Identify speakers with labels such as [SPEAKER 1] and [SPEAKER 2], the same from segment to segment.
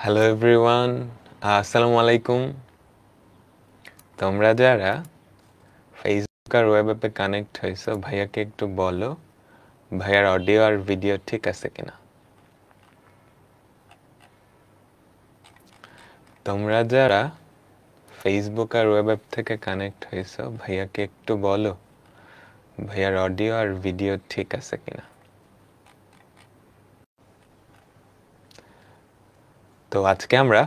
[SPEAKER 1] Hello everyone, আসসালামু আলাইকুম। তোমরা যারা ফেসবুক আর ওয়েব অ্যাপে কানেক্ট হয়েছো, ভাইয়াকে একটু বলো ভাইয়ার অডিও আর ভিডিও ঠিক আছে কিনা। তোমরা যারা ফেসবুক আর ওয়েব অ্যাপ থেকে কানেক্ট হয়েছো, ভাইয়াকে একটু বলো ভাইয়ার অডিও আর ভিডিও ঠিক আছে কিনা। তো আজকে আমরা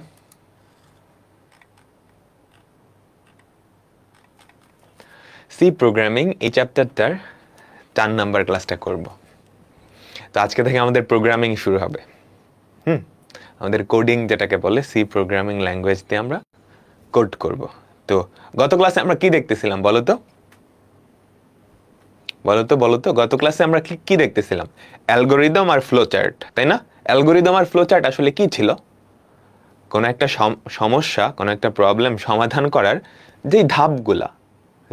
[SPEAKER 1] সি প্রোগ্রামিং এই চ্যাপ্টারটার 4 নাম্বার ক্লাসটা করব। তো আজকে থেকে আমাদের প্রোগ্রামিং শুরু হবে। আমাদের কোডিং যেটাকে বলে, সি প্রোগ্রামিং ল্যাঙ্গুয়েজ দিয়ে আমরা কোড করব। তো গত ক্লাসে আমরা কি দেখতেছিলাম বলো তো গত ক্লাসে আমরা কি দেখতেছিলাম? অ্যালগোরিদম আর ফ্লো চার্ট, তাই না? অ্যালগোরিদম আর ফ্লো চার্ট আসলে কি ছিল? কোন একটা সমস্যা, কোন একটা প্রবলেম সমাধান করার যে ধাপগুলা,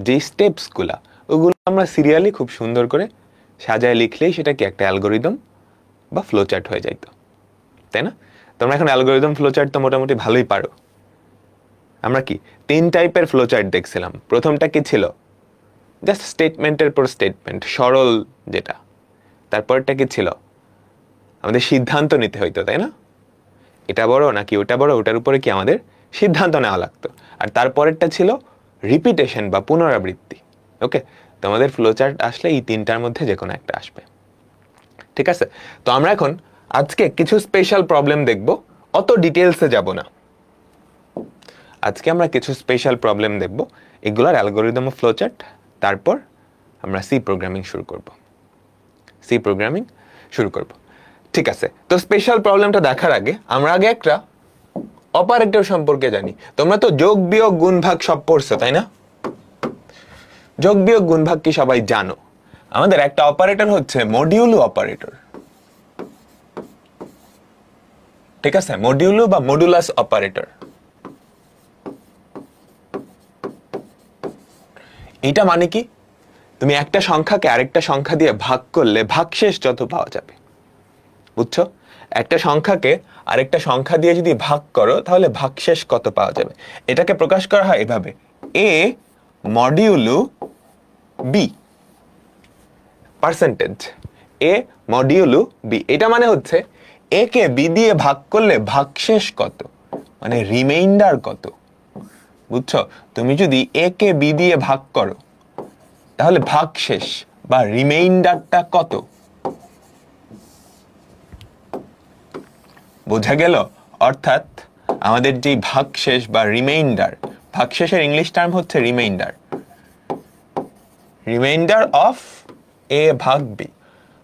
[SPEAKER 1] যে স্টেপসগুলা, ওগুলো আমরা সিরিয়ালি খুব সুন্দর করে সাজায় লিখলেই সেটা কি একটা অ্যালগোরিদম বা ফ্লো চার্ট হয়ে যাইতো, তাই না? তোমরা এখন অ্যালগোরিদম ফ্লো চার্ট তো মোটামুটি ভালোই পারো। আমরা কি 3 টাইপের ফ্লো চার্ট দেখছিলাম। প্রথমটা কি ছিল? জাস্ট স্টেটমেন্টের পর স্টেটমেন্ট, সরল যেটা। তারপরটা কি ছিল? আমাদের সিদ্ধান্ত নিতে হইতো, তাই না? এটা বড় নাকি ওটা বড়, ওটার উপরে কি আমাদের সিদ্ধান্ত নেওয়া লাগতো। আর তারপরেরটা ছিল রিপিটেশন বা পুনরাবৃত্তি। ওকে, তো আমাদের ফ্লো চার্ট আসলে এই 3টার মধ্যে যে কোনো একটা আসবে, ঠিক আছে? তো আমরা এখন আজকে কিছু স্পেশাল প্রবলেম দেখব, অত ডিটেলসে যাব না। আজকে আমরা কিছু স্পেশাল প্রবলেম দেখব, এগুলোর অ্যালগোরিদম ও ফ্লো চার্ট, তারপর আমরা সি প্রোগ্রামিং শুরু করব। ঠিক আছে, তো স্পেশাল প্রবলেমটা দেখার আগে আমরা একটা অপারেটর সম্পর্কে জানি। তোমরা তো যোগ বিয়োগ গুণ ভাগ সব পড়ছো, তাই না? যোগ বিয়োগ গুণ ভাগ কি সবাই জানো? আমাদের একটা অপারেটর হচ্ছে মডিউলো অপারেটর, ঠিক আছে? মডিউলো বা মডুলাস অপারেটর। এটা মানে কি? তুমি একটা সংখ্যাকে আরেকটা সংখ্যা দিয়ে ভাগ করলে ভাগশেষ যত পাওয়া যাবে, বুঝছো? একটা সংখ্যাকে আরেকটা সংখ্যা দিয়ে যদি ভাগ করো তাহলে ভাগশেষ কত পাওয়া যাবে, এটাকে প্রকাশ করা হয় এভাবে: এ মডিউলো বি পার্সেন্টেজ, এ মডিউলো বি। এটা মানে হচ্ছে এ কে বি দিয়ে ভাগ করলে ভাগশেষ কত, মানে রিমাইন্ডার কত, বুঝছো? তুমি যদি এ কে বি দিয়ে ভাগ করো তাহলে ভাগশেষ বা রিমাইন্ডারটা কত, বোঝা গেল? অর্থাৎ আমাদের যে ভাগশেষ বা রিমাইন্ডার, ভাগশেষের ইংলিশ টার্ম হচ্ছে রিমাইন্ডার অফ এ ভাগ বি,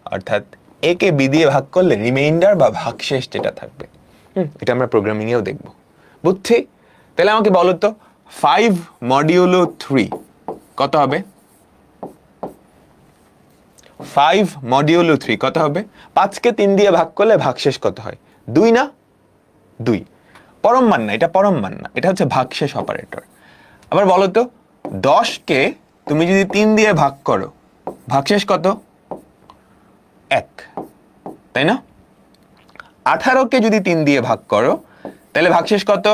[SPEAKER 1] অর্থাৎ এ কে বি দিয়ে ভাগ করলে রিমাইন্ডার বা ভাগশেষ যেটা থাকবে। এটা আমরা প্রোগ্রামিং এও দেখব, বুঝছি? তাহলে আমাকে বলো তো 5 মডিউলো 3 কত হবে? 5 মডিউলো 3 কত হবে? 5 কে 3 দিয়ে ভাগ করলে ভাগশেষ কত হয়? 2 না? 2 পরম মান না, এটা পরম মান না, এটা হচ্ছে ভাগশেষ অপারেটর। আবার বলো তো 10 কে তুমি যদি 3 দিয়ে ভাগ করো ভাগশেষ কত? 1, তাই না? 18 কে যদি 3 দিয়ে ভাগ করো তাহলে ভাগশেষ কত?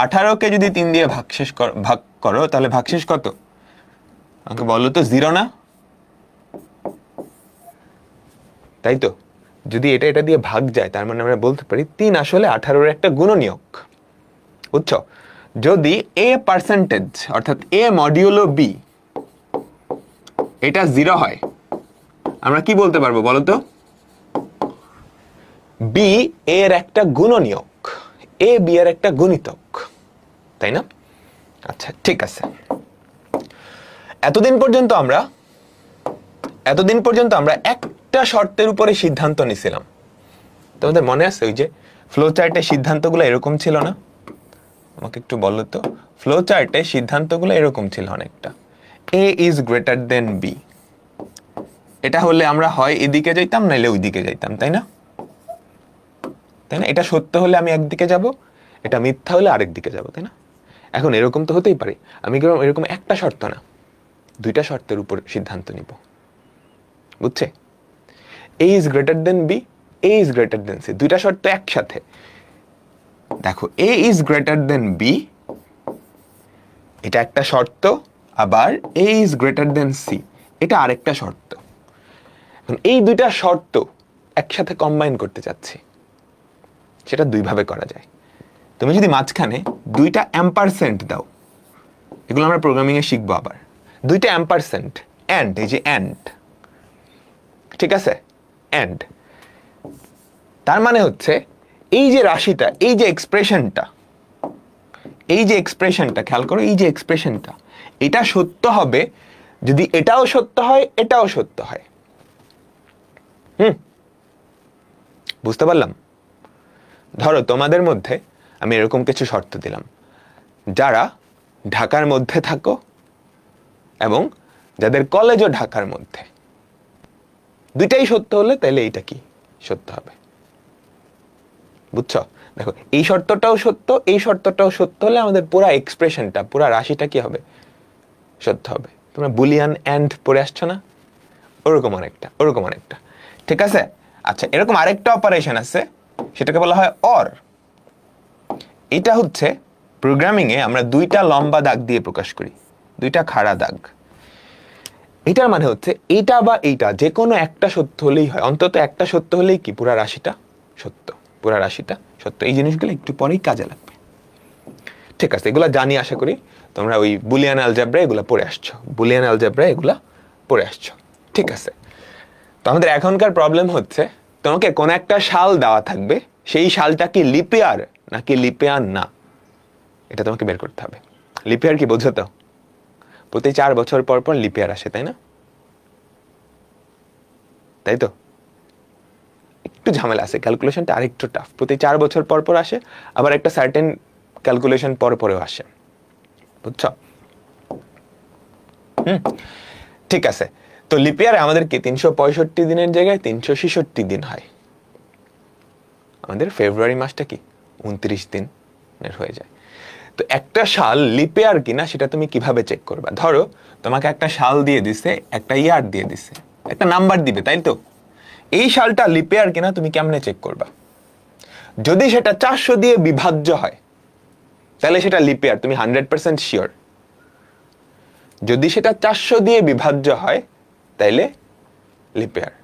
[SPEAKER 1] 18 কে যদি 3 দিয়ে ভাগ করো তাহলে ভাগশেষ কত? আমাকে বলো তো, 0 না? তাই তো, যদি এটা দিয়ে ভাগ যায় তার মানে আমরা বলতে পারি 3 আসলে 18 এর একটা গুণনীয়ক, বুঝছো? যদি এ পার্সেন্টেজ অর্থাৎ এ মডিউলো বি এটা 0 হয়, আমরা কি বলতে পারবো বলো তো? বি এর একটা গুণনীয়ক, এ বি এর একটা গুণিতক, তাই না? আচ্ছা, ঠিক আছে। এতদিন পর্যন্ত আমরা একটা শর্তের উপরে সিদ্ধান্ত নিছিলাম। তোমাদের মনে আছে ওই যে ফ্লো চার্টে সিদ্ধান্তগুলো এরকম ছিল না? আমাকে একটু বলো তো, ফ্লো চার্টে সিদ্ধান্তগুলো এরকম ছিল অনেকটা। এ ইজ গ্রেটার দেন বি, এটা হলে আমরা হয় এদিকে যাইতাম নাইলে ওইদিকে যাইতাম, তাই না? এটা সত্য হলে আমি একদিকে যাব, এটা মিথ্যা হলে আরেক দিকে যাব, তাই না? এখন এরকম তো হতেই পারে, আমি এরকম একটা শর্ত না, 2টা শর্তের উপর সিদ্ধান্ত নিব, বুঝছে? A is greater than B, A is greater than C, দুইটা শর্ত একসাথে। দেখো A is greater than B, এটা একটা শর্ত, আবার A is greater than C, এটা আরেকটা শর্ত। এখন এই দুইটা শর্ত একসাথে কম্বাইন করতে চাচ্ছি, সেটা দুইভাবে করা যায়। তুমি যদি মাঝখানে দুইটা অ্যাম্পারসেন্ট দাও, এগুলো আমরা প্রোগ্রামিং এ শিখবো আবার, দুইটা অ্যাম্পারসেন্ট এন্ড, এই যে এন্ড, ঠিক আছে, এন্ড, তার মানে হচ্ছে এই যে রাশিটা, এই যে এক্সপ্রেশনটা, এই যে এক্সপ্রেশনটা খেয়াল করো, এই যে এক্সপ্রেশনটা, এটা সত্য হবে যদি এটাও সত্য হয়, এটাও সত্য হয়। বুঝতে পারলাম? ধরো তোমাদের মধ্যে আমি এরকম কিছু শর্ত দিলাম, যারা ঢাকার মধ্যে থাকো এবং যাদের কলেজও ঢাকার মধ্যে, দুইটাই সত্য হলে তাহলে এইটা কি সত্য হবে। বুঝছো? দেখো এই শর্তটাও সত্য, এই শর্তটাও সত্য হলে আমাদের পুরা এক্সপ্রেশনটা, পুরা রাশিটা কি হবে? সত্য হবে। তোমরা বুলিয়ান এন্ড পড়ে আসছো না? ওরকম অনেকটা, ঠিক আছে। আচ্ছা, এরকম আরেকটা অপারেশন আছে, সেটাকে বলা হয় অর। এটা হচ্ছে প্রোগ্রামিং এ আমরা দুইটা লম্বা দাগ দিয়ে প্রকাশ করি, দুইটা খাড়া দাগ। এটার মানে হচ্ছে এটা বা এইটা যে কোনো একটা সত্য হলেই হয়, অন্তত একটা সত্য হলেই কি পুরা রাশিটা সত্য, পুরা রাশিটা সত্য। এই জিনিসগুলো একটু পরেই কাজে লাগবে, ঠিক আছে। এগুলা জানি, আশা করি তোমরা ওই বুলিয়ান অ্যালজেব্রা এগুলা পড়ে আসছো, বুলিয়ান অ্যালজেব্রা এগুলা পড়ে আসছো, ঠিক আছে। তো আমাদের এখনকার প্রবলেম হচ্ছে, তোমাকে কোন একটা সাল দেওয়া থাকবে, সেই সালটা কি লিপ ইয়ার নাকি লিপ ইয়ার না, এটা তোমাকে বের করতে হবে। লিপ ইয়ার কি বোঝো তো? প্রতি 4 বছর পর পর লিপ ইয়ার আসে, তাই না? তাই তো? একটু ঝামেলা আছে, ক্যালকুলেশনটা আরেকটু টাফ। প্রতি 4 বছর পর পর আসে, আবার একটা সার্টেন ক্যালকুলেশন পর পরেও আসে, বুঝছো? ঠিক আছে। তো লিপ ইয়ারে আমাদের কি 365 দিনের জায়গায় 366 দিন হয়। আমাদের ফেব্রুয়ারি মাসটা কি 29 দিনের হয়ে যায়। তো একটা সাল লিপ ইয়ার কিনা সেটা তুমি কিভাবে চেক করবা? ধরো তোমাকে একটা সাল দিয়ে দিছে, একটা ইয়ার দিয়ে দিছে, একটা নাম্বার দিবে, তাই তো? এই সালটা লিপ ইয়ার কিনা তুমি কেমনে চেক করবা? যদি সেটা 400 দিয়ে বিভাজ্য হয় তাহলে সেটা লিপ ইয়ার, তুমি 100% শিওর। যদি সেটা 400 দিয়ে বিভাজ্য হয় তাইলে লিপ ইয়ার,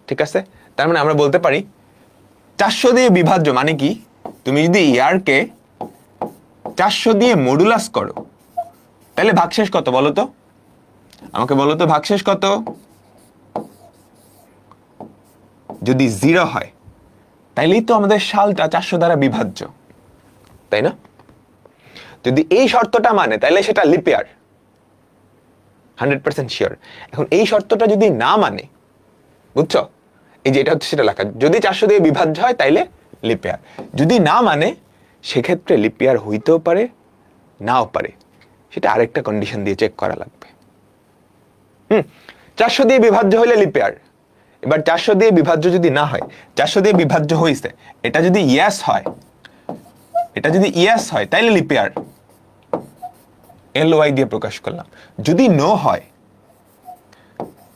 [SPEAKER 1] ঠিক আছে। তার মানে আমরা বলতে পারি 400 দিয়ে বিভাজ্য মানে কি, তুমি যদি ইয়ারকে 400 দিয়ে মডুলাস করো তাহলে ভাগশেষ কত বলো তো? আমাকে বলো তো ভাগশেষ কত? যদি 0 হয় তাইলেই তো আমাদের সালটা 400 দ্বারা বিভাজ্য, তাই না? যদি এই শর্তটা মানে তাহলে সেটা লিপ ইয়ার, 100% শিওর। এখন এই শর্তটা যদি না মানে, বুঝছো, এই যে এটা হচ্ছে সেটা লেখা, যদি 400 দিয়ে বিভাজ্য হয় তাইলে লিপ ইয়ার, যদি না মানে সেক্ষেত্রে লিপ ইয়ার হইতেও পারে নাও পারে, সেটা আরেকটা কন্ডিশন দিয়ে চেক করা লাগবে। 400 দিয়ে বিভাজ্য হইলে লিপ ইয়ার। এবার 400 দিয়ে বিভাজ্য যদি না হয়, 400 দিয়ে বিভাজ্য হইছে, এটা যদি ইয়েস হয়, এটা যদি ইয়েস হয় তাইলে লিপ ইয়ার, LY দিয়ে প্রকাশ করলাম। যদি নো হয়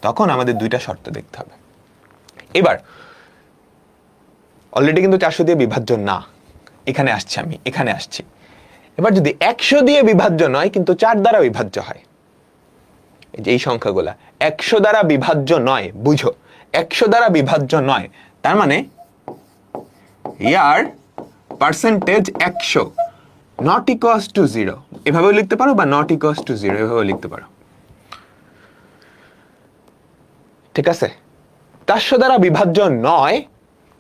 [SPEAKER 1] তখন আমাদের দুইটা শর্ত দেখতে হবে। এবার অলরেডি কিন্তু 400 দিয়ে বিভাজ্য না, এখানে আসছি আমি, এখানে আসছি। এবার যদি 100 দিয়ে বিভাজ্য নয় কিন্তু 4 দ্বারা বিভাজ্য হয়, এই যে এই সংখ্যাগুলা 100 দ্বারা বিভাজ্য নয়, বুঝো 100 দ্বারা বিভাজ্য নয়, তার মানে ইয়ার পার্সেন্টেজ 100 নট ইকুয়ালস টু 0, এভাবেও লিখতে পারো বা নট ইকুয়ালস টু 0 এভাবেও লিখতে পারো, ঠিক আছে। 400 দ্বারা বিভাজ্য নয়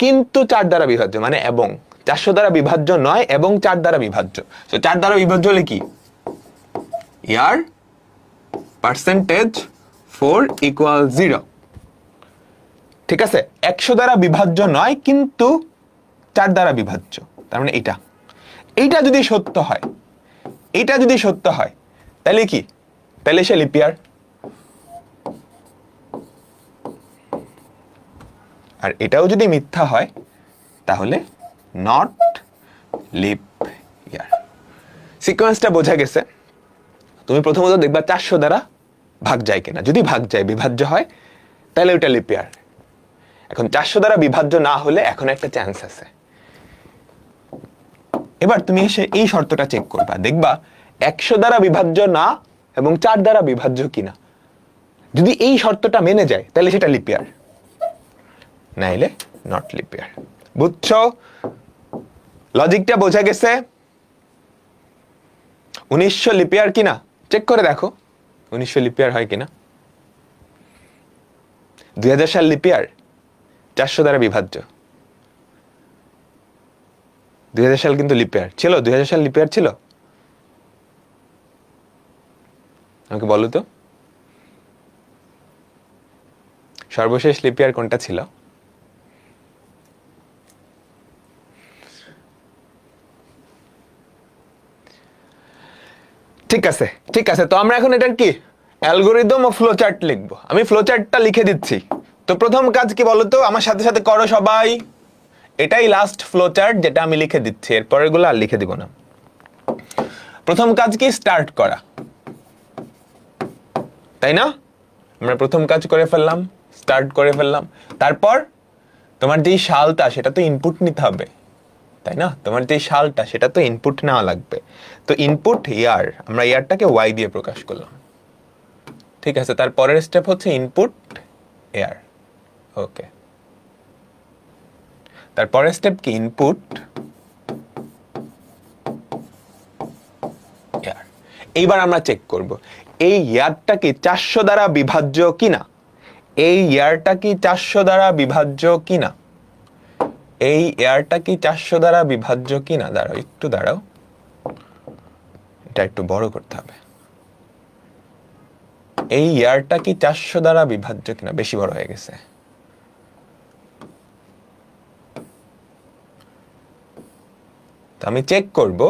[SPEAKER 1] কিন্তু 4 দ্বারা বিভাজ্য, মানে এবং 400 দ্বারা বিভাজ্য নয় এবং 4 দ্বারা বিভাজ্য। তো 4 দ্বারা বিভাজ্য হলে কি, ইয়ার পার্সেন্টেজ 4 ইকুয়াল 0, ঠিক আছে। 100 দ্বারা বিভাজ্য নয় কিন্তু 4 দ্বারা বিভাজ্য, তার মানে এইটা যদি সত্য হয়, এইটা যদি সত্য হয় তাহলে কি, তাহলে সে লিপ ইয়ার। আর এটাও যদি মিথ্যা হয় তাহলে নট লিপ ইয়ার। সিকোয়েন্সটা বোঝা গেছে? তুমি প্রথমত দেখবা 400 দ্বারা ভাগ যায় কিনা, যদি ভাগ যায় বিভাজ্য হয় তাহলে ওটা লিপ ইয়ার। এখন 400 দ্বারা বিভাজ্য না হলে এখন একটা চান্স আছে। এবার তুমি এসে এই শর্তটা চেক করবা, দেখবা 100 দ্বারা বিভাজ্য না এবং 4 দ্বারা বিভাজ্য কিনা। যদি এই শর্তটা মেনে যায় তাহলে সেটা লিপ ইয়ার, নাইলে নট লিপ ইয়ার। বুঝছো? লজিকটা বোঝা গেছে? 1900 লিপ ইয়ার কিনা চেক করে দেখো, 1900 লিপ ইয়ার হয় কিনা। 2000 সাল লিপ ইয়ার, 400 দ্বারা বিভাজ্য। 2000 সাল কিন্তু লিপ ইয়ার ছিল, 2000 সাল লিপ ইয়ার ছিল? আমাকে বলো তো, সর্বশেষ লিপ ইয়ার কোনটা ছিল? ঠিক আছে, ঠিক আছে। তো আমরা এখন এটার কি অ্যালগরিদম ও ফ্লো চার্ট লিখবো। আমি ফ্লো চার্টটা লিখে দিচ্ছি। তো প্রথম কাজ কি বলতো, আমার সাথে সাথে করো সবাই। এটাই লাস্ট ফ্লো চার্ট যেটা আমি লিখে দিচ্ছি, এরপরের গুলো আর লিখে দিব না। প্রথম কাজ কি, স্টার্ট করা, তাই না? আমরা প্রথম কাজ করে ফেললাম, স্টার্ট করে ফেললাম। তারপর তোমার যেই সালটা সেটা তো ইনপুট নিতে হবে, তাই না? তোমার যেই সালটা সেটা তো ইনপুট নেওয়া লাগবে। তো ইনপুট ইয়ার, আমরা ইয়ারটাকে ওয়াই দিয়ে প্রকাশ করলাম, ঠিক আছে। তারপরের স্টেপ হচ্ছে ইনপুট ইয়ার, ওকে। তারপরের স্টেপ কি, ইনপুট ইয়ার। এইবার আমরা চেক করব এই ইয়ারটা কি 400 দ্বারা বিভাজ্য কিনা। এই ইয়ারটা কি 400 দ্বারা বিভাজ্য কিনা। এই ইয়ারটা কি 400 দ্বারা বিভাজ্য কিনা। দাঁড়াও, একটু দাঁড়াও, এটা একটু বড় করতে হবে। এই ইয়ারটা কি 400 দ্বারা বিভাজ্য কিনা, বেশি বড় হয়ে গেছে। তো আমি চেক করব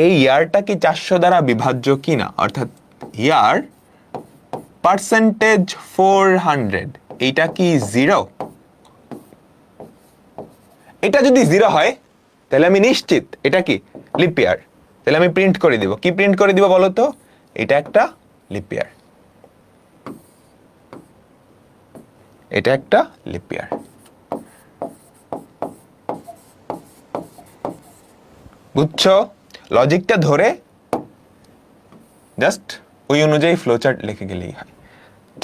[SPEAKER 1] এই ইয়ারটা কি 400 দ্বারা বিভাজ্য কিনা, অর্থাৎ ইয়ার পার্সেন্টেজ 400, এইটা কি 0? এটা যদি 0 হয় তাহলে আমি নিশ্চিত এটা কি লিপ ইয়ার। তাহলে আমি প্রিন্ট করে দিব। কি প্রিন্ট করে দিব বলো তো? এটা একটা লিপ ইয়ার, এটা একটা লিপ ইয়ার। বুঝছো? লজিকটা ধরে জাস্ট ওই অনুযায়ী ফ্লোচার্ট লিখে গেলেই হয়।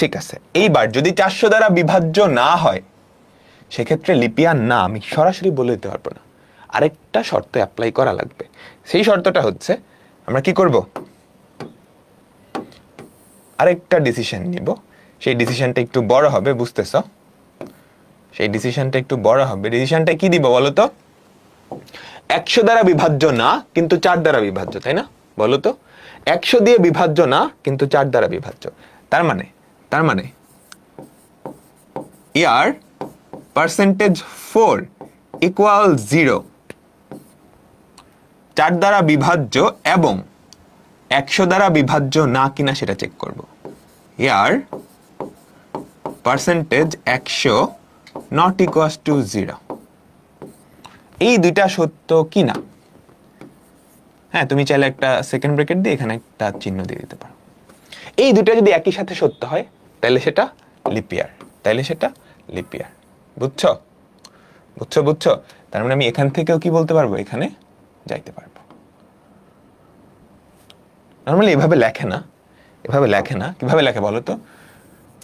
[SPEAKER 1] ঠিক আছে। এইবার যদি 400 দ্বারা বিভাজ্য না হয় সেক্ষেত্রে লিপ ইয়ার না, আমি সরাসরি বলে দিতে পারবো না, আরেকটা শর্ত অ্যাপ্লাই করা লাগবে। সেই শর্তটা হচ্ছে আমরা কি করব, আরেকটা ডিসিশন নিব। সেই ডিসিশনটা একটু বড় হবে, বুঝতেছ? সেই ডিসিশনটা একটু বড় হবে। ডিসিশনটা কি দিব বলো তো? 100 দ্বারা বিভাজ্য না কিন্তু 4 দ্বারা বিভাজ্য, তাই না? বলো তো, 100 দিয়ে বিভাজ্য না কিন্তু 4 দ্বারা বিভাজ্য। তার মানে ইয়ার পার্সেন্টেজ 4 ইকুয়াল 0, 4 দ্বারা বিভাজ্য এবং 100 দ্বারা বিভাজ্য না কিনা সেটা চেক করব। ইয়ার পার্সেন্টেজ 100 নট ইকুয়াল টু 0, এই দুইটা সত্য কিনা। হ্যাঁ, তুমি চাইলে একটা সেকেন্ড ব্র্যাকেট দিয়ে এখানে একটা চিহ্ন দিয়ে দিতে পারো। এই দুইটা যদি একই সাথে সত্য হয় তাহলে সেটা লিপ ইয়ার, তাহলে সেটা লিপ ইয়ার। বুঝছো? বুঝছো? বুঝছো? তার মানে আমি এখান থেকেও কি বলতে পারবো, এখানে যাইতে পারবো। নরমালি এভাবে লেখে না, এভাবে লেখে না। কিভাবে লেখে বলো তো?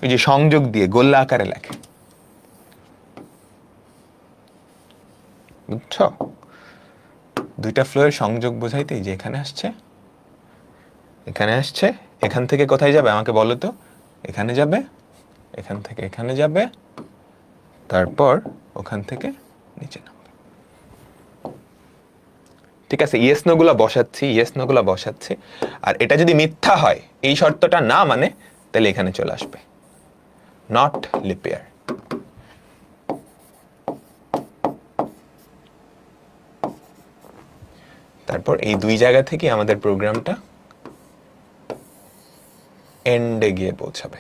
[SPEAKER 1] ওই যে সংযোগ দিয়ে গোল্লা আকারে লেখে। বুঝছো? দুইটা ফ্লোয়ের সংযোগ বোঝাইতে যে এখানে আসছে, এখানে আসছে, এখান থেকে কোথায় যাবে আমাকে বলো তো? এখানে যাবে, এখান থেকে এখানে যাবে, তারপর ওখান থেকে নিচে নামবে। ঠিক আছে, ইয়েস নো গুলা বসাচ্ছি, ইয়েস নো গুলা বসাচ্ছি। আর এটা যদি মিথ্যা হয়, এই শর্তটা না মানে, তাহলে এখানে চলে আসবে নট লিপ ইয়ার। তারপর এই দুই জায়গা থেকে আমাদের প্রোগ্রামটা এন্ডে গিয়ে পৌঁছাবে।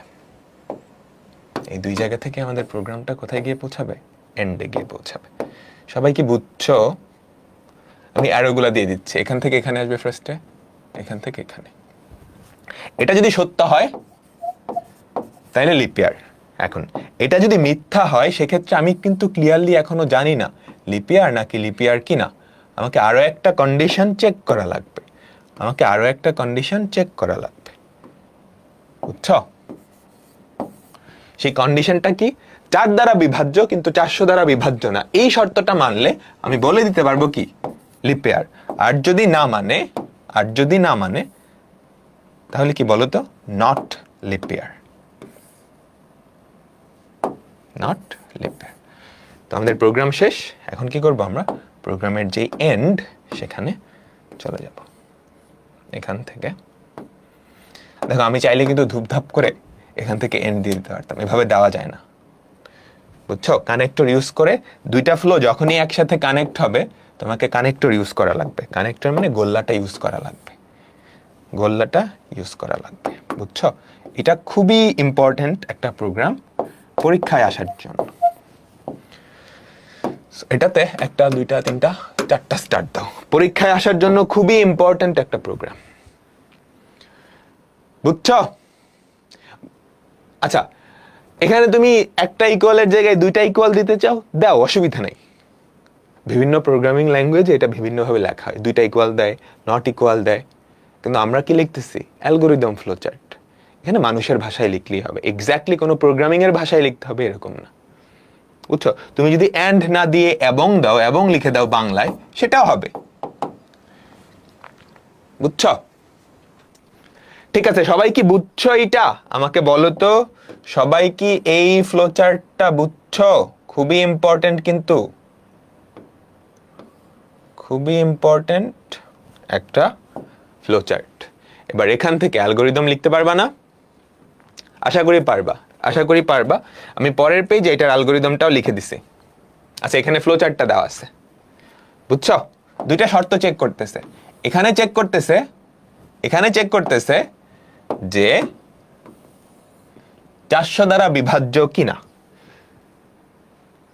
[SPEAKER 1] এই দুই জায়গা থেকে আমাদের প্রোগ্রামটা কোথায় গিয়ে পৌঁছাবে? এন্ডে গিয়ে পৌঁছাবে। সবাই কি বুঝছো? আমি অ্যারোগুলা দিয়ে দিচ্ছি। এখান থেকে এখানে আসবে ফার্স্টে, এখান থেকে এখানে। এটা যদি সত্য হয় তাহলে লিপ ইয়ার, এখন এটা যদি মিথ্যা হয় সেক্ষেত্রে আমি কিন্তু ক্লিয়ারলি এখনো জানি না লিপ ইয়ার নাকি লিপ ইয়ার কিনা। আমাকে আরো একটা কন্ডিশন চেক করা লাগবে, বুঝছো? সেই কন্ডিশনটা কি? 4 দ্বারা বিভাজ্য কিন্তু 400 দ্বারা বিভাজ্য না, এই শর্তটা মানলে আমি বলে দিতে পারবো কি লিপ ইয়ার। আর যদি না মানে তাহলে কি বলতো? Not lip year, not lip ইয়ার। তো আমাদের প্রোগ্রাম শেষ। এখন কি করব? আমরা প্রোগ্রামের যে এন্ড সেখানে চলে যাব। এখান থেকে দেখো, আমি চাইলে কিন্তু ধুপধাপ করে এখান থেকে এন্ড দিয়ে দিতে পারতাম, এভাবে দেওয়া যায় না, বুঝছো? কানেক্টর ইউজ করে দুইটা ফ্লো যখনই একসাথে কানেক্ট হবে তোমাকে কানেক্টর ইউজ করা লাগবে। কানেক্টর মানে গোল্লাটা ইউজ করা লাগবে, বুঝছো? এটা খুবই ইম্পর্টেন্ট একটা প্রোগ্রাম পরীক্ষায় আসার জন্য। এটাতে 1 2 3 4টা স্টার্ট দাও। পরীক্ষায় আসার জন্য খুবই ইম্পর্টেন্ট একটা প্রোগ্রাম, বুঝছো? আচ্ছা, এখানে তুমি একটা ইকুয়ালের জায়গায় 2টা ইকুয়াল দিতে চাও, দাও, অসুবিধা নাই। বিভিন্ন প্রোগ্রামিং ল্যাঙ্গুয়েজে এটা বিভিন্নভাবে লেখা হয়, 2টা ইকুয়াল দেয়, নট ইকুয়াল দেয়। কিন্তু আমরা কি লিখতেছি? Algorithm flowchart. এখানে মানুষের ভাষায় লিখলেই হবে, এক্স্যাক্টলি কোনো প্রোগ্রামিং এর ভাষায় লিখতে হবে এরকম না, বুঝছো? তুমি যদি এন্ড না দিয়ে এবং দাও, এবং লিখে দাও বাংলায়, সেটাও হবে, বুঝছো? ঠিক আছে, সবাই কি বুঝছো? এটা আমাকে বলো তো, সবাই কি এই ফ্লোচার্টটা বুঝছো? খুবই ইম্পর্টেন্ট, কিন্তু খুবই ইম্পর্টেন্ট একটা ফ্লোচার্ট। এবার এখান থেকে অ্যালগরিদম লিখতে পারবা না? আশা করি পারবা। আমি পরের পেজে এটার অ্যালগরিদমটাও লিখে দিছি। আচ্ছা, এখানে ফ্লোচার্টটা দেওয়া আছে, বুঝছো? 2টা শর্ত চেক করতেছে। এখানে চেক করতেছে যে 400 দ্বারা বিভাজ্য কিনা,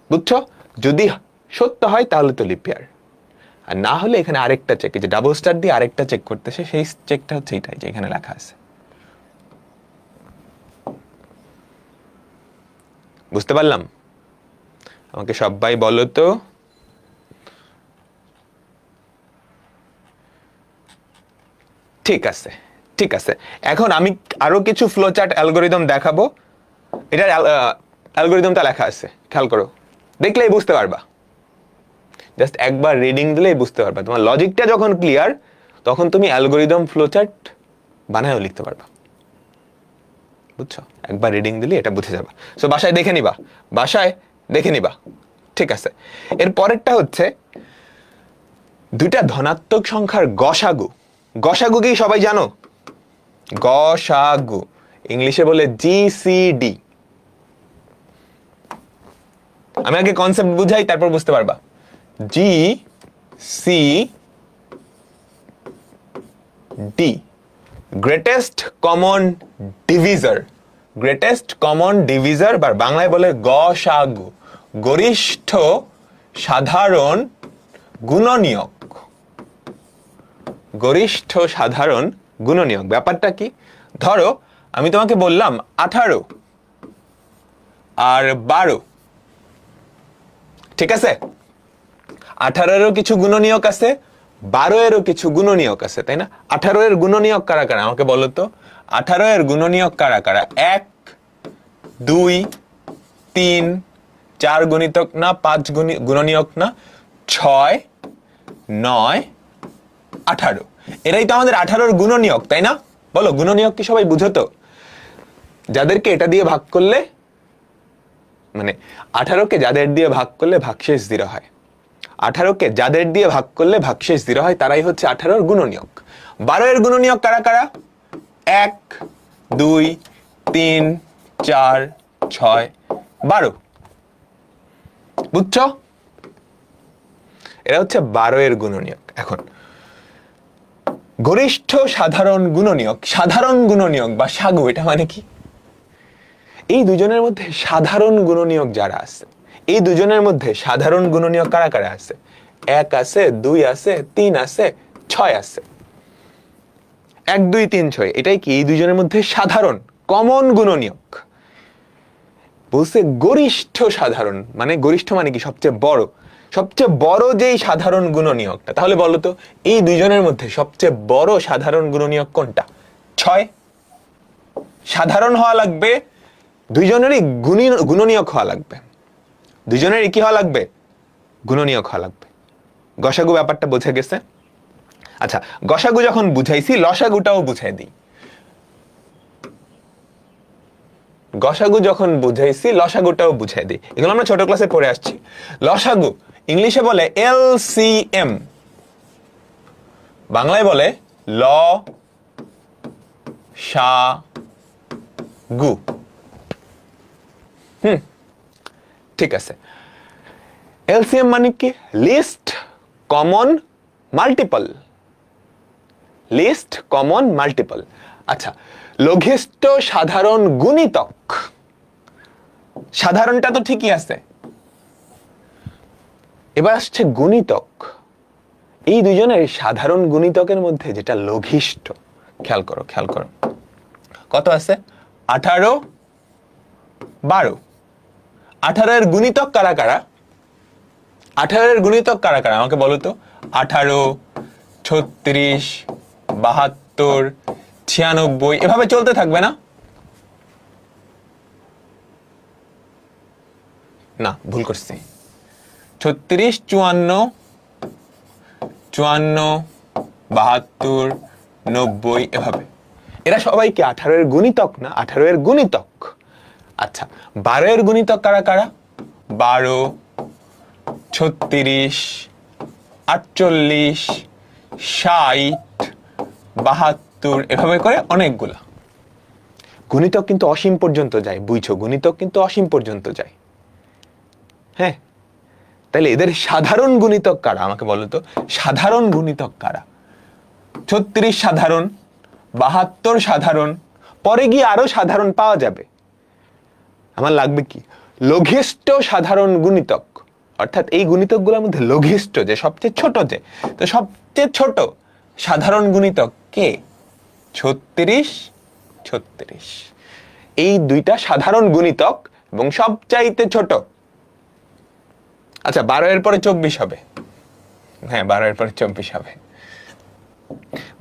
[SPEAKER 1] বুঝছো? যদি সত্য হয় তাহলে তো লিপ ইয়ার, আর না হলে এখানে আরেকটা চেক, যে ডাবল স্টার দিয়ে আরেকটা চেক করতেছে, সেই চেকটা হচ্ছে এটাই যে এখানে লেখা আছে। বুঝতে পারলাম? আমাকে সবাই বলো তো, ঠিক আছে। এখন আমি আরো কিছু ফ্লোচার্ট অ্যালগরিদম দেখাবো। এটার অ্যালগরিদমটা লেখা আছে, খেয়াল করো, দেখলেই বুঝতে পারবা। জাস্ট একবার রিডিং দিলেই বুঝতে পারবা। তোমার লজিকটা যখন ক্লিয়ার, তখন তুমি অ্যালগরিদম ফ্লোচার্ট বানায়ও লিখতে পারবা, বুঝছো? একবার রিডিং দিলে এটা বুঝে যাবা। সো বাসায় দেখে নিবা, ঠিক আছে? এর পরেরটা হচ্ছে 2টা ধনাত্মক সংখ্যার গসাগু। গসাগু কি সবাই জানো? গসাগু ইংলিশে বলে জিসিডি। আমি আগে কনসেপ্ট বুঝাই, তারপর বুঝতে পারবা। জিসিডি, গ্রেটেস্ট কমন ডিভিজার, বা বাংলায় বলে গসাগু, গরিষ্ঠ সাধারণ গুণনীয়ক। ব্যাপারটা কি? ধরো আমি তোমাকে বললাম 18 আর 12, ঠিক আছে? 18-এরও কিছু গুণনীয়ক আছে, 12-এরও কিছু গুণনীয়ক আছে, তাই না? 18-এর গুণনীয়ক কারা কারা আমাকে বলো তো? 18-এর গুণনীয়ক কারা কারা? 1 2 3 4 গুণিতক না, 5 গুণনীয়ক না, 6 9 18। এরাই তো আমাদের 18-এর গুণনীয়ক, তাই না? বলো, গুণনীয়ক কি সবাই বুঝো তো? যাদেরকে এটা দিয়ে ভাগ করলে, মানে 18-কে যাদের দিয়ে ভাগ করলে ভাগশেষ 0 হয়, 18-কে যাদের দিয়ে ভাগ করলে ভাগশেষ 0 হয়, তারাই হচ্ছে 18-এর গুণনীয়ক। 12-এর গুণনীয়ক কারা কারা? 1 2 3 4 6 12, বুঝছো? এরা হচ্ছে 12-এর গুণনীয়ক। এখন গরিষ্ঠ সাধারণ গুণনীয়ক বা সাগু, এটা মানে কি? এই দুজনের মধ্যে সাধারণ গুণনীয়ক যারা আছে, এই দুজনের মধ্যে সাধারণ গুণনীয়ক কারা কারা আছে? 1 আছে, 2 আছে, 3 আছে, 6 আছে। 1 2 3 6, এটাই কি? এই দুজনের মধ্যে সাধারণ কমন গুণনীয়ক। বলছে গরিষ্ঠ সাধারণ, মানে গরিষ্ঠ মানে কি সবচেয়ে বড় যেই সাধারণ গুণনীয়কটা। তাহলে বলো তো এই দুইজনের মধ্যে সবচেয়ে বড় সাধারণ গুণনীয়ক কোনটা? 6। সাধারণ হওয়া লাগবে, দুইজনেরই গুণনীয়ক হওয়া লাগবে, দুইজনেরই কি হওয়া লাগবে? গুণনীয়ক হওয়া লাগবে। গসাগু ব্যাপারটা বোঝা গেছে? আচ্ছা, গসাগু যখন বুঝাইছি লসাগুটাও বুঝাই দিই। গসাগু যখন বুঝাইছি লসাগুটাও বুঝাই দিই। এগুলো আমরা ছোট ক্লাসে পড়ে আসছি। লসাগু ইংলিশে বলে LCM, বাংলায় বলে ল সা গু। ঠিক আছে। LCM মানে কি? List common multiple. List common multiple. আচ্ছা, লঘিষ্ঠ সাধারণ গুণিতক, সাধারণটা তো ঠিকই আছে, এবার আসছে গুণিতক। এই দুইজনের সাধারণ গুণিতকের মধ্যে যেটা লঘিষ্ঠ, খেয়াল করো কত আছে? 18, 12। 18 এর গুণিতক কারা কারা? 18 এর গুণিতক কারা কারা আমাকে বলো তো? 18, 36, 72, 96, এভাবে চলতে থাকবে না? না, ভুল করছি। 36, 54, 54, 72, 90, এভাবে। এরা সবাই কি 18 এর গুণিতক না? 18 এর গুণিতক। আচ্ছা, 12 এর গুণিতক কারা কারা? 12, 36, 48, 60, 72, এভাবে করে অনেকগুলা। গুণিতক কিন্তু অসীম পর্যন্ত যায়, বুঝছো? গুণিতক কিন্তু অসীম পর্যন্ত যায়। হ্যাঁ, তাহলে এদের সাধারণ গুণিতক কারা আমাকে বলো তো? সাধারণ গুণিতক কারা? 36 সাধারণ, 72 সাধারণ, পরে গিয়ে আরো সাধারণ পাওয়া যাবে। আমার লাগবে কি? লঘিষ্ঠ সাধারণ গুণিতক। অর্থাৎ এই গুণিতকগুলোর মধ্যে লঘিষ্ঠ যে সবচেয়ে ছোট, যে তো সবচেয়ে ছোট সাধারণ গুণিতক কে? 36, 36। এই দুইটা সাধারণ গুণিতক এবং সবচাইতে ছোট। আচ্ছা, 12 এর পরে 24 হবে। হ্যাঁ, 12 এর পরে 24 হবে,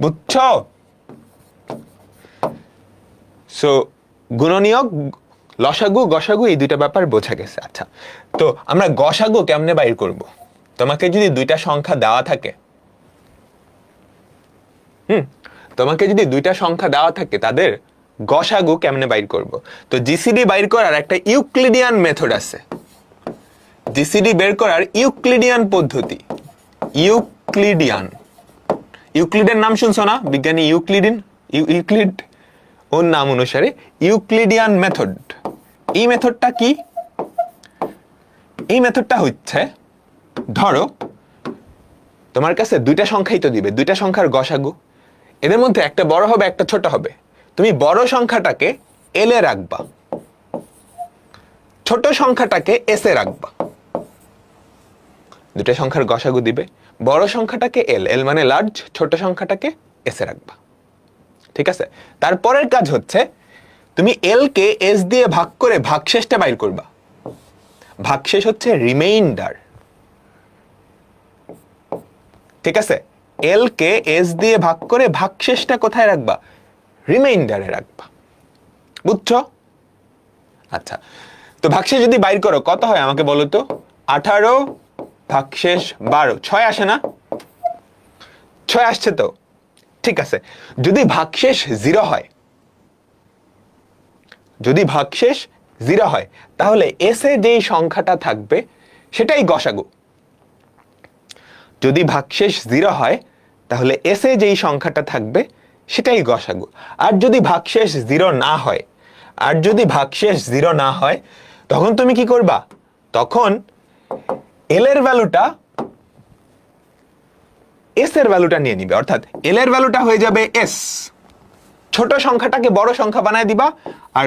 [SPEAKER 1] বুঝছো? সো গুণনীয়ক, লসাগু, গসাগু, এই দুইটা ব্যাপার বোঝা গেছে। আচ্ছা, তো আমরা গসাগু কেমনে বাইর করব? তোমাকে যদি দুইটা সংখ্যা দেওয়া থাকে, তোমাকে যদি দুইটা সংখ্যা দেওয়া থাকে, তাদের গসাগু কেমনে বাইর করব? তো জিসিডি বাইর করার একটা ইউক্লিডিয়ান মেথড আছে। জিসিডি বের করার ইউক্লিডিয়ান পদ্ধতি। ইউক্লিডের নাম শুনছো না? বিজ্ঞানী ইউক্লিড, ওর নাম অনুসারে ইউক্লিডিয়ান মেথড। এই মেথডটা কি? এই মেথডটা হচ্ছে, ধরো তোমার কাছে দুইটা সংখ্যাই তো দিবে, দুইটা সংখ্যার গসাগু, এদের মধ্যে একটা বড় হবে একটা ছোট হবে। তুমি বড় সংখ্যাটাকে এল এ রাখবা, ছোট সংখ্যাটাকে এস এ রাখবা। দুটো সংখ্যার গসাগু দিবে, বড় সংখ্যাটাকে এল মানে লার্জ, ছোট সংখ্যাটাকে এস এ রাখবা। ঠিক আছে? তারপরের কাজ হচ্ছে তুমি এল কে এস দিয়ে ভাগ করে ভাগশেষটা বাইর করবা। ভাগশেষ হচ্ছে রিমাইন্ডার। ঠিক আছে? এল কে এস দিয়ে ভাগ করে ভাগশেষটা কোথায় রাখবা? রিমাইন্ডারে রাখবা। বুঝছো? আচ্ছা, তো ভাগশেষ যদি বাইর করো কত হয় আমাকে বলো তো? 18 ভাগশেষ 12, 6 আসে না? 6 আসছে তো? ঠিক আছে, যদি ভাগশেষ 0 হয়, যদি ভাগশেষ 0 হয়, তাহলে এস এ যেই সংখ্যাটা থাকবে সেটাই গসাগু। যদি ভাগশেষ 0 হয়, তাহলে এস এ যেই সংখ্যাটা থাকবে সেটাই গসাগু। আর যদি ভাগশেষ 0 না হয়, তখন তুমি কি করবা? তখন এল এর ভ্যালুটা এস এর ভ্যালুটা নিয়ে নিবে। অর্থাৎ এল এর ভ্যালুটা হয়ে যাবে এস, ছোট সংখ্যাটাকে বড় সংখ্যা বানায় দিবা, আর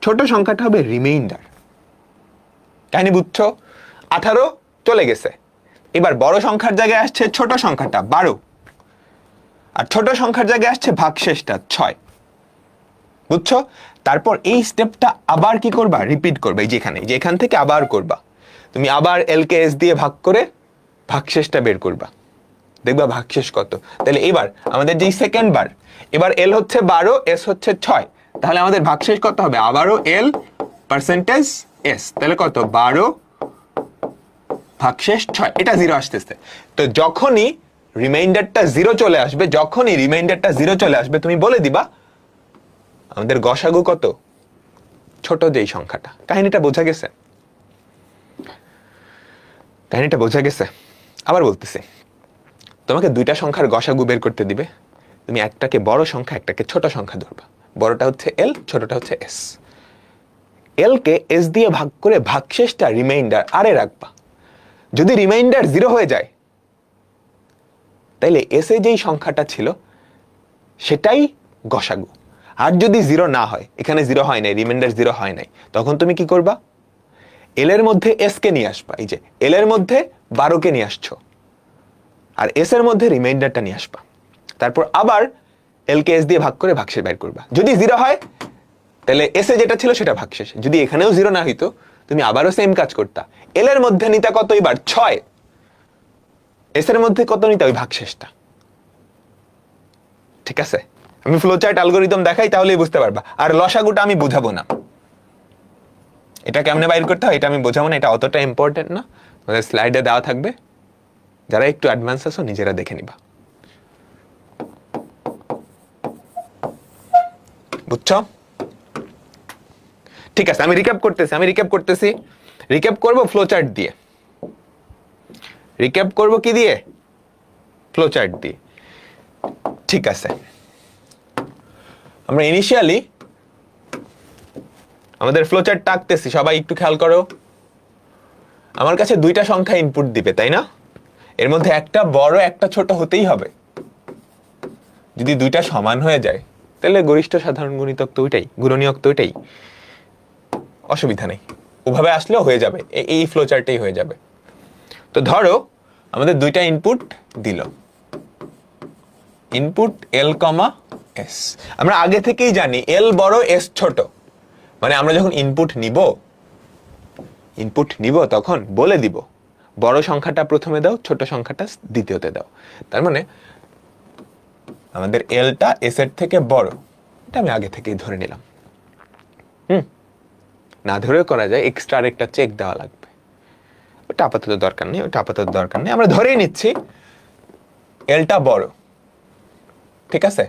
[SPEAKER 1] ছোট সংখ্যাটা হবে রিমাইন্ডার। কাহিনী বুঝছো? 18 চলে গেছে, এবার বড় সংখ্যার জায়গায় আসছে ছোট সংখ্যাটা 12, আর ছোট সংখ্যার জায়গায় আসছে ভাগশেষটা 6। বুঝছো? তারপর এই স্টেপটা আবার কি করবা, রিপিট করবা। এই যে এখান থেকে আবার করবা, তুমি আবার এল কে এস দিয়ে ভাগ করে ভাগশেষটা বের করবা, দেখবা ভাগশেষ কত। তাহলে এবার আমাদের যেই সেকেন্ড বার, এবার এল হচ্ছে 12, এস হচ্ছে 6, তাহলে আমাদের ভাগশেষ কত হবে, আবারও এল পার্সেন্টেজ এস, তাহলে কত 12 ভাগশেষ 6, এটা 0 আসতেছে। তো যখনই রিমাইন্ডারটা 0 চলে আসবে, তুমি বলে দিবা আমাদের গসাগু কত, ছোট যেই সংখ্যাটা। কাহিনীটা বোঝা গেছে? আবার বলতেছি, তোমাকে দুইটা সংখ্যার গসাগু বের করতে দিবে, তুমি একটাকে বড় সংখ্যা, একটাকে ছোট সংখ্যা ধরবা। বড়টা হচ্ছে এল, ছোটটা হচ্ছে এস। এল কে এস দিয়ে ভাগ করে ভাগশেষটা রিমাইন্ডার আরে রাখবা। যদি রিমাইন্ডার 0 হয়ে যায়, তাইলে এস এ যেই সংখ্যাটা ছিল সেটাই গসাগু। আর যদি 0 না হয়, এখানে 0 হয় নাই, রিমাইন্ডার 0 হয় নাই, তখন তুমি কি করবা, এল এর মধ্যে এস কে নিয়ে আসবা। এই যে এল এর মধ্যে 12 কে নিয়ে আসছো, আর এস এর মধ্যে রিমাইন্ডারটা নিয়ে আসবা। তারপর আবার এল কে এস দিয়ে ভাগ করে ভাগশেষ বের করবা। যদি 0 হয়, তাহলে এস এ যেটা ছিল সেটা ভাগশেষ। যদি এখানেও 0 না হইতো, তুমি আবারও সেম কাজ করতা, এল এর মধ্যে নিতা কত, এবার 6, এস এর মধ্যে কত নিতা, ওই ভাগশেষটা। ঠিক আছে? আমি ফ্লোচার্ট অ্যালগরিদম দেখাই, তাহলেই বুঝতে পারবা। আর লসাগুটা আমি বুঝাবো না, এটা কেমনে বাইর করতে হয় এটা আমি বোঝাবো না, এটা অতটা ইম্পর্টেন্ট না, আমাদের স্লাইডে দেওয়া থাকবে, যারা একটু অ্যাডভান্স আছো নিজেরা দেখে নিবা। বুঝছো? ঠিক আছে, আমি রিক্যাপ করতেছি। রিক্যাপ করবো ফ্লোচার্ট দিয়ে। রিক্যাপ করবো কি দিয়ে? ফ্লোচার্ট দিয়ে। ঠিক আছে, আমরা ইনিশিয়ালি আমাদের ফ্লোচার্টটা আঁকতেছি। সবাই একটু খেয়াল করো, আমার কাছে দুইটা সংখ্যা ইনপুট দিবে, তাই না? এর মধ্যে একটা বড় একটা ছোট হতেই হবে। যদি দুইটা সমান হয়ে যায়, তাহলে গরিষ্ঠ সাধারণ গুণিতক তো ওইটাই, গুণনীয়ক তো ওইটাই, অসুবিধা নেই, ওভাবে আসলেও হয়ে যাবে, এই ফ্লোচার্টেই হয়ে যাবে। তো ধরো আমাদের দুইটা ইনপুট দিল, ইনপুট এল কমা এস। আমরা আগে থেকেই জানি এল বড় এস ছোট, মানে আমরা যখন ইনপুট নিব তখন বলে দিব বড় সংখ্যাটা প্রথমে দাও, ছোট সংখ্যাটা দ্বিতীয়তে দাও। তার মানে আমাদের এলটা এস এর থেকে বড়, এটা আমি আগে থেকেই ধরে নিলাম। না ধরেও করা যায়, এক্সট্রা আরেকটা চেক দেওয়া লাগবে, ওটা আপাতত দরকার নেই, আমরা ধরেই নিচ্ছি এলটা বড়। ঠিক আছে,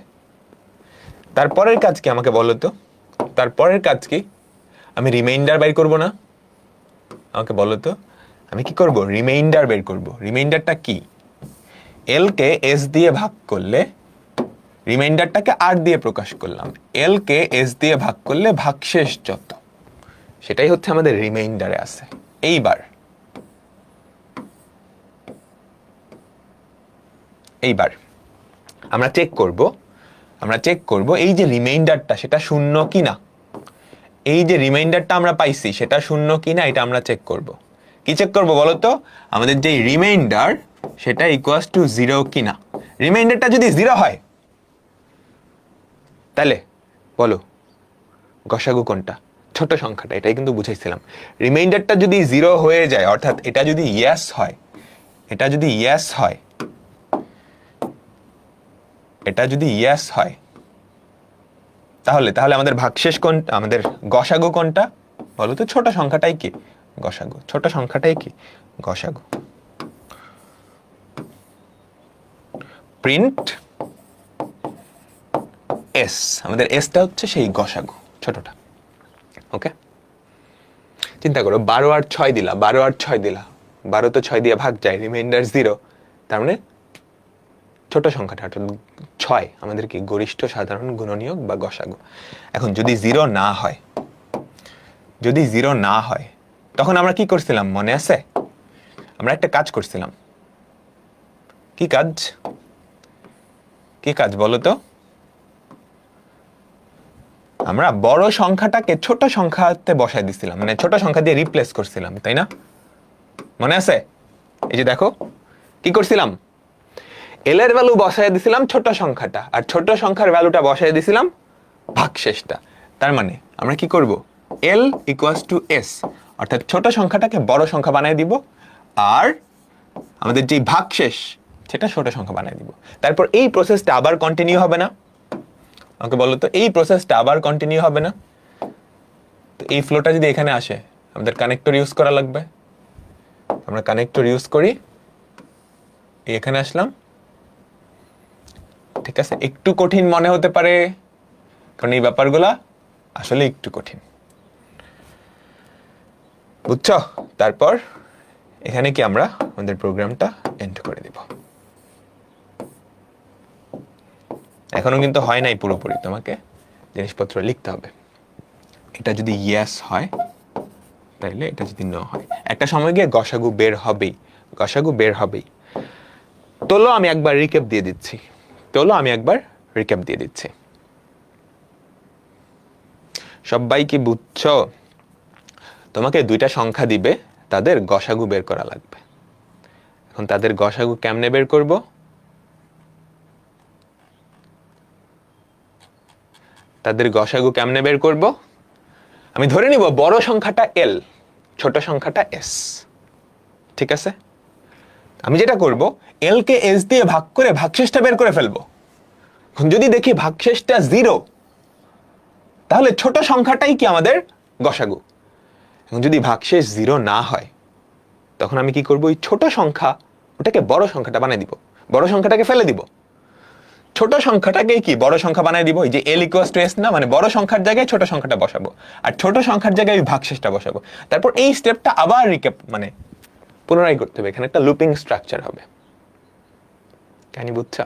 [SPEAKER 1] তারপরের কাজ কি আমাকে বলো তো? তারপরের কাজ কি? আমি রিমাইন্ডার বের করব না? আমাকে বলো তো, আমি কি করব? রিমাইন্ডার বের করব। রিমাইন্ডারটা কি? এল কে এস দিয়ে ভাগ করলে, রিমাইন্ডারটাকে আর দিয়ে প্রকাশ করলাম, এল কে এস দিয়ে ভাগ করলে ভাগশেষ যত, সেটাই হচ্ছে আমাদের রিমাইন্ডারে আছে। এইবার আমরা চেক করব এই যে রিমাইন্ডারটা সেটা শূন্য কিনা। এই যে রিমাইন্ডারটা আমরা পাইছি সেটা শূন্য কিনা, এটা আমরা চেক করব। কি চেক করব বলো তো? আমাদের যে রিমাইন্ডার সেটা ইকুয়ালস টু 0 কিনা। রিমাইন্ডারটা যদি 0 হয়, তাহলে বলো গসাগু কোনটা? ছোট সংখ্যাটা, এটাই কিন্তু বুঝাইছিলাম। রিমাইন্ডারটা যদি 0 হয়ে যায়, অর্থাৎ এটা যদি ইয়েস হয়, তাহলে আমাদের ভাগশেষ কোনটা, আমাদের গসাগু কোনটা বলো তো? ছোট সংখ্যাটাই কি গসাগু, গসাগু। প্রিন্ট এস, আমাদের এসটা হচ্ছে সেই গসাগু ছোটটা। ওকে, চিন্তা করো 12 আর 6 দিলা, 12 তো 6 দিয়ে ভাগ যায়, রিমাইন্ডার 0, তার মানে ছোট সংখ্যাটা অর্থাৎ 6 আমাদের কি গরিষ্ঠ সাধারণ গুণনীয়ক বা গসাগু। এখন যদি 0 না হয়, তখন আমরা কি করছিলাম মনে আছে? আমরা একটা কাজ করছিলাম। কি কাজ বলো তো? আমরা বড় সংখ্যাটাকে ছোট সংখ্যাতে বসায় দিছিলাম, মানে ছোট সংখ্যা দিয়ে রিপ্লেস করছিলাম, তাই না? মনে আছে? এই যে দেখো কি করছিলাম, এল এর ভ্যালু বসায় দিছিলাম ছোট সংখ্যাটা, আর ছোট সংখ্যার ভ্যালুটা বসায় দিছিলাম ভাগশেষটা। তার মানে আমরা কি করব, L ইকুয়ালস টু S, অর্থাৎ ছোট সংখ্যাটাকে বড় সংখ্যা বানিয়ে দিব, আর আমাদের যে ভাগশেষ সেটা ছোট সংখ্যা বানিয়ে দিব। তারপর এই প্রসেসটা আবার কন্টিনিউ হবে না? আমাকে বলো তো, এই প্রসেসটা আবার কন্টিনিউ হবে না? তো এই ফ্লোটা যদি এখানে আসে, আমাদের কানেক্টর ইউজ করা লাগবে। আমরা কানেক্টর ইউজ করি, এখানে আসলাম। ঠিক আছে, একটু কঠিন মনে হতে পারে, কারণ এই ব্যাপারগুলা আসলে একটু কঠিন, বুঝছো? তারপর এখানে কি আমরা আমাদের প্রোগ্রামটা এন্ড করে দিব। এখনো কিন্তু হয় নাই পুরোপুরি, তোমাকে জিনিসপত্র লিখতে হবে। এটা যদি ইয়েস হয় তাইলে, এটা যদি না হয়, একটা সময় গিয়ে গসাগু বের হবেই, গসাগু বের হবেই। তোলো আমি একবার রিক্যাপ দিয়ে দিচ্ছি, সবাই কি বুঝছো? তোমাকে দুইটা সংখ্যা দিবে, তাদের গসাগু বের করা লাগবে। এখন তাদের গসাগু কেমনে বের করব? আমি ধরে নিব বড় সংখ্যাটা L, ছোট সংখ্যাটা S। ঠিক আছে, আমি যেটা করব, L কে S দিয়ে ভাগ করে ভাগশেষটা বের করে ফেলবো। এখন যদি দেখি ভাগশেষটা 0, তাহলে ছোট সংখ্যাটাই কি আমাদের গসাগু। এখন যদি ভাগশেষ 0 না হয়, তখন আমি কি করব, ওই ছোট সংখ্যা ওটাকে বড় সংখ্যাটা বানিয়ে দিব, বড় সংখ্যাটাকে ফেলে দিব, ছোট সংখ্যাটাকে কি বড় সংখ্যা বানিয়ে দিব। এই যে L ইকুয়ালস টু S না, মানে বড় সংখ্যার জায়গায় ছোট সংখ্যাটা বসাবো, আর ছোট সংখ্যার জায়গায় ওই ভাগশেষটা বসাবো। তারপর এই স্টেপটা আবার রিক্যাপ মানে পুনরায় করতে হবে। এখানে একটা লুপিং স্ট্রাকচার হবে। কাহিনী বুঝছো?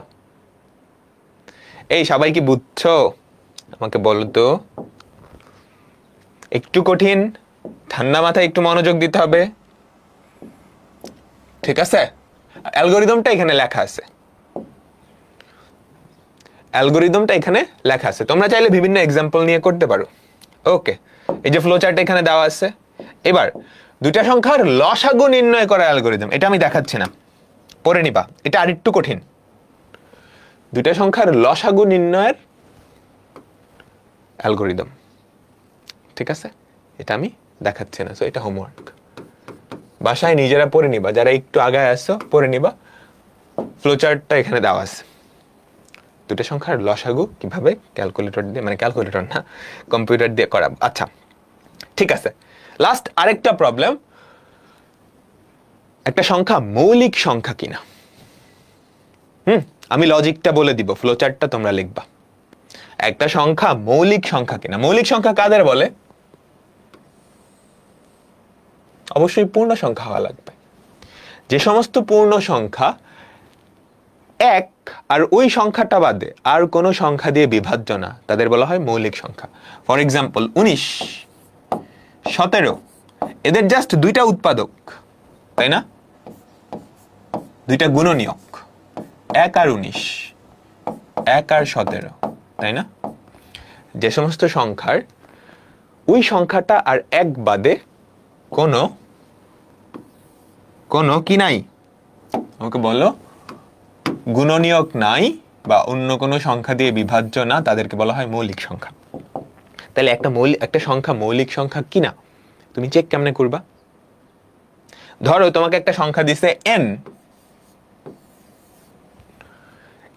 [SPEAKER 1] এই সবাই কি বুঝছো? আমাকে বলো তো। একটু কঠিন, ঠান্ডা মাথায় একটু মনোযোগ দিতে হবে। ঠিক আছে, অ্যালগরিদমটা এখানে লেখা আছে, তোমরা চাইলে বিভিন্ন এক্সাম্পল নিয়ে করতে পারো। ওকে, এই যে ফ্লো চার্ট এখানে দেওয়া আছে। এবার দুইটা সংখ্যার লসাগু নির্ণয় করা অ্যালগরিদম, এটা আমি দেখাচ্ছি না, পড়ে নিবা, এটা আরেকটু কঠিন। দুইটা সংখ্যার লসাগু নির্ণয়ের অ্যালগরিদম, ঠিক আছে, এটা আমি দেখাচ্ছি না, সো এটা হোমওয়ার্ক, বাসায় নিজেরা পড়ে নিবা, যারা একটু আগায় আসছো পড়ে নিবা। ফ্লো চার্টটা এখানে দেওয়া আছে। দুটো সংখ্যার লসাগু কিভাবে ক্যালকুলেটর দিয়ে, মানে ক্যালকুলেটর না, কম্পিউটার দিয়ে করা। আচ্ছা ঠিক আছে, লাস্ট আরেকটা প্রবলেম, একটা সংখ্যা মৌলিক সংখ্যা কিনা। আমি লজিকটা বলে দিব, ফ্লো চার্টটা তোমরা লিখবা। একটা সংখ্যা মৌলিক সংখ্যা কিনা। মৌলিক সংখ্যা কাদের বলে? অবশ্যই পূর্ণ সংখ্যা হওয়া লাগবে। যে সমস্ত পূর্ণ সংখ্যা এক আর ওই সংখ্যাটা বাদে আর কোনো সংখ্যা দিয়ে বিভাজ্য না, তাদের বলা হয় মৌলিক সংখ্যা। ফর এক্সাম্পল 19, 17, এদের জাস্ট দুইটা উৎপাদক, তাই না? দুইটা গুণনীয়ক, 1 আর 19, 1 আর 17, তাই না? যে সমস্ত সংখ্যার ওই সংখ্যাটা আর এক বাদে কোনো কি নাই, আমাকে বলো, গুণনীয়ক নাই বা অন্য কোনো সংখ্যা দিয়ে বিভাজ্য না, তাদেরকে বলা হয় মৌলিক সংখ্যা। তাহলে একটা সংখ্যা মৌলিক সংখ্যা কিনা তুমি চেক কেমনে করবা? ধরো তোমাকে একটা সংখ্যা দিছে n,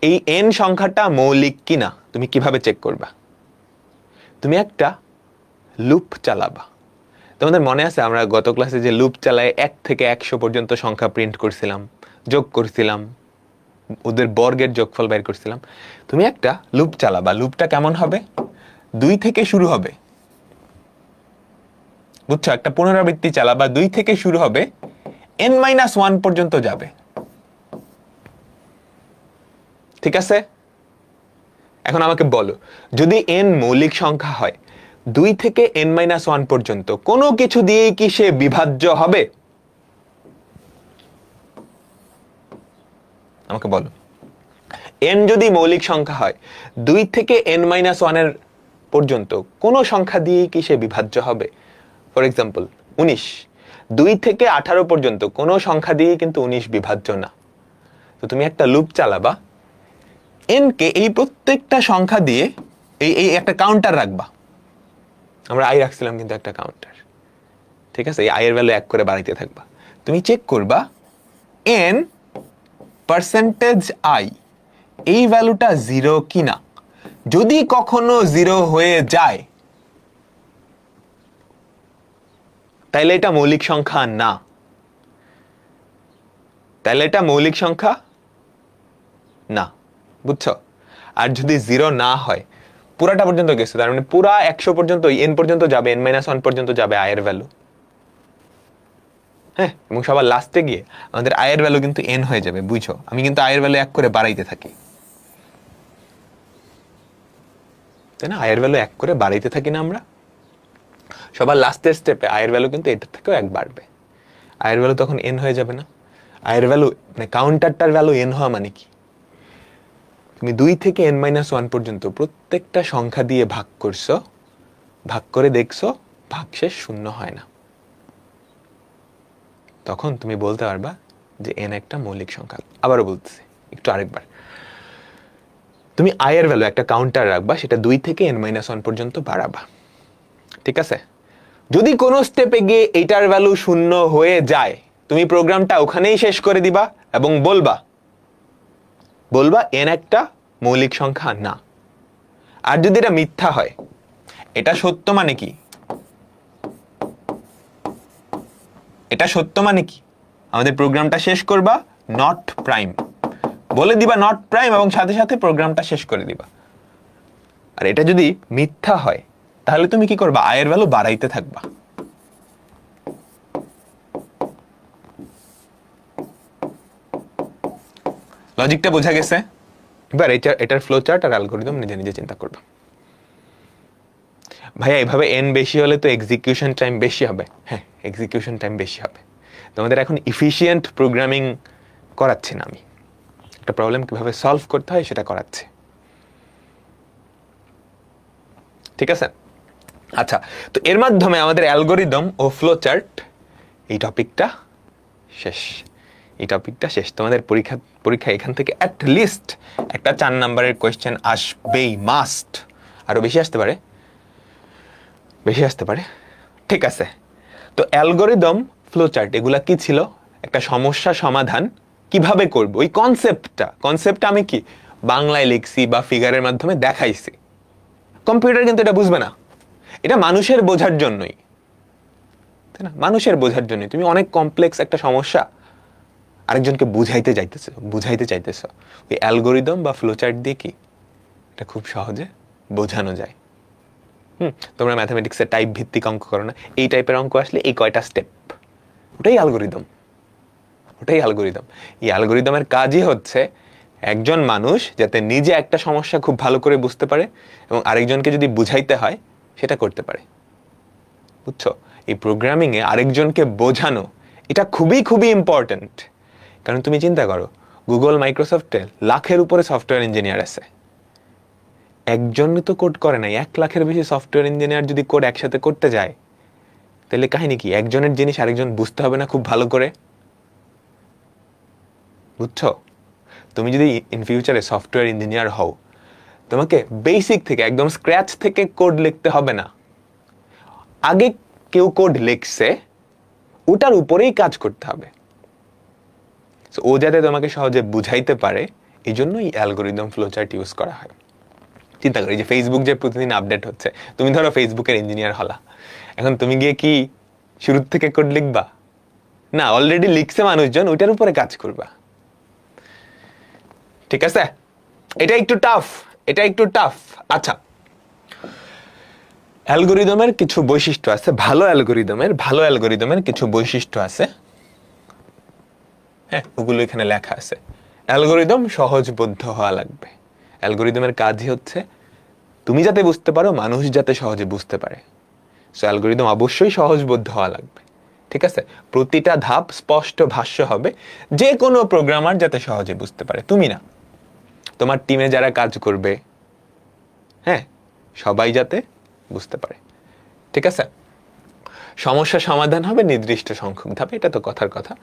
[SPEAKER 1] এই n সংখ্যাটা মৌলিক কিনা তুমি কিভাবে চেক করবা? তুমি একটা লুপ চালাবা। তোমাদের মনে আছে আমরা গত ক্লাসে যে লুপ চালায় 1 থেকে 100 পর্যন্ত সংখ্যা প্রিন্ট করছিলাম, যোগ করছিলাম, ওদের বর্গের যোগফল বের করছিলাম। তুমি একটা লুপ চালাবা, লুপটা কেমন হবে? 2 থেকে শুরু হবে, বুঝছো? একটা পুনরাবৃত্তি চালাবা, 2 থেকে শুরু হবে, n-1 পর্যন্ত যাবে, ঠিক আছে? এখন আমাকে বলো, যদি n মৌলিক সংখ্যা হয়, 2 থেকে n-1 পর্যন্ত কোনো কিছু দিয়ে কি সে বিভাজ্য হবে? আমাকে বলো, n যদি মৌলিক সংখ্যা হয়, 2 থেকে n-1 এর পর্যন্ত কোনো সংখ্যা দিয়ে কি সে বিভাজ্য হবে? ফর এক্সাম্পল 19, 2 থেকে 18 পর্যন্ত কোনো সংখ্যা দিয়ে কিন্তু 19 বিভাজ্য না। তো তুমি একটা লুপ চালাবা, n কে এই প্রত্যেকটা সংখ্যা দিয়ে এই এই একটা কাউন্টার রাখবা, আমরা আই রাখছিলাম কিন্তু একটা কাউন্টার, ঠিক আছে? এই আই এর ভ্যালু 1 করে বাড়াইতে থাকবা। তুমি চেক করবা n পার্সেন্টেজ আই এই ভ্যালুটা 0 কিনা। যদি কখনো 0 হয়ে যায় তাহলে এটা মৌলিক সংখ্যা না, তাহলে এটা মৌলিক সংখ্যা না, বুঝছো? আর যদি 0 না হয়, পুরাটা পর্যন্ত গেছে, তার মানে পুরা 100 পর্যন্ত n পর্যন্ত যাবে, n-1 পর্যন্ত যাবে আয়ের ভ্যালু, হ্যাঁ? এবং সবার লাস্টে গিয়ে আমাদের আয়ের ভ্যালু কিন্তু n হয়ে যাবে, বুঝছো? আমি কিন্তু আয়ের ভ্যালু 1 করে বাড়াইতে থাকি, তাই না? আয়ের ভ্যালু 1 করে বাড়াইতে থাকি না আমরা? সবার লাস্টের স্টেপে আয়ের ভ্যালু কিন্তু এটার থেকেও 1 বাড়বে, আয়ের ভ্যালু তখন n হয়ে যাবে না? আয়ের ভ্যালু মানে কাউন্টারটার ভ্যালু n হওয়া মানে কি? তুমি 2 থেকে n-1 পর্যন্ত প্রত্যেকটা সংখ্যা দিয়ে ভাগ করছো, ভাগ করে দেখছো ভাগশেষ 0 হয় না, তখন তুমি বলতে পারবা যে n একটা মৌলিক সংখ্যা। আবারও বলতেছি, একটু আরেকবার, তুমি আয়ের ভ্যালু একটা কাউন্টার রাখবা, সেটা 2 থেকে n-1 পর্যন্ত বাড়াবা, ঠিক আছে? যদি কোনো স্টেপে গিয়ে এইটার ভ্যালু 0 হয়ে যায়, তুমি প্রোগ্রামটা ওখানেই শেষ করে দিবা এবং বলবা n একটা মৌলিক সংখ্যা না। আর যদি এটা মিথ্যা হয়, এটা সত্য মানে কি? এটা সত্য মানে কি? আমাদের প্রোগ্রামটা শেষ করবা নট প্রাইম বলে দিবা, নট প্রাইম, এবং সাথে সাথে প্রোগ্রামটা শেষ করে দিবা। আর এটা যদি মিথ্যা হয়, তাহলে তুমি কি করবা? আয়ের ভ্যালু বাড়াইতে থাকবা। লজিকটা বোঝা গেছে? এবার এটার ফ্লো চার্ট আর অ্যালগরিদম নিজে নিজে চিন্তা করবা। ভাইয়া এভাবে n বেশি হলে তো এক্সিকিউশন টাইম বেশি হবে। হ্যাঁ, এক্সিকিউশন টাইম বেশি হবে। তোমাদের এখন ইফিশিয়েন্ট প্রোগ্রামিং করাচ্ছি না আমি, একটা প্রবলেম কিভাবে সলভ করতে হয় সেটা করাচ্ছি, ঠিক আছে? আচ্ছা, তো এর মাধ্যমে আমাদের অ্যালগরিদম ও ফ্লো চার্ট এই টপিকটা শেষ, এই টপিকটা শেষ। তোমাদের পরীক্ষা এখান থেকে অ্যাট লিস্ট একটা 4 নাম্বারের কোয়েশ্চেন আসবেই, মাস্ট। আরো বেশি আসতে পারে, বেশি আসতে পারে, ঠিক আছে? তো অ্যালগরিদম, ফ্লো চার্ট এগুলা কি ছিল? একটা সমস্যা সমাধান কিভাবে করব, ওই কনসেপ্টটা আমি কি বাংলায় লিখছি বা ফিগারের মাধ্যমে দেখাইছি। কম্পিউটার কিন্তু এটা বুঝবে না, এটা মানুষের বোঝার জন্যই, তাই না? মানুষের বোঝার জন্যই। তুমি অনেক কমপ্লেক্স একটা সমস্যা আরেকজনকে বুঝাইতে চাইতেছো, ওই অ্যালগরিদম বা ফ্লো চার্ট দিয়ে কি এটা খুব সহজে বোঝানো যায়। তোমরা ম্যাথমেটিক্সের টাইপ ভিত্তিক অঙ্ক করো না, এই টাইপের অঙ্ক আসলে এই কয়টা স্টেপ, ওটাই অ্যালগরিদম, ওটাই অ্যালগরিদম। এই অ্যালগরিদমের কাজই হচ্ছে একজন মানুষ যাতে নিজে একটা সমস্যা খুব ভালো করে বুঝতে পারে এবং আরেকজনকে যদি বুঝাইতে হয় সেটা করতে পারে, বুঝছো? এই প্রোগ্রামিং এ আরেকজনকে বোঝানো এটা খুবই খুবই ইম্পর্টেন্ট। কারণ তুমি চিন্তা করো, গুগল, মাইক্রোসফটে লাখের উপরে সফটওয়্যার ইঞ্জিনিয়ার আছে, একজন তো কোড করে নাই, 1 লাখের বেশি সফটওয়্যার ইঞ্জিনিয়ার যদি কোড একসাথে করতে যায়, তাহলে কাহিনী কি? একজনের জিনিস আরেকজন বুঝতে হবে না খুব ভালো করে, বুঝছো? তুমি যদি ইন ফিউচারে সফটওয়্যার ইঞ্জিনিয়ার হও, তোমাকে বেসিক থেকে একদম স্ক্র্যাচ থেকে কোড লিখতে হবে না, আগে কেউ কোড লিখছে ওটার উপরেই কাজ করতে হবে। ও যাতে তোমাকে সহজে বুঝাইতে পারে, এই জন্যই অ্যালগরিদম ফ্লো চার্ট ইউজ করা হয়। চিন্তা করি যে ফেসবুক যে প্রতিদিন আপডেট হচ্ছে, তুমি ধরো ফেসবুকের ইঞ্জিনিয়ার হলা, এখন তুমি গিয়ে কি শুরু থেকে কোড লিখবা না? অলরেডি লিখছে মানুষজন, ওইটার উপরে কাজ করবা, ঠিক আছে? এটা একটু টাফ। আচ্ছা, অ্যালগরিদমের কিছু বৈশিষ্ট্য আছে, ভালো অ্যালগরিদমের কিছু বৈশিষ্ট্য আছে, হ্যাঁ, ওগুলো এখানে লেখা আছে। অ্যালগরিদম সহজবোধ্য হওয়া লাগবে। অ্যালগরিদমের কাজই হচ্ছে তুমি যাতে বুঝতে পারো, মানুষ যাতে সহজে বুঝতে পারে। সো অ্যালগরিদম অবশ্যই সহজবোধ্য হওয়া লাগবে, ঠিক আছে? প্রতিটা ধাপ স্পষ্ট ভাষ্য হবে, যে কোনো প্রোগ্রামার যাতে সহজে বুঝতে পারে, তুমি না, তোমার টিমে যারা কাজ করবে, হ্যাঁ, সবাই যাতে বুঝতে পারে, ঠিক আছে? সমস্যা সমাধান হবে নির্দিষ্ট সংখ্যক ধাপে, এটা তো কথার কথা,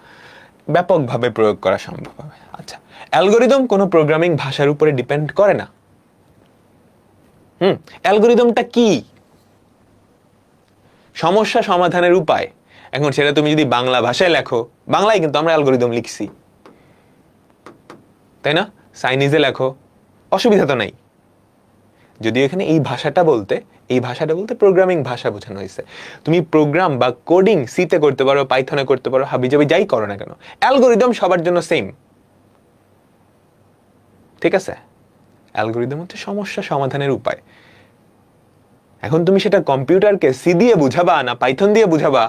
[SPEAKER 1] ব্যাপকভাবে প্রয়োগ করা সম্ভব হবে। আচ্ছা, অ্যালগরিদম কোনো প্রোগ্রামিং ভাষার উপরে ডিপেন্ড করে না, অ্যালগরিদমটা কি? সমস্যা সমাধানের উপায়। এখন সেটা তুমি যদি বাংলা ভাষায় লেখো, বাংলায় কিন্তু আমরা অ্যালগরিদম লিখছি, তাই না? চাইনিজে লেখো, অসুবিধা তো নাই। যদিও এখানে এই ভাষাটা বলতে প্রোগ্রামিং ভাষা বোঝানো হয়েছে। তুমি প্রোগ্রাম বা কোডিং সিতে করতে পারো, পাইথনে করতে পারো, হাবিজাবি যাই করো না কেন, অ্যালগরিদম সবার জন্য সেম। ঠিক আছে? অ্যালগরিদম হচ্ছে সমস্যা সমাধানের উপায়। এখন তুমি সেটা কম্পিউটারকে সি দিয়ে বুঝাবা, না পাইথন দিয়ে বুঝাবা,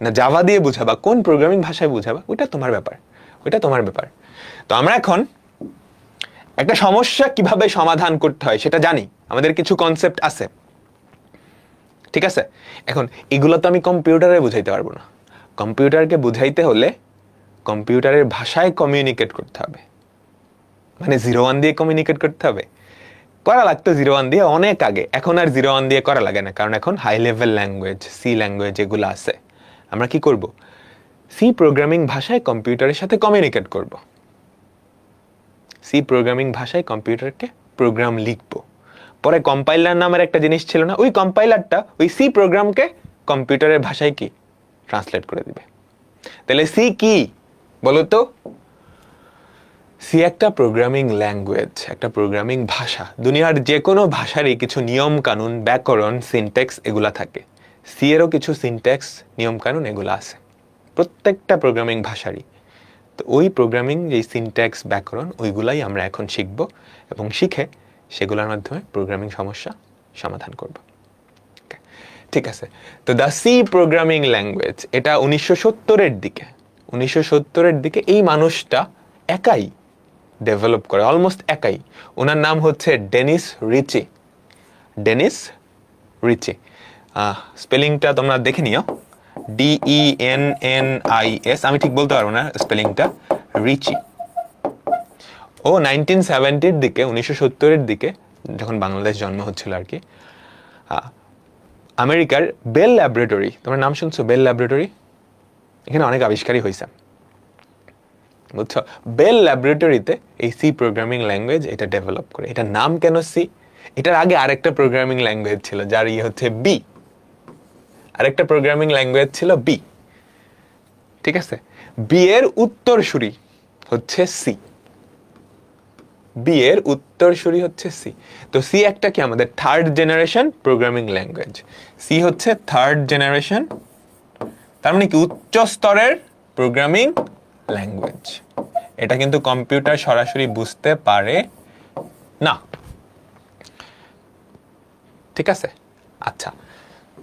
[SPEAKER 1] না জাভা দিয়ে বুঝাবা, কোন প্রোগ্রামিং ভাষায় বুঝাবা, ওইটা তোমার ব্যাপার। তো আমরা এখন একটা সমস্যা কিভাবে সমাধান করতে হয় সেটা জানি, আমাদের কিছু কনসেপ্ট আছে। ঠিক আছে? এখন এগুলো তো আমি কম্পিউটারে বুঝাইতে পারবো না। কম্পিউটারকে বুঝাইতে হলে কম্পিউটারের ভাষায় কমিউনিকেট করতে হবে, মানে 0-1 দিয়ে কমিউনিকেট করতে হবে। করা লাগতো 0-1 দিয়ে অনেক আগে, এখন আর 0-1 দিয়ে করা লাগে না, কারণ এখন high level language, C language এগুলো আছে। আমরা কি করব? সি প্রোগ্রামিং ভাষায় কম্পিউটারের সাথে কমিউনিকেট করব। সি প্রোগ্রামিং ভাষায় কম্পিউটারকে প্রোগ্রাম লিখবো। পরে কম্পাইলার নামের একটা জিনিস ছিল না, ওই কম্পাইলারটা ওই সি প্রোগ্রামকে কম্পিউটারের ভাষায় কি ট্রান্সলেট করে দিবে। তাহলে সি কি বলো তো? সি একটা প্রোগ্রামিং ল্যাঙ্গুয়েজ, একটা প্রোগ্রামিং ভাষা। দুনিয়ার যে কোনো ভাষারই কিছু নিয়ম কানুন, ব্যাকরণ, সিনট্যাক্স এগুলা থাকে। সি এরও কিছু সিনট্যাক্স, নিয়ম কানুন এগুলো আছে প্রত্যেকটা প্রোগ্রামিং ভাষারই। তো ওই প্রোগ্রামিং যে সিনট্যাক্স, ব্যাকরণ, ওইগুলাই আমরা এখন শিখব এবং শিখে সেগুলোর মাধ্যমে প্রোগ্রামিং সমস্যা সমাধান করব। ঠিক আছে? তো দ্য সি প্রোগ্রামিং ল্যাঙ্গুয়েজ, এটা 1970-এর দিকে এই মানুষটা একাই ডেভেলপ করে, অলমোস্ট একাই। ওনার নাম হচ্ছে ডেনিস রিচি। স্পেলিংটা তোমরা দেখে নিও, DENNIS, আমি ঠিক বলতে পারবো না স্পেলিংটা, রিচি। ও 1970-এর দিকে, 1970-এর দিকে যখন বাংলাদেশ জন্ম হচ্ছিল আর কি, আমেরিকার বেল ল্যাবরেটরি, তোমার নাম শুনছো? বেল ল্যাবরেটরি, এখানে অনেক আবিষ্কারই হয়েছে, বুঝছো? বেল ল্যাবরেটরিতে এই সি প্রোগ্রামিং ল্যাঙ্গুয়েজ এটা ডেভেলপ করে। এটার নাম কেন সি? এটার আগে আরেকটা প্রোগ্রামিং ল্যাঙ্গুয়েজ ছিল যার হচ্ছে বি, আরেকটা প্রোগ্রামিং ল্যাঙ্গুয়েজ ছিল বি। ঠিক আছে? বি এর উত্তরসূরি হচ্ছে সি, বি এর উত্তরসূরি হচ্ছে সি। তো সি একটা কি আমাদের third generation programming language. C হচ্ছে থার্ড জেনারেশন, তার মানে কি উচ্চ স্তরের প্রোগ্রামিং ল্যাঙ্গুয়েজ। এটা কিন্তু কম্পিউটার সরাসরি বুঝতে পারে না। ঠিক আছে? আচ্ছা,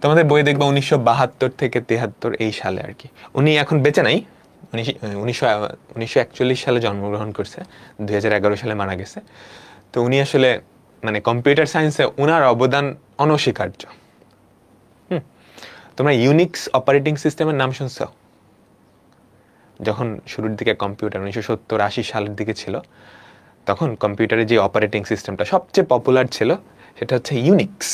[SPEAKER 1] তোমাদের বই দেখবা 1972-73 এই সালে আর কি। উনি এখন বেঁচে নাই, 1941 সালে জন্মগ্রহণ করছে, 2011 সালে মারা গেছে। তো উনি আসলে মানে কম্পিউটার সায়েন্সে ওনার অবদান অনস্বীকার্য। তোমরা ইউনিক্স অপারেটিং সিস্টেমের নাম শুনছো? যখন শুরুর দিকে কম্পিউটার 1970-80 সালের দিকে ছিল, তখন কম্পিউটারের যে অপারেটিং সিস্টেমটা সবচেয়ে পপুলার ছিল সেটা হচ্ছে ইউনিক্স।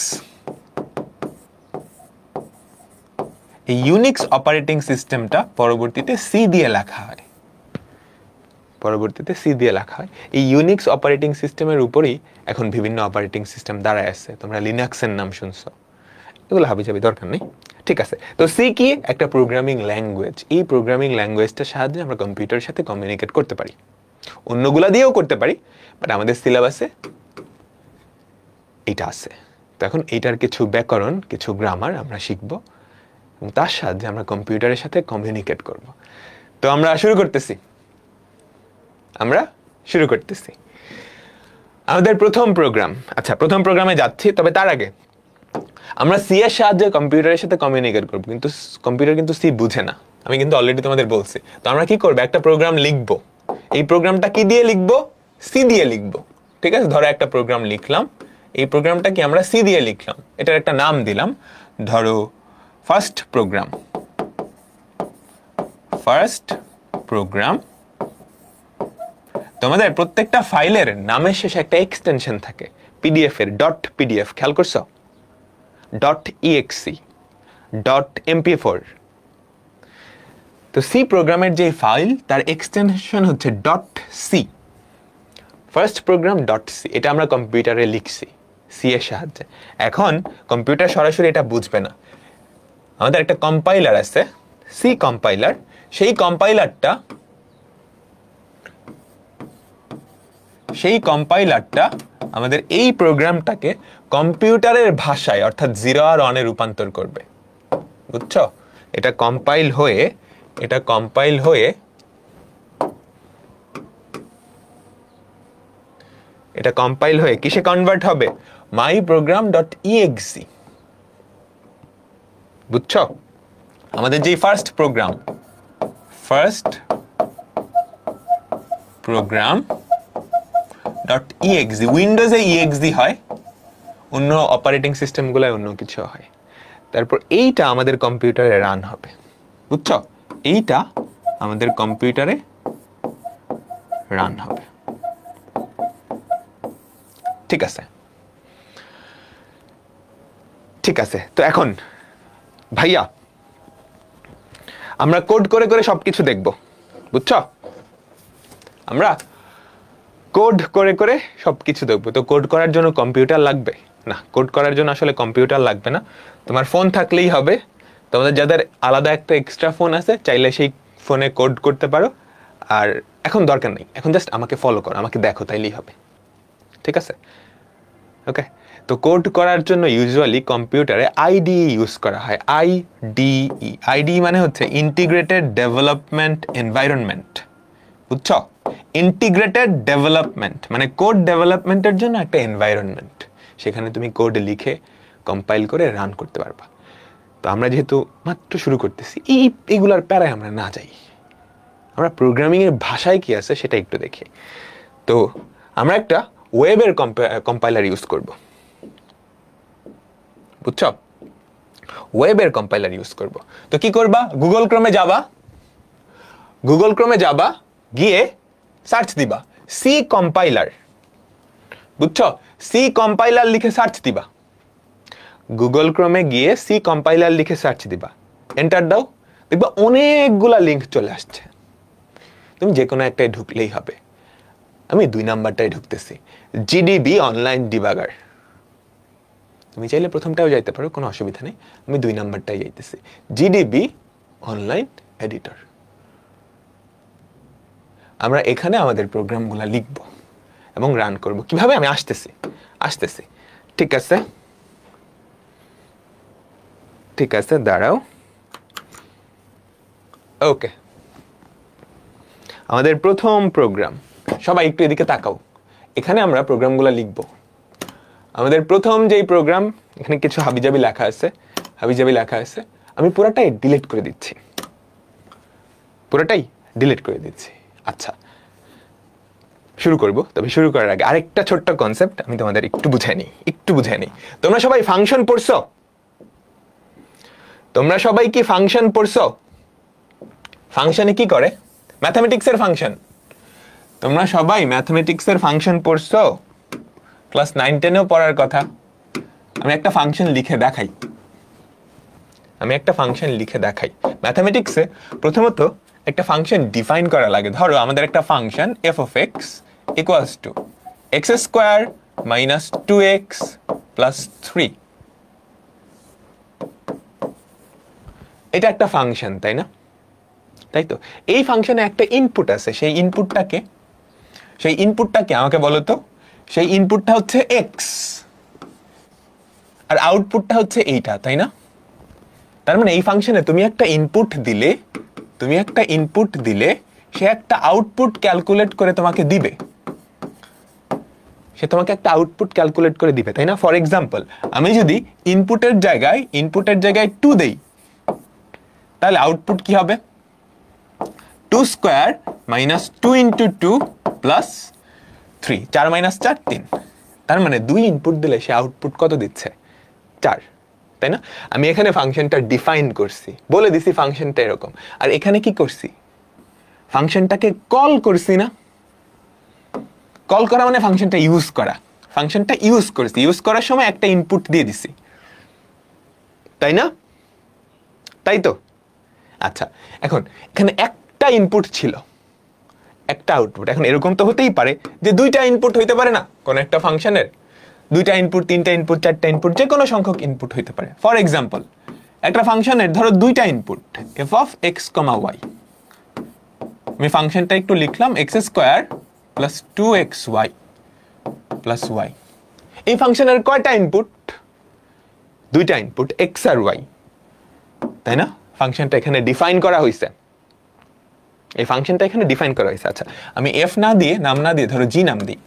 [SPEAKER 1] এই ইউনিক্স অপারেটিং সিস্টেমটা পরবর্তীতে সি দিয়ে লেখা হয়, এই ইউনিক্স অপারেটিং সিস্টেমের উপরেই এখন বিভিন্ন অপারেটিং সিস্টেম দাঁড়ায় আছে। তোমরা লিনাক্সের নাম শুনছো, এগুলো হাবিজাবি দরকার নেই। ঠিক আছে? তো সি কি? একটা প্রোগ্রামিং ল্যাঙ্গুয়েজ। এই প্রোগ্রামিং ল্যাঙ্গুয়েজটার সাহায্যে আমরা কম্পিউটারের সাথে কমিউনিকেট করতে পারি, অন্যগুলা দিয়েও করতে পারি, বাট আমাদের সিলেবাসে এটা আছে। তো এখন এইটার কিছু ব্যাকরণ, কিছু গ্রামার আমরা শিখব এবং তার সাহায্যে আমরা কম্পিউটারের সাথে কমিউনিকেট করব। তো আমরা শুরু করতেছি। আমাদের প্রথম প্রোগ্রাম। আচ্ছা, প্রথম প্রোগ্রামে যাচ্ছি, তবে তার আগে আমরা সি এর সাহায্যে কম্পিউটারের সাথে কমিউনিকেট করব, কিন্তু কম্পিউটার কিন্তু সি বুঝে না, আমি কিন্তু অলরেডি তোমাদের বলছি। তো আমরা কি করব? একটা প্রোগ্রাম লিখব। এই প্রোগ্রামটা কি দিয়ে লিখব? সি দিয়ে লিখব। ঠিক আছে? ধরো একটা প্রোগ্রাম লিখলাম, এই প্রোগ্রামটা কি আমরা সি দিয়ে লিখলাম, এটার একটা নাম দিলাম, ধরো ফার্স্ট প্রোগ্রাম। তোমাদের প্রত্যেকটা ফাইলের নামের শেষে একটা এক্সটেনশন থাকে, পিডিএফ এর .pdf, খেয়াল করছো? .exe, .mp4। তো সি প্রোগ্রামের যে ফাইল তার এক্সটেনশন হচ্ছে .c, ফার্স্ট প্রোগ্রাম .c। এটা আমরা কম্পিউটারে লিখছি, সি এর সাহায্যে। এখন কম্পিউটার সরাসরি এটা বুঝবে না, আমাদের একটা কম্পাইলার আছে সি কম্পাইলার, সেই কম্পাইলারটা আমাদের এই প্রোগ্রামটাকে কম্পিউটারের ভাষায় অর্থাৎ 0 আর 1 এ রূপান্তর করবে। বুঝছো? এটা কম্পাইল হয়ে কিসে কনভার্ট হবে? myprogram.exe। বুঝছো? আমাদের যে ফার্স্ট program.exe, উইন্ডোজে exe হয়, অন্য অপারেটিং সিস্টেম গুলায় অন্য কিছু হয়। তারপর এইটা আমাদের কম্পিউটারে রান হবে। বুঝছো? এইটা আমাদের কম্পিউটারে রান হবে। ঠিক আছে। তো এখন ভাইয়া আমরা কোড করে করে সবকিছু দেখব। বুঝছো? আমরা কোড করে করে সবকিছু দেখব। তো কোড করার জন্য কম্পিউটার লাগবে না, কোড করার জন্য আসলে কম্পিউটার লাগবে না, তোমার ফোন থাকলেই হবে। তোমাদের যাদের আলাদা একটা এক্সট্রা ফোন আছে, চাইলে সেই ফোনে কোড করতে পারো। আর এখন দরকার নেই, এখন জাস্ট আমাকে ফলো করো, আমাকে দেখো, তাইলেই হবে। ঠিক আছে? ওকে। তো কোড করার জন্য ইউজুয়ালি কম্পিউটারে আইডিই ইউজ করা হয়। আইডিই মানে হচ্ছে ইন্টিগ্রেটেড ডেভেলপমেন্ট এনভায়রনমেন্ট। বুঝছো? ইন্টিগ্রেটেড ডেভেলপমেন্ট মানে কোড ডেভেলপমেন্টের জন্য একটা এনভায়রনমেন্ট, সেখানে তুমি কোড লিখে কম্পাইল করে রান করতে পারবা। তো আমরা যেহেতু মাত্র শুরু করতেছি, এইগুলার প্যারায় আমরা না যাই, আমরা প্রোগ্রামিং এর ভাষায় কি আছে সেটা একটু দেখি। তো আমরা একটা ওয়েবের কম্পাইলার ইউজ করব। বুঝছো? ওয়েবের কম্পাইলার ইউজ করব। তো কি করবা? গুগল ক্রোমে যাবা, গিয়ে সার্চ দিবা সি কম্পাইলার। বুঝছো? সি কম্পাইলার লিখে সার্চ দিবা। গুগল ক্রোমে গিয়ে সি কম্পাইলার লিখে সার্চ দিবা, এন্টার দাও, দেখবা অনেকগুলা লিঙ্ক চলে আসছে। তুমি যে কোনো একটাই ঢুকলেই হবে। আমি 2 নাম্বারটাই ঢুকতেছি, জিডিবি অনলাইন ডিবাগার। তুমি চাইলে প্রথমটাও যাইতে পারো, কোনো অসুবিধা নেই। আমি 2 নাম্বারটাই যাইতেছি, জিডিবি অনলাইন এডিটর। আমরা এখানে আমাদের প্রোগ্রামগুলো লিখব এবং রান করব। কিভাবে? আমি আসতেছি। ঠিক আছে, দাঁড়াও। ওকে, আমাদের প্রথম প্রোগ্রাম, সবাই একটু এদিকে তাকাও। এখানে আমরা প্রোগ্রামগুলো লিখব। আমাদের প্রথম যেই প্রোগ্রাম, এখানে কিছু হাবিজাবি লেখা আছে, আমি পুরোটাই ডিলিট করে দিচ্ছি। আচ্ছা, শুরু করব। তবে শুরু করার আগে আরেকটা ছোট্ট কনসেপ্ট আমি তোমাদের একটু বুঝাই নিই। তোমরা সবাই ফাংশন পড়ছো? তোমরা সবাই কি ফাংশন পড়ছো? ফাংশনে কি করে? ম্যাথমেটিক্সের ফাংশন। তোমরা সবাই ম্যাথমেটিক্সের ফাংশন পড়ছো? ক্লাস 9-10-এও পড়ার কথা। আমি একটা ফাংশন লিখে দেখাই। ম্যাথমেটিক্সে প্রথমত একটা ফাংশন ডিফাইন করা লাগে। ধরো আমাদের একটা function f of x equals to x square minus 2x plus 3। এটা একটা ফাংশন, তাই না? তাই তো। এই ফাংশনে একটা ইনপুট আছে, সেই ইনপুটটাকে আমাকে বলো তো। সেই ইনপুটটা হচ্ছে x আর আউটপুটটা হচ্ছে এইটা, তাই না? তার মানে এই ফাংশনে তুমি একটা ইনপুট দিলে সে একটা আউটপুট ক্যালকুলেট করে তোমাকে দিবে। তাই না? ফর এক্সাম্পল, আমি যদি ইনপুটের জায়গায় 2 দেই, তাহলে আউটপুট কি হবে? 2 square minus 2 into 2 plus 3, 4 minus 4 3। তার মানে 2 ইনপুট দিলে সে আউটপুট কত দিচ্ছে? 4, তাই না? আমি এখানে ফাংশনটা ডিফাইন করছি, বলে দিছি ফাংশনটা এরকম। আর এখানে কি করছি? ফাংশনটাকে কল করছি না? কল করা মানে ফাংশনটা ইউজ করা। ফাংশনটা ইউজ করছি, ইউজ করার সময় একটা ইনপুট দিয়ে দিছি, তাই না? তাই তো। আচ্ছা, এখন এখানে একটা ইনপুট ছিল, একটা আউটপুট। এখন এরকম তো হতেই পারে যে 2টা ইনপুট হইতে পারে না কোন একটা ফাংশনের? দুইটা ইনপুট, তিনটা ইনপুট, চারটা ইনপুট, যে কোনো সংখ্যক ইনপুট হইতে পারে। ফর এক্সাম্পল, একটা ফাংশনের ধরো দুইটা input F of X comma Y. আমি ফাংশনটা একটু লিখলাম, X square plus 2xy plus Y. এই ফাংশনের কয়টা ইনপুট? দুইটা ইনপুট, এক্স আর ওয়াই, তাই না? ফাংশনটা এখানে ডিফাইন করা হয়েছে, এই ফাংশনটা এখানে ডিফাইন করা হয়েছে। আচ্ছা, আমি এফ না দিয়ে, নাম না দিয়ে ধরো জি নাম দিই,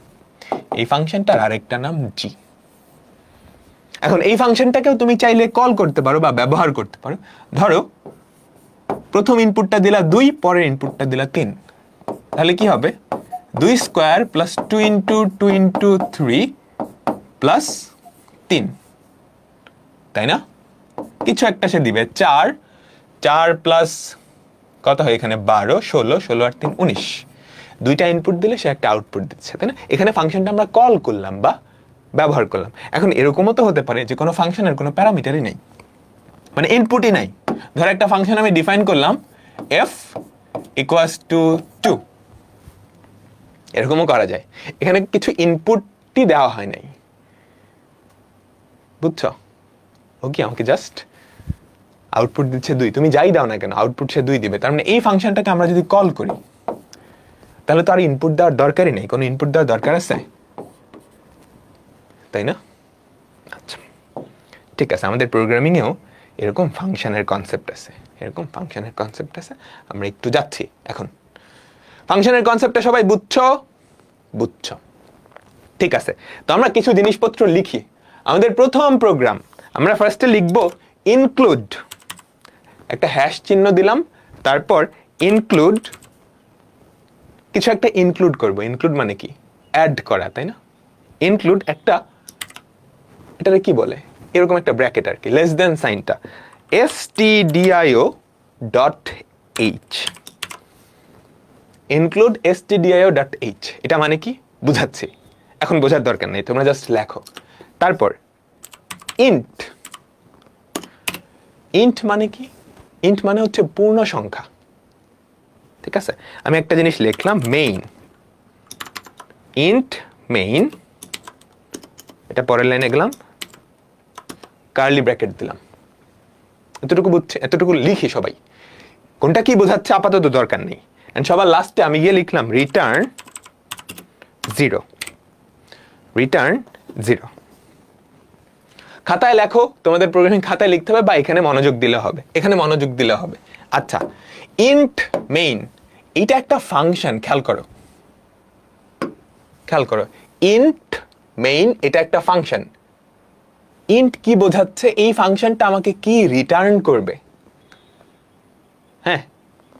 [SPEAKER 1] এই ফাংশনটার আরেকটা নাম জি। এখন এই ফাংশনটাকেও তুমি চাইলে কল করতে পারো বা ব্যবহার করতে পারো। ধরো প্রথম ইনপুটটা দিলা 2, পরের ইনপুটটা দিলা 3, তাহলে কি হবে? 2 square plus 2 into 2 into 3 plus 3, তাই না? কিছু একটা সে দিবে, 4 প্লাস কত হয় এখানে? 12, 16 আর 3 19। দুইটা ইনপুট দিলে সে একটা আউটপুট দিচ্ছে, তাই না? এখানে ফাংশনটা আমরা কল করলাম বা ব্যবহার করলাম। এখন এরকমও তো হতে পারে যে কোনো ফাংশনের কোনো প্যারামিটারই নেই, মানে ইনপুটই নাই। ধর একটা ফাংশন আমি ডিফাইন করলাম f ইকুয়ালস টু 2, এরকমও করা যায়। এখানে কিছু ইনপুটই দেওয়া হয় নাই, বুঝছো? ওকে, আমাকে জাস্ট আউটপুট দিচ্ছে 2, তুমি যাই দাও না কেন আউটপুট সে 2 দিবে। তার মানে এই ফাংশনটাকে আমরা যদি কল করি তাহলে তো আর ইনপুট দেওয়ার দরকারই নেই, কোনো ইনপুট দেওয়ার দরকার আছে, তাই না? আচ্ছা, ঠিক আছে, আমাদের প্রোগ্রামিংয়েও এরকম ফাংশনের কনসেপ্ট আছে, এরকম ফাংশনের কনসেপ্ট আছে। আমরা একটু যাচ্ছি এখন। ফাংশনের কনসেপ্টটা সবাই বুঝছো? ঠিক আছে, তো আমরা কিছু জিনিসপত্র লিখি। আমাদের প্রথম প্রোগ্রাম, আমরা ফার্স্টে লিখব ইনক্লুড, একটা হ্যাশ চিহ্ন দিলাম, তারপর ইনক্লুড, কিছু একটা ইনক্লুড করব। ইনক্লুড মানে কি? অ্যাড করা, তাই না? ইনক্লুড একটা, এটারে কি বলে? এরকম একটা ব্র্যাকেট আর কি, less than সাইনটা, stdio.h, include stdio.h। এটা মানে কি বুঝাচ্ছি, এখন বোঝার দরকার নেই, তোমরা জাস্ট লেখো। তারপর ইন্ট মানে কি? ইন্ট মানে হচ্ছে পূর্ণ সংখ্যা, ঠিক আছে? আমি একটা জিনিস লিখলাম মেইন, ইন্ট মেইন, এটা পরের লাইনে গেলাম, কার্লি ব্র্যাকেট দিলাম। এতটুকু বুঝছে, এতটুকু লিখি সবাই, কোনটা কি বোঝাচ্ছে আপাতত দরকার নেই। এন্ড সবার লাস্টে আমি গিয়ে লিখলাম রিটার্ন 0, রিটার্ন 0। খাতায় লেখো, তোমাদের প্রোগ্রামিং খাতায় লিখতে হবে বা এখানে মনোযোগ দিলে হবে, এখানে মনোযোগ দিলে হবে। আচ্ছা, ইন্ট মেইন, এটা একটা ফাংশন, খেয়াল করো, ইন্ট মেইন এটা একটা ফাংশন। ইন্ট কি বোঝাচ্ছে? এই ফাংশনটা আমাকে কি রিটার্ন করবে? হ্যাঁ,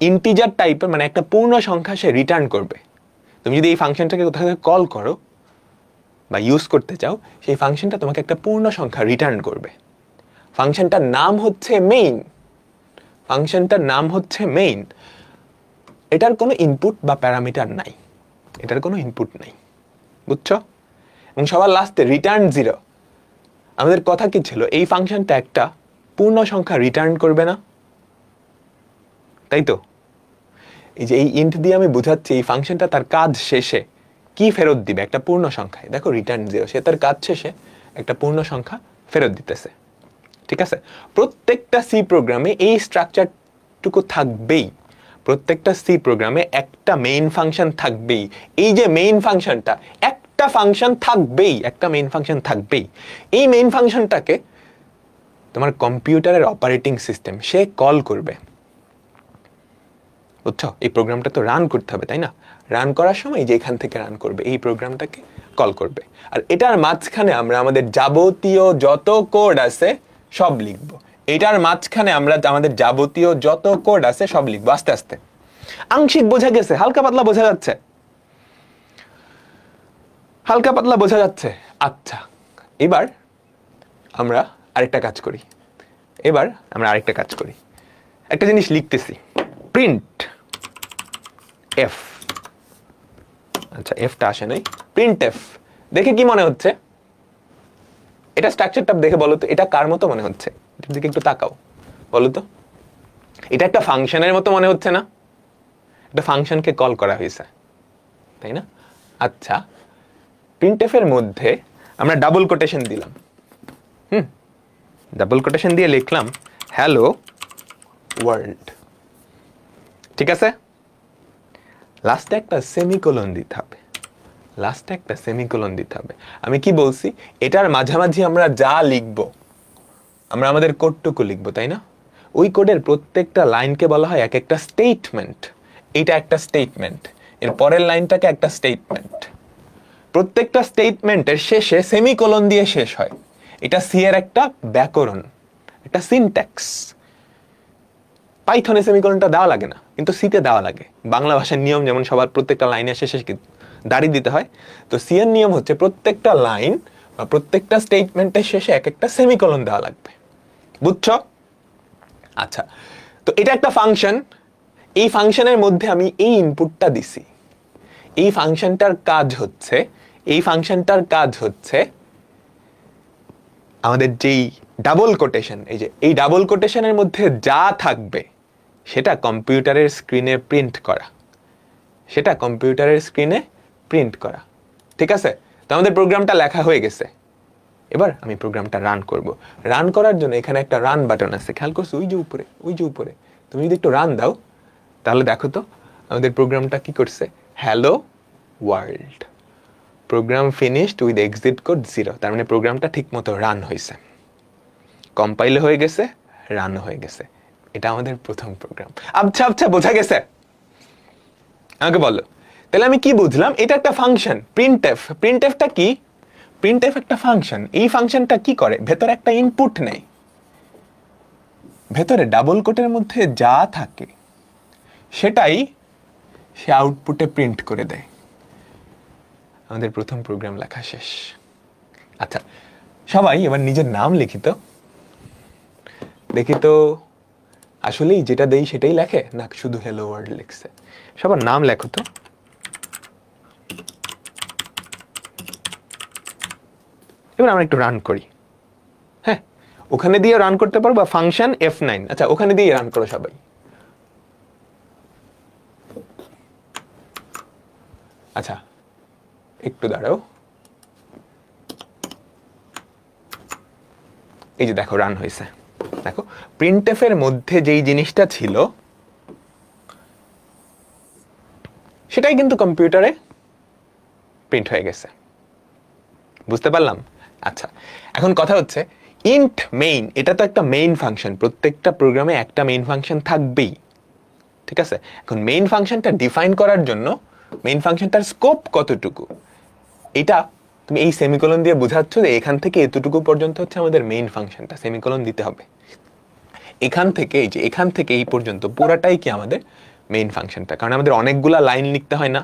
[SPEAKER 1] ইন্টিজার টাইপের, মানে একটা পূর্ণ সংখ্যা সে রিটার্ন করবে। তুমি যদি এই ফাংশনটাকে কোথাও কল করো বা ইউজ করতে চাও, সেই ফাংশনটা তোমাকে একটা পূর্ণ সংখ্যা রিটার্ন করবে। ফাংশনটার নাম হচ্ছে মেইন, ফাংশনটার নাম হচ্ছে মেইন। এটার কোনো ইনপুট বা প্যারামিটার নাই, এটার কোনো ইনপুট নাই, বুঝছো? এবং সবার লাস্টে রিটার্ন 0। আমাদের কথা কি ছিল? এই ফাংশনটা একটা পূর্ণ সংখ্যা রিটার্ন করবে না, তাই তো? এই যে এই ইন্ট দিয়ে আমি বুঝাচ্ছি এই ফাংশনটা তার কাজ শেষে কি ফেরত দিবে? একটা পূর্ণ সংখ্যায়। দেখো রিটার্ন 0, সে তার কাজ শেষে একটা পূর্ণ সংখ্যা ফেরত দিতেছে, ঠিক আছে? প্রত্যেকটা সি প্রোগ্রামে এই স্ট্রাকচারটুকু থাকবেই, প্রত্যেকটা সি প্রোগ্রামে একটা মেইন ফাংশন থাকবেই। এই যে মেইন ফাংশনটা, একটা ফাংশন থাকবেই, একটা মেইন ফাংশন থাকবেই। এই মেইন ফাংশনটাকে তোমার কম্পিউটারের অপারেটিং সিস্টেম সে কল করবে, বুঝছো? এই প্রোগ্রামটা তো রান করতে হবে, তাই না? রান করার সময় যে এখান থেকে রান করবে, এই প্রোগ্রামটাকে কল করবে। আর এটার মাঝখানে আমরা আমাদের যাবতীয় যত কোড আছে সব লিখবো। এটার মাঝখানে আমরা আমাদের যাবতীয় যত কোড আছে সব লিখবো আস্তে আস্তে। আংশিক বোঝা গেছে? হালকা পাতলা বোঝা যাচ্ছে? হালকা পাতলা বোঝা যাচ্ছে? আচ্ছা, এবার আমরা আরেকটা কাজ করি। একটা জিনিস লিখতেছি, প্রিন্ট এফ। আচ্ছা, এফটা আসে নাই, প্রিন্ট এফ। দেখে কি মনে হচ্ছে? এটা স্ট্রাকচারটা দেখে বলো তো, এটা কার মতো মনে হচ্ছে? এটার দিকে একটু তাকাও, বলো তো। এটা একটা ফাংশনের মতো মনে হচ্ছে না? একটা ফাংশনকে কল করা হয়েছে, তাই না? আচ্ছা, প্রিন্টএফ এর মধ্যে আমরা ডাবল কোটেশন দিলাম, ডাবল কোটেশন দিয়ে লিখলাম হ্যালো ওয়ার্ল্ড, ঠিক আছে? লাস্টে একটা সেমিকোলন দিতে হবে, লাস্টে একটা সেমিকোলন দিতে হবে। আমি কি বলছি, এটার মাঝামাঝি আমরা যা লিখবো, আমরা আমাদের কোডটুকু লিখবো, তাই না? ওই কোডের প্রত্যেকটা লাইনকে বলা হয় এক একটা স্টেটমেন্ট। এইটা একটা স্টেটমেন্ট, এর পরের লাইনটাকে একটা স্টেটমেন্ট। প্রত্যেকটা স্টেটমেন্টের শেষে সেমিকোলন দিয়ে শেষ হয়। এটা সি এর একটা ব্যাকরণ, একটা সিনট্যাক্স। পাইথনে সেমিকোলনটা দেওয়া লাগে না, কিন্তু সিতে দেওয়া লাগে। বাংলা ভাষার নিয়ম যেমন সবার প্রত্যেকটা লাইনের শেষে দাড়ি দিতে হয়, তো সি এর নিয়ম হচ্ছে প্রত্যেকটা লাইন বা প্রত্যেকটা স্টেটমেন্টের শেষে এক একটা সেমিকোলন দেওয়া লাগবে। বুঝছো? আচ্ছা, তো এটা একটা ফাংশন। এই ফাংশনের মধ্যে আমি এই ইনপুটটা দিছি। এই ফাংশনটার কাজ হচ্ছে, এই ফাংশনটার কাজ হচ্ছে আমাদের যেই ডাবল কোটেশন, এই যে এই ডাবল কোটেশনের মধ্যে যা থাকবে সেটা কম্পিউটারের স্ক্রিনে প্রিন্ট করা, সেটা কম্পিউটারের স্ক্রিনে প্রিন্ট করা। ঠিক আছে? তো আমাদের প্রোগ্রামটা লেখা হয়ে গেছে। এবার আমি প্রোগ্রামটা রান করব। রান করার জন্য এখানে একটা রান বাটন আছে, খেয়াল করছো? ওই যে উপরে, ওই যে উপরে। তুমি যদি একটু রান দাও তাহলে দেখো তো আমাদের প্রোগ্রামটা কি করছে। Hello world, program finished with exit code 0। তার মানে প্রোগ্রামটা ঠিক মতো রান হয়েছে, কম্পাইল হয়ে গেছে, রান হয়ে গেছে। এটা আমাদের প্রথম প্রোগ্রাম। আচ্ছা আচ্ছা, বোঝা গেছে? আমাকে বলো তাহলে আমি কি বুঝলাম। এটা একটা ফাংশন প্রিন্টএফ। প্রিন্টএফটা কি? প্রিন্টএফ একটা ফাংশন। এই ফাংশনটা কি করে, ভেতরে একটা ইনপুট নেয়, ভেতরে ডাবল কোটের মধ্যে যা থাকে সেটাই সে আউটপুটে প্রিন্ট করে দেয়। আমাদের প্রথম প্রোগ্রাম লেখা শেষ। আচ্ছা, সবাই এবার নিজের নাম লিখিত, দেখি তো আসলেই যেটা দেই সেটাই লেখে না শুধু হ্যালো ওয়ার্ল্ড লিখছে। সবার নাম লেখো তো। এবার আমরা একটু রান করি। হ্যাঁ, ওখানে দিয়ে রান করতে পারো, বা ফাংশন F9। আচ্ছা, ওখানে দিয়ে রান করো সবাই। আচ্ছা, একটু দাঁড়াও। এই যে দেখো রান হয়েছে। দেখো প্রিন্টএফ এর মধ্যে যেই জিনিসটা ছিল সেটাই কিন্তু কম্পিউটারে প্রিন্ট হয়ে গেছে। বুঝতে পারলাম? আচ্ছা, এখন কথা হচ্ছে ইন্ট মেইন, এটা তো একটা মেইন ফাংশন। প্রত্যেকটা প্রোগ্রামে একটা মেইন ফাংশন থাকবেই, ঠিক আছে? এখন মেইন ফাংশনটা ডিফাইন করার জন্য মেইন ফাংশনটার স্কোপ কতটুকু, এটা তুমি এই সেমিকোলন দিয়ে বোঝাচ্ছ যে এখান থেকে এতটুকু পর্যন্ত হচ্ছে আমাদের মেইন ফাংশনটা, সেমিকোলন দিতে হবে। এখান থেকে এই যে এখান থেকে এই পর্যন্ত পুরাটাই কি আমাদের মেইন ফাংশনটা, কারণ আমাদের অনেকগুলা লাইন লিখতে হয় না।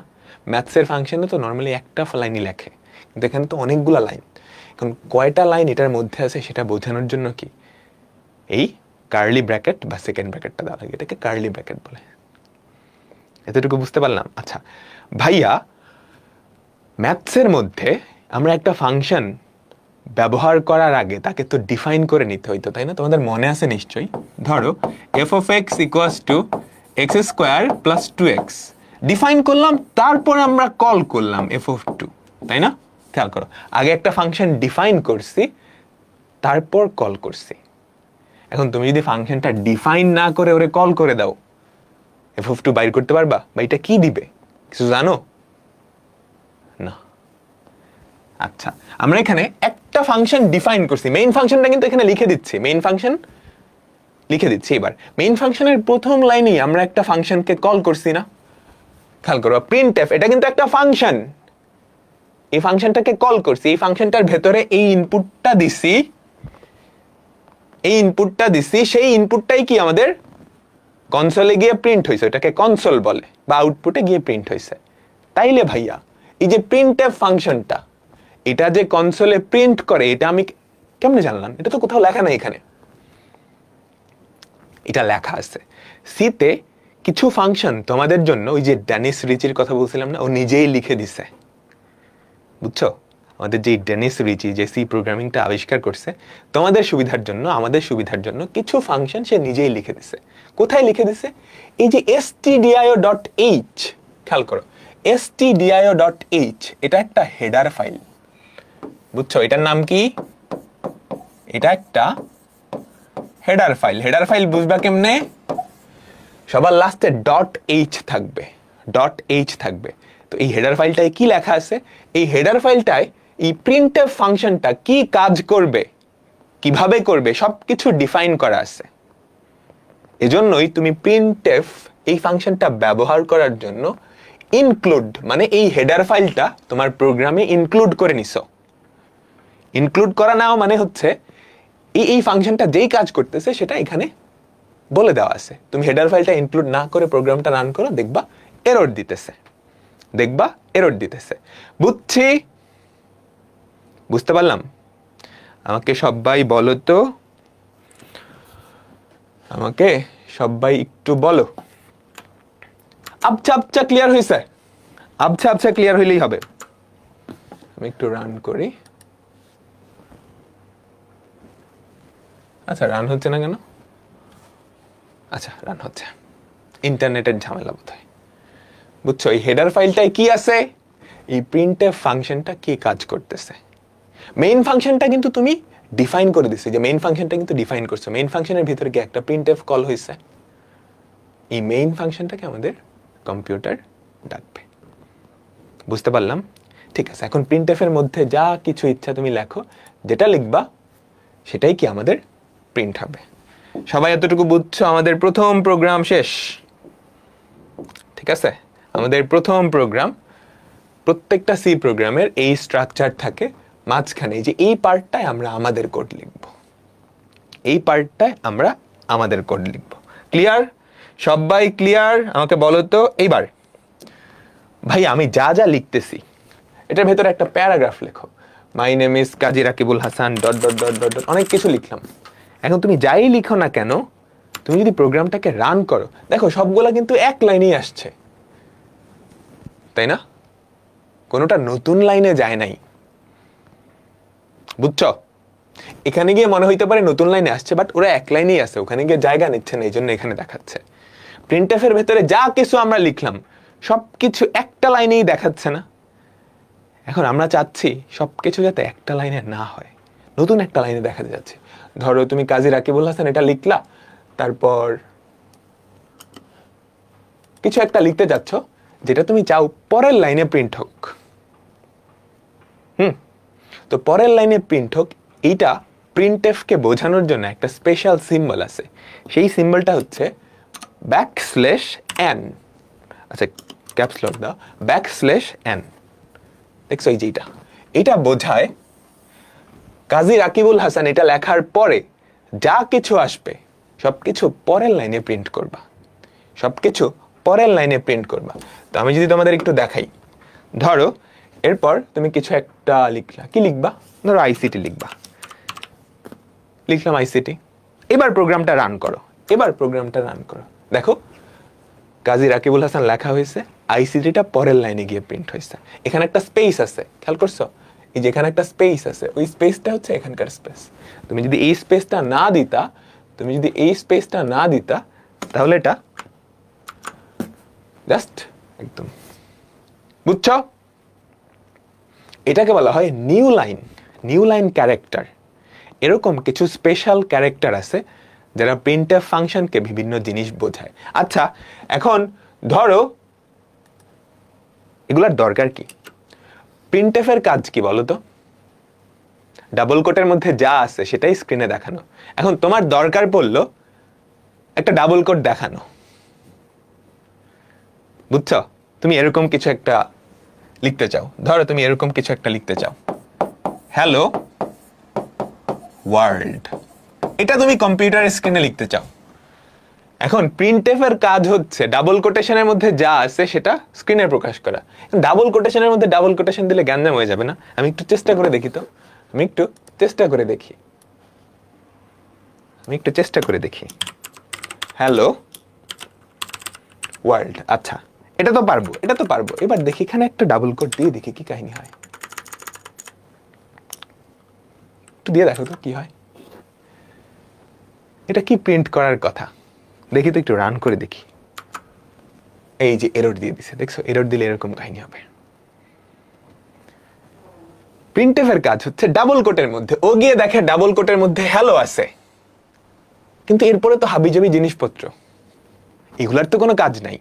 [SPEAKER 1] ম্যাথসের ফাংশনে তো নর্মালি একটা লাইনই লেখে, কিন্তু এখানে তো অনেকগুলা লাইন। এখন কয়টা লাইন এটার মধ্যে আছে সেটা বোঝানোর জন্য কি এই কার্লি ব্র্যাকেট বা সেকেন্ড ব্র্যাকেটটা দেওয়া লাগে, এটাকে কার্লি ব্র্যাকেট বলে। এতটুকু বুঝতে পারলাম? আচ্ছা ভাইয়া, ম্যাথসের মধ্যে আমরা একটা ফাংশন ব্যবহার করার আগে তাকে তো ডিফাইন করে নিতে হইতো, তাই না? তোমাদের মনে আছে নিশ্চয়ই। ধরো f of x equals to x square plus 2x define করলাম, তারপর আমরা কল করলাম f of 2, তাই না? খেয়াল করো, আগে একটা ফাংশন ডিফাইন করছি, তারপর কল করছি। এখন তুমি যদি ফাংশনটা ডিফাইন না করে ওরে কল করে দাও, f of 2 বাইর করতে পারবা? বা এটা কি দিবে কিছু জানো? না। আচ্ছা, আমরা এখানে একটা ফাংশন ডিফাইন করছি, মেইন ফাংশনটা কিন্তু এখানে লিখে দিচ্ছি, মেইন ফাংশন লিখে দিচ্ছি। এবার মেইন ফাংশনের প্রথম লাইনেই আমরা একটা ফাংশনকে কল করছি না? খেয়াল করো, প্রিন্টএফ এটা কিন্তু একটা ফাংশন। এই ফাংশনটাকে কল করছি, এই ফাংশনটার ভেতরে এই ইনপুটটা দিছি, এই ইনপুটটা দিছি, সেই ইনপুটটাই কি আমাদের কনসোলে গিয়ে প্রিন্ট হয়েছে, এটাকে কনসোল বলে, বা আউটপুটে গিয়ে প্রিন্ট হয়েছে। তাইলে ভাইয়া এই যে প্রিন্টএফ ফাংশনটা, এটা যে কনসোলে প্রিন্ট করে, এটা আমি কেমনে জানলাম? এটা তো কোথাও লেখা নাই এখানে। এটা লেখা আছে সিতে কিছু ফাংশন তোমাদের জন্য। ওই যে ডেনিস রিচির কথা বলছিলাম না, ও নিজেই লিখে দিছে। বুঝছো? আমাদের যে ডেনিস রিচি যে সি প্রোগ্রামিংটা আবিষ্কার করছে, তোমাদের সুবিধার জন্য, আমাদের সুবিধার জন্য কিছু ফাংশন সে নিজেই লিখে দিছে। কোথায় লিখে দিছে? এই যে stdio.h, খেয়াল করো, stdio.h এটা একটা হেডার ফাইল। বুঝছো এটার নাম কি? এটা একটা হেডার ফাইল। হেডার ফাইল বুঝবা কেমনে? সবার লাস্টে .h থাকবে, .h থাকবে। তো এই হেডার ফাইলটায় কি লেখা আছে? এই হেডার ফাইলটায় এই প্রিন্টএফ ফাংশনটা কি কাজ করবে, কিভাবে করবে, সবকিছু ডিফাইন করা আছে। এজন্যই তুমি প্রিন্টএফ এই ফাংশনটা ব্যবহার করার জন্য ইনক্লুড মানে এই হেডার ফাইলটা তোমার প্রোগ্রামে ইনক্লুড করে নিছো। ইনক্লুড করা নাও মানে হচ্ছে এই ফাংশনটা যেই কাজ করতেছে সেটা এখানে বলে দেওয়া আছে। তুমি হেডার ফাইলটা ইনক্লুড না করে প্রোগ্রামটা রান করো, দেখবা এরর দিতেছে, দেখবা এরর দিতেছে। বুঝছি? বুঝতে পারলাম? আমাকে সবাই বলো তো, আমাকে সবাই একটু বলো। আবছা আবছা ক্লিয়ার হয়েছে? আবছা আবছা ক্লিয়ার হইলেই হবে। আমি একটু রান করি। আচ্ছা রান হচ্ছে না কেন? আচ্ছা রান হচ্ছে, ইন্টারনেটের ঝামেলা বোধহয়। বুঝছো এই হেডার ফাইলটায় কি আছে? এই প্রিন্টএফ ফাংশনটা কি কাজ করতেছে। মেইন ফাংশনটা কিন্তু তুমি ডিফাইন করে দিছো, যে মেইন ফাংশনটা কিন্তু ডিফাইন করছো। মেইন ফাংশনের ভিতরে কি একটা প্রিন্টএফ কল হয়েছে। এই মেইন ফাংশনটাকে আমাদের কম্পিউটার ডাকবে। বুঝতে পারলাম? ঠিক আছে, এখন প্রিন্টএফ এর মধ্যে যা কিছু ইচ্ছা তুমি লেখো, যেটা লিখবা সেটাই কি আমাদের প্রিন্ট হবে। সবাই এতটুকু বুঝছো? আমাদের প্রথম প্রোগ্রাম শেষ। ঠিক আছে, আমাদের প্রথম প্রোগ্রাম। প্রত্যেকটা সি প্রোগ্রামের এই স্ট্রাকচার থাকে। মাঝখানে যে এই পার্টটায় আমরা আমাদের কোড লিখব, এই পার্টটায় আমরা আমাদের কোড লিখব। ক্লিয়ার? সবাই ক্লিয়ার? আমাকে বলো তো এইবার। ভাই আমি যা যা লিখতেছি এটার ভেতরে একটা প্যারাগ্রাফ লেখো। My name is Kazi Rakibul Hasan dot dot dot dot dot, অনেক কিছু লিখলাম। এখন তুমি যাই লিখো না কেন, তুমি যদি প্রোগ্রামটাকে রান করো, দেখো সবগুলা কিন্তু এক লাইনেই আসছে, তাই না? কোনোটা নতুন লাইনে যায় নাই। বুঝছো? এখানে গিয়ে মনে হইতে পারে নতুন লাইনে আসছে, বাট ওরা এক লাইনেই আছে, ওখানে গিয়ে জায়গা নিচ্ছে না, এই জন্য এখানে দেখাচ্ছে। প্রিন্টএফ এর ভেতরে যা কিছু আমরা লিখলাম সবকিছু একটা লাইনেই দেখাচ্ছে না। এখন আমরা চাচ্ছি সবকিছু যাতে একটা লাইনে না হয়, নতুন একটা লাইনে দেখাতে যাচ্ছে। ধরো তুমি কাজী রাকিবুল হাসান এটা লিখলা, তারপর কিছু একটা লিখতে যাচ্ছ যেটা তুমি চাও পরের লাইনে প্রিন্ট হোক। তো পরের লাইনে প্রিন্ট হোক, এইটা প্রিন্টএফ কে বোঝানোর জন্য একটা স্পেশাল সিম্বল আছে। সেই সিম্বলটা হচ্ছে \n। আচ্ছা ক্যাপস লক দাও, \n। দেখছো এই যে এটা বোঝায় কাজী রাকিবুল হাসান এটা লেখার পরে যা কিছু আসবে সবকিছু পরের লাইনে প্রিন্ট করবা, সবকিছু পরের লাইনে প্রিন্ট করবা। তো আমি যদি তোমাদের একটু দেখাই, ধরো এরপর তুমি কিছু একটা লিখলা, কি লিখবা? ধরো আইসিটি লিখবা, লিখলাম আইসিটি। এবার প্রোগ্রামটা রান করো, এবার প্রোগ্রামটা রান করো। দেখো কাজী রাকিবুল হাসান লেখা হয়েছে, আইসিটিটা পরের লাইনে গিয়ে প্রিন্ট হয়েছে। এখানে একটা স্পেস আছে, খেয়াল করছো? এই যে এখানে একটা স্পেস আছে, ওই স্পেসটা হচ্ছে এখানকার স্পেস। তুমি যদি এই স্পেসটা না দিতা, তুমি যদি এই স্পেসটা না দিতা, তাহলে এটা জাস্ট একদম, বুঝছো? এটাকে বলা হয় new line, new line character. এরকম কিছু স্পেশাল ক্যারেক্টার আছে যারা প্রিন্টএফ ফাংশনকে বিভিন্ন জিনিস বোঝায়। আচ্ছা এখন ধরো এগুলার দরকার কি? প্রিন্টএফ এর কাজ কি বলো তো? ডাবল কোটের মধ্যে যা আছে সেটাই স্ক্রিনে দেখানো। এখন তোমার দরকার পড়লো একটা ডাবল কোট দেখানো, বুঝছো? তুমি এরকম কিছু একটা লিখতে চাও, ধরো তুমি এরকম কিছু একটা লিখতে চাও, হ্যালো ওয়ার্ল্ড। এটা তুমি কম্পিউটার স্ক্রিনে লিখতে চাও। এখন প্রিন্টএফ এর কাজ হচ্ছে ডাবল কোটেশনের মধ্যে যা আছে সেটা স্ক্রিনে প্রকাশ করা। ডাবল কোটেশনের মধ্যে ডাবল কোটেশন দিলে গ্যাঞ্জাম হয়ে যাবে না? আমি একটু চেষ্টা করে দেখি তো, আমি একটু চেষ্টা করে দেখি, আমি একটু চেষ্টা করে দেখি, হ্যালো ওয়ার্ল্ড। আচ্ছা এটা তো পারবো, এটা তো পারবো। এবার দেখি এখানে একটা ডাবল কোট দিয়ে দেখি কি কাহিনী হয়, একটু দিয়ে দেখো তো কি হয়। এটা কি প্রিন্ট করার কথা দেখি তো, একটু রান করে দেখি। এই যে এরর দিয়ে দিছে, দেখছো? এরর দিলে এরকম কাহিনী হবে। প্রিন্টএফ এর কাজ হচ্ছে ডাবল কোটের মধ্যে ও গিয়ে দেখে ডাবল কোটের মধ্যে হ্যালো আছে, কিন্তু এরপরে তো হাবিজাবি জিনিসপত্র, এগুলার তো কোনো কাজ নাই।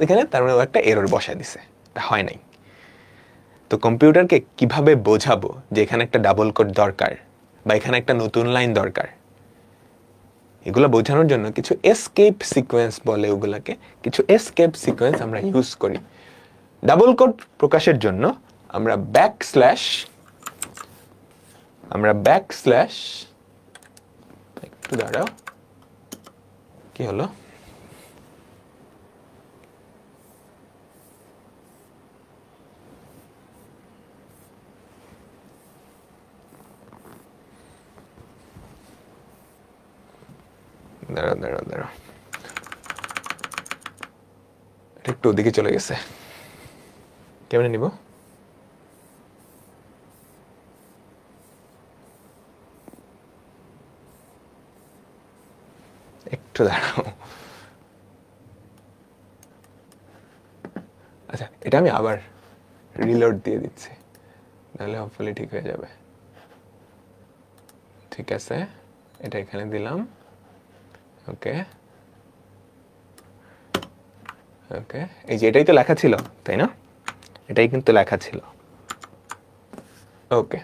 [SPEAKER 1] এখানে তার মানে ও একটা এরর বসায় দিছে, এটা হয় নাই। তো কম্পিউটারকে কিভাবে বোঝাবো যে এখানে একটা ডাবল কোট দরকার বা এখানে একটা নতুন লাইন দরকার, এগুলো বোঝানোর জন্য কিছু এসকেপ সিকোয়েন্স বলে, ওগুলাকে কিছু এসকেপ সিকোয়েন্স আমরা ইউজ করি। ডাবল কোট প্রকাশের জন্য আমরা ব্যাকস্ল্যাশ একটু দাঁড়াও, কি হলো, দাঁড়াও একটু ওদিকে চলে গেছে, কেমনে নিব, একটু দাঁড়াও। আচ্ছা, এটা আমি আবার রিলোড দিয়ে দিচ্ছি, তাহলে হপফুলি ঠিক হয়ে যাবে। ঠিক আছে, এটা এখানে দিলাম, ওকে ওকে, এই যে এটাই তো লেখা ছিল তাই না, এটাই কিন্তু লেখা ছিল, ওকে।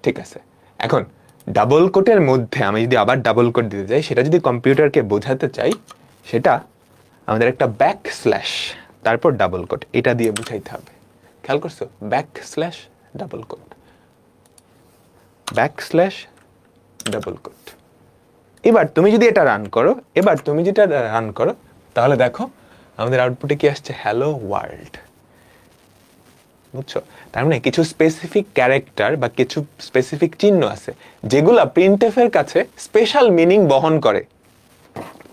[SPEAKER 1] ঠিক আছে, এখন ডাবল কোটের মধ্যে আমি যদি আবার ডাবল কোট দিতে চাই, সেটা যদি কম্পিউটারকে বোঝাতে চাই, সেটা আমাদের একটা ব্যাকস্ল্যাশ তারপর ডাবল কোট এটা দিয়ে বুঝাইতে হবে। খেয়াল করছো, backslash double quote, backslash double quote. এবার তুমি যদি এটা রান করো, তাহলে দেখো আমাদের আউটপুটে কি আসছে, হ্যালো ওয়ার্ল্ড। বুঝছো, তার মানে কিছু স্পেসিফিক ক্যারেক্টার বা কিছু স্পেসিফিক চিহ্ন আছে যেগুলা প্রিন্টএফ এর কাছে স্পেশাল মিনিং বহন করে।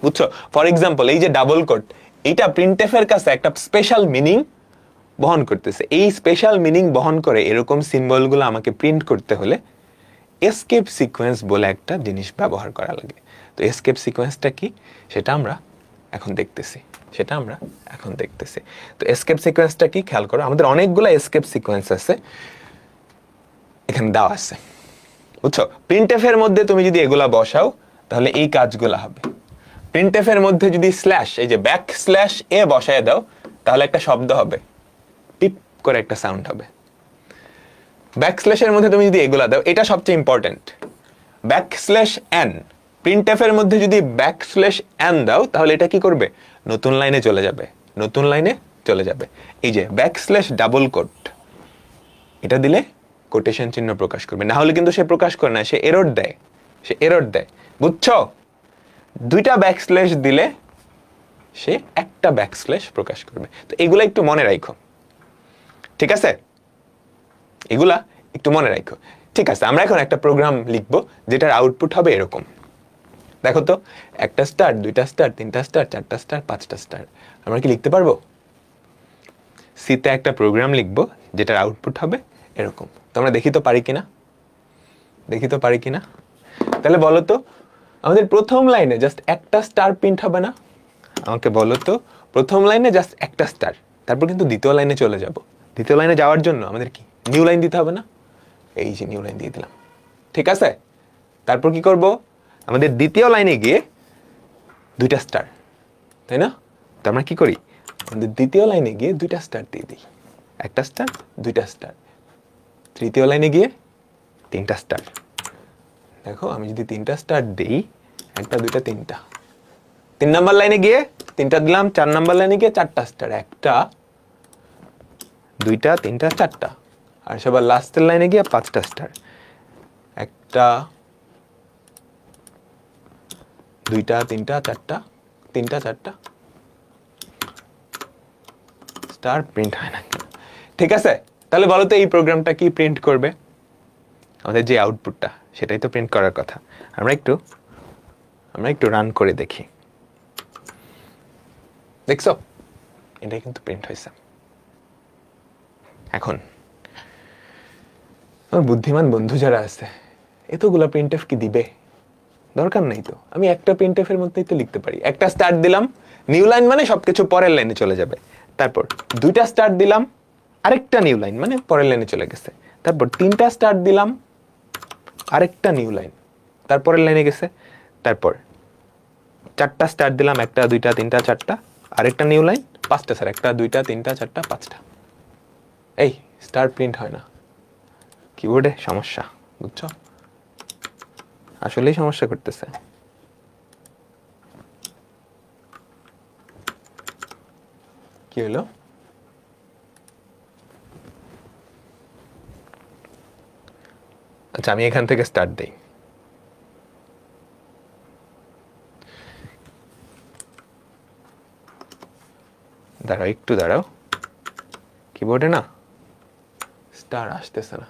[SPEAKER 1] বুঝছো, ফর এক্সাম্পল এই যে ডাবল কোট, এটা প্রিন্টএফ এর কাছে একটা স্পেশাল মিনিং বহন করতেছে। এই স্পেশাল মিনিং বহন করে এরকম সিম্বলগুলো আমাকে প্রিন্ট করতে হলে এসকেপ সিকোয়েন্স বলে একটা জিনিস ব্যবহার করা লাগে। তো এসকেপ সিকোয়েন্সটা কি সেটা আমরা এখন দেখতেছি। তো এসকেপ সিকোয়েন্সটা কি খেয়াল করো, আমাদের অনেকগুলো এসকেপ সিকোয়েন্স আছে এখানে দেওয়া আছে। বুঝছো, প্রিন্টএফ এর মধ্যে তুমি যদি এগুলা বসাও তাহলে এই কাজগুলো হবে। প্রিন্টএফ এর মধ্যে যদি স্ল্যাশ, এই যে ব্যাকস্ল্যাশ এ বসায় দাও, তাহলে একটা শব্দ হবে, টিপ করে একটা সাউন্ড হবে। ব্যাকস্ল্যাশের মধ্যে তুমি যদি এগুলা দাও, এটা সবচেয়ে ইম্পর্টেন্ট, ব্যাকস্ল্যাশ এন, প্রিন্টএফ এর মধ্যে যদি ব্যাকস্ল্যাশ এন দাও, তাহলে এটা কি করবে, নতুন লাইনে চলে যাবে। এই যে ব্যাকস্ল্যাশ ডাবল কোট, এটা দিলে কোটেশন চিহ্ন প্রকাশ করবে, না হলে কিন্তু সে প্রকাশ করে না, সে এরর দেয়। বুঝছো, দুইটা ব্যাকস্ল্যাশ দিলে সে একটা ব্যাকস্ল্যাশ প্রকাশ করবে। তো এগুলা একটু মনে রাখো, ঠিক আছে, এগুলা একটু মনে রাখো। ঠিক আছে, আমরা এখন একটা প্রোগ্রাম লিখবো যেটার আউটপুট হবে এরকম। দেখো তো, একটা স্টার, দুইটা স্টার, তিনটা স্টার, চারটা স্টার, পাঁচটা স্টার। আমরা কি লিখতে পারবো? সিতে একটা প্রোগ্রাম লিখবো যেটার আউটপুট হবে এরকম। তোমরা দেখি তো পারি কিনা। তাহলে বলো তো, আমাদের প্রথম লাইনে জাস্ট একটা স্টার প্রিন্ট হবে না? আমাকে বলো তো, প্রথম লাইনে জাস্ট একটা স্টার, তারপর কিন্তু দ্বিতীয় লাইনে চলে যাব। দ্বিতীয় লাইনে যাওয়ার জন্য আমাদের কি নিউ লাইন দিতে হবে না? এই যে নিউ লাইন দিয়ে দিলাম, ঠিক আছে। তারপর কি করব, আমাদের দ্বিতীয় লাইনে গিয়ে দুইটা স্টার, তাই না? তো আমরা কি করি, আমাদের দ্বিতীয় লাইনে গিয়ে দুইটা স্টার দিয়ে দিই, একটা স্টার, দুইটা স্টার। তৃতীয় লাইনে গিয়ে তিনটা স্টার। দেখো, আমি যদি তিনটা স্টার দিই, একটা, দুইটা, তিনটা, 3 নাম্বার লাইনে গিয়ে তিনটা দিলাম, 4 নাম্বার লাইনে গিয়ে চারটা স্টার, একটা, দুইটা, তিনটা, চারটা। আর সবার লাস্টের লাইনে গিয়ে 5টা স্টার, একটা, দুইটা, তিনটা, চারটা, তিনটা, চারটা স্টার প্রিন্ট হয় না। ঠিক আছে, তাহলে বলো তো এই প্রোগ্রামটা কি প্রিন্ট করবে? আমাদের যে আউটপুটটা সেটাই তো প্রিন্ট করার কথা। আমরা একটু রান করে দেখি। দেখছো, এটাই কিন্তু প্রিন্ট হয়েছে। এখন আমার বুদ্ধিমান বন্ধু যারা আছে, এতগুলা প্রিন্টএফ কি দিবে? দরকার নেই তো, আমি একটা printf এর মধ্যেই তো লিখতে পারি। একটা স্টার্ট দিলাম, নিউ লাইন মানে সবকিছু পরের লাইনে চলে যাবে। তারপর দুইটা স্টার্ট দিলাম, আরেকটা নিউ লাইন মানে পরের লাইনে চলে গেছে। তারপর তিনটা স্টার্ট দিলাম, আরেকটা নিউ লাইন, তারপরের লাইনে গেছে। তারপর চারটা স্টার্ট দিলাম, একটা দুইটা তিনটা চারটা, আরেকটা নিউ লাইন, পাঁচটা স্যার, একটা দুইটা তিনটা চারটা পাঁচটা। এই স্টার প্রিন্ট হয় না, কিবোর্ডে সমস্যা, বুঝছো? আসলেই সমস্যা করতেছে। কি হলো? আচ্ছা, আমি এখান থেকে স্টার্ট দেই। দাঁড়াও, একটু দাঁড়াও, কিবোর্ডে না স্টার আসতেছে না,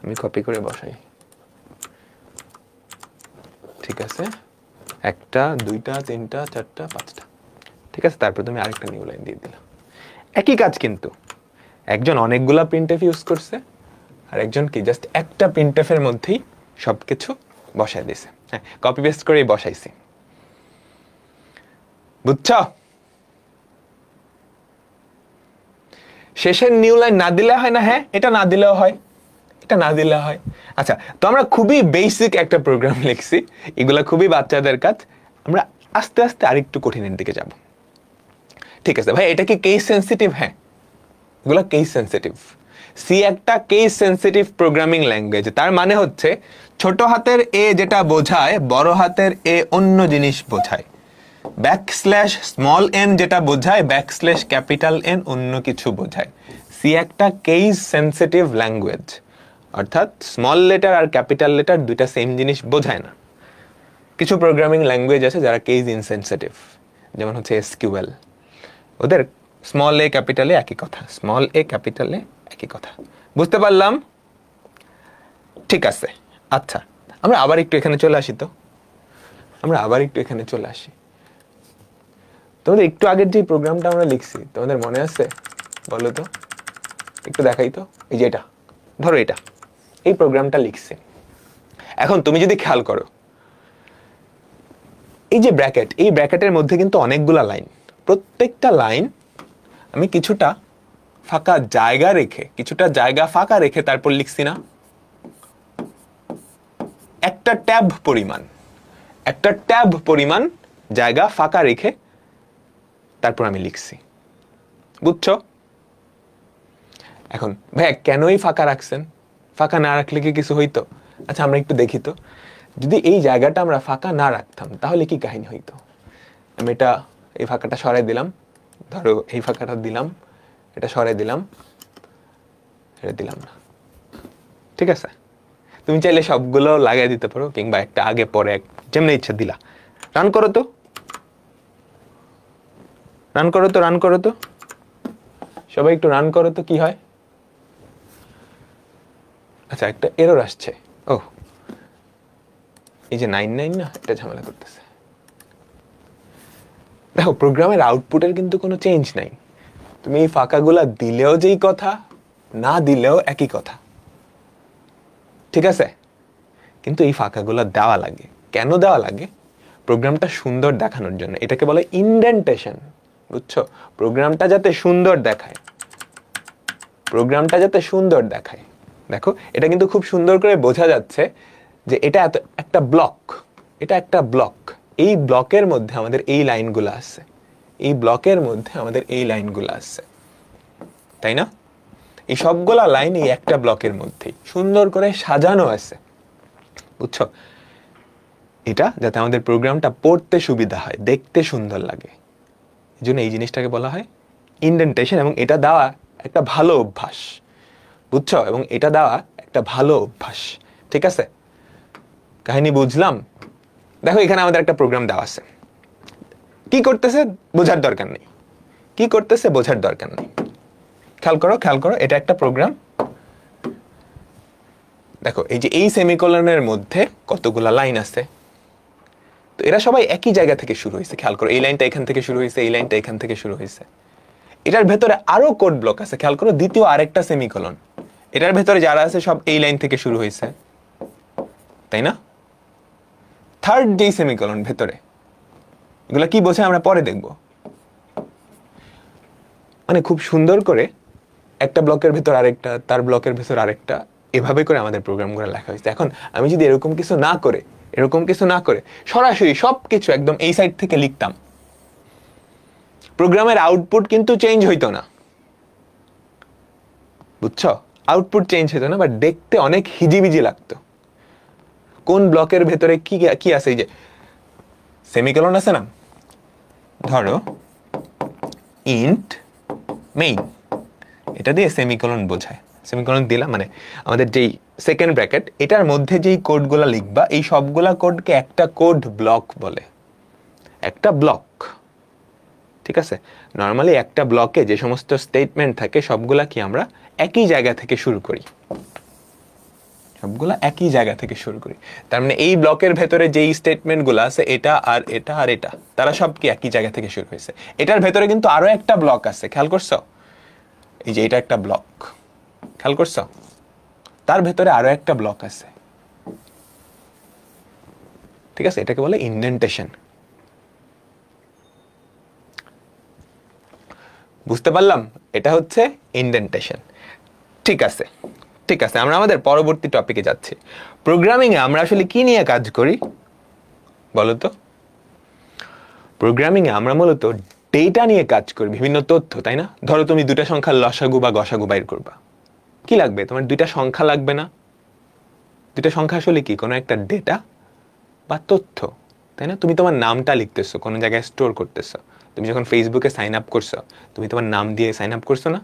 [SPEAKER 1] আমি কপি করে বসাই। ঠিক আছে, একটা দুইটা তিনটা চারটা পাঁচটা, ঠিক আছে। তারপর তুমি আরেকটা নিউ লাইন দিয়ে দিলা। একই কাজ, কিন্তু একজন অনেকগুলা প্রিন্টএফ ইউজ করছে, আর একজন কি জাস্ট একটা প্রিন্টএফ এর মধ্যেই সবকিছু বসাই দিছে। হ্যাঁ, কপি পেস্ট করেই বসাইছি, বুঝছো? শেষের নিউ লাইন না দিলে হয় না? হ্যাঁ, এটা না দিলেও হয়, এটা না দিলে হয়। আচ্ছা, তো আমরা খুবই বেসিক একটা প্রোগ্রাম লিখছি, এগুলা খুবই বাচ্চাদের কাজ। আমরা আস্তে আস্তে আরেকটু কঠিনের দিকে যাব। ঠিক আছে ভাই, এটা কি কেস সেন্সিটিভ? হ্যাঁ, এগুলো কেস সেন্সিটিভ। সি একটা কেস সেন্সিটিভ প্রোগ্রামিং ল্যাঙ্গুয়েজ। তার মানে হচ্ছে ছোট হাতের এ যেটা বোঝায়, বড় হাতের এ অন্য জিনিস বোঝায়। ব্যাকস্ল্যাশ স্মল এন যেটা বোঝায়, ব্যাকস্ল্যাশ ক্যাপিটাল এন অন্য কিছু বোঝায়। সি একটা কেস সেন্সিটিভ ল্যাঙ্গুয়েজ, অর্থাৎ স্মল লেটার আর ক্যাপিটাল লেটার দুইটা সেম জিনিস বোঝায় না। কিছু প্রোগ্রামিং ল্যাঙ্গুয়েজ আছে যারা কেস ইনসেনসিটিভ, যেমন হচ্ছে এসকিউএল। ওদের স্মল এ ক্যাপিটালে একই কথা, স্মল এ ক্যাপিটালে একই কথা। বুঝতে পারলাম? ঠিক আছে। আচ্ছা, আমরা আবার একটু এখানে চলে আসি তো, আমরা আবার একটু এখানে চলে আসি। তোমাদের একটু আগের যে প্রোগ্রামটা আমরা লিখছি, তোমাদের মনে আছে? বলো তো, একটু দেখাই তো। এই যে এটা, ধরো এটা, এই প্রোগ্রামটা লিখছি। এখন তুমি যদি খেয়াল করো, এই যে ব্র্যাকেট, এই ব্র্যাকেটের মধ্যে কিন্তু অনেকগুলা লাইন। প্রত্যেকটা লাইন আমি কিছুটা ফাঁকা জায়গা রেখে, কিছুটা জায়গা ফাঁকা রেখে তারপর লিখছি না? একটা ট্যাব পরিমাণ, একটা ট্যাব পরিমাণ জায়গা ফাঁকা রেখে তারপর আমি লিখছি, বুঝছো? এখন ভাইয়া কেনই ফাঁকা রাখছেন? ফাঁকা না রাখলে কি কিছু হইতো? আচ্ছা, আমরা একটু দেখি তো, যদি এই জায়গাটা আমরা ফাঁকা না রাখতাম তাহলে কি কাহিনী হইতো? আমি এটা, এই ফাঁকাটা সরাই দিলাম, ধরো এই ফাঁকাটা দিলাম, এটা সরাই দিলাম, এটা দিলাম না। ঠিক আছে, তুমি চাইলে সবগুলো লাগাই দিতে পারো, কিংবা একটা আগে পরে যেমনি ইচ্ছা দিলা। রান করো তো, রান করো তো, রান করো তো, সবাই একটু রান করো তো, কি হয়? আচ্ছা, একটা এরর আসছে। ও, এই যে 99 না, এটা ঝামেলা করতেছে। দেখো, প্রোগ্রামের আউটপুটের কিন্তু কোনো চেঞ্জ নাই। তুমি এই ফাঁকাগুলা দিলেও যেই কথা, না দিলেও একই কথা, ঠিক আছে? কিন্তু এই ফাঁকাগুলা দেওয়া লাগে। কেন দেওয়া লাগে? প্রোগ্রামটা সুন্দর দেখানোর জন্য। এটাকে বলে ইনডেন্টেশন, বুঝছো? প্রোগ্রামটা যাতে সুন্দর দেখায়, প্রোগ্রামটা যাতে সুন্দর দেখায়। দেখো, এটা কিন্তু খুব সুন্দর করে বোঝা যাচ্ছে যে এটা একটা ব্লক, এটা একটা ব্লক। এই ব্লকের মধ্যে আমাদের এই লাইনগুলো আছে, এই ব্লকের মধ্যে আমাদের এই লাইনগুলো আছে, তাই না? এই সবগুলা লাইন এই একটা ব্লকের মধ্যেই সুন্দর করে সাজানো আছে, বুঝছো? এটা যাতে আমাদের প্রোগ্রামটা পড়তে সুবিধা হয়, দেখতে সুন্দর লাগে, এই জন্য এই জিনিসটাকে বলা হয় ইনডেন্টেশন। এবং এটা দেওয়া একটা ভালো অভ্যাস, বুঝছো? এবং এটা দেওয়া একটা ভালো অভ্যাস, ঠিক আছে? কাহিনী বুঝলাম? দেখো, এখানে আমাদের একটা প্রোগ্রাম দেওয়া আছে, কি করতেছে বোঝার দরকার নেই, কি করতেছে বোঝার দরকার নেই। খেয়াল করো, খেয়াল করো, এটা একটা প্রোগ্রাম। দেখো, এই যে এই সেমিকোলনের মধ্যে কতগুলা লাইন আছে, তো এরা সবাই একই জায়গা থেকে শুরু হয়েছে। খেয়াল করো, এই লাইনটা এখান থেকে শুরু হয়েছে, এই লাইনটা এখান থেকে শুরু হয়েছে। এটার ভেতরে আরো কোড ব্লক আছে, খেয়াল করো, দ্বিতীয় আরেকটা সেমিকোলন। এটার ভেতরে যারা আছে সব এই লাইন থেকে শুরু হয়েছে, তাই না? থার্ড যেই সেমিকোলন ভেতরে, এগুলা কি বোঝায় আমরা পরে দেখব। মানে খুব সুন্দর করে একটা ব্লকের ভেতর আরেকটা, তার ব্লকের ভেতর আরেকটা, এভাবে করে আমাদের প্রোগ্রামগুলো লেখা হয়েছে। এখন আমি যদি এরকম কিছু না করে সরাসরি সবকিছু একদম এই সাইড থেকে লিখতাম, প্রোগ্রামের আউটপুট কিন্তু চেঞ্জ হইতো না, বুঝছো? আউটপুট চেঞ্জ হইতো না, বাট দেখতে অনেক হিজিবিজি লাগতো। কোন ব্লকের ভেতরে কি কি আছে, এই যে সেমিকোলন আছে না, ধরো ইন্ট মেইন, এটা দিয়ে সেমিকোলন বোঝায়। সেমিকোলন দিলাম মানে আমাদের যেই সেকেন্ড ব্র্যাকেট, এটার মধ্যে যেই কোডগুলা লিখবা, এই সবগুলা কোডকে একটা কোড ব্লক বলে, একটা ব্লক। ঠিক আছে, নর্মালি একটা ব্লকে যে সমস্ত স্টেটমেন্ট থাকে সবগুলা কি আমরা একই জায়গা থেকে শুরু করি, সবগুলা একই জায়গা থেকে শুরু করি। তার মানে এই ব্লকের ভেতরে যেই স্টেটমেন্টগুলো আছে, এটা আর এটা আর এটা, তারা সব কি একই জায়গা থেকে শুরু হয়েছে। এটার ভেতরে কিন্তু আরো একটা ব্লক আছে, খেয়াল করছো? এই যে এটা একটা ব্লক, খেয়াল করছো? তার ভেতরে আরো একটা ব্লক আছে, ঠিক আছে? এটাকে বলে ইনডেন্টেশন। বুঝতে পারলাম? এটা হচ্ছে ইনডেন্টেশন। ঠিক আছে, ঠিক আছে, আমরা আমাদের পরবর্তী টপিকে যাচ্ছি। প্রোগ্রামিং এ আমরা আসলে কি নিয়ে কাজ করি বলো তো? প্রোগ্রামিং এ আমরা মূলত ডেটা নিয়ে কাজ করি, বিভিন্ন তথ্য, তাই না? ধরো তুমি দুটা সংখ্যার লসাগু বা গসাগু বাইর করবা, কি লাগবে তোমার? দুইটা সংখ্যা লাগবে না? দুইটা সংখ্যা আসলে কি? কোনো একটা ডেটা বা তথ্য, তাই না? তুমি তোমার নামটা লিখতেছো, কোনো জায়গায় স্টোর করতেছো। তুমি যখন ফেসবুকে সাইন আপ করছো, তুমি তোমার নাম দিয়ে সাইন আপ করছো না?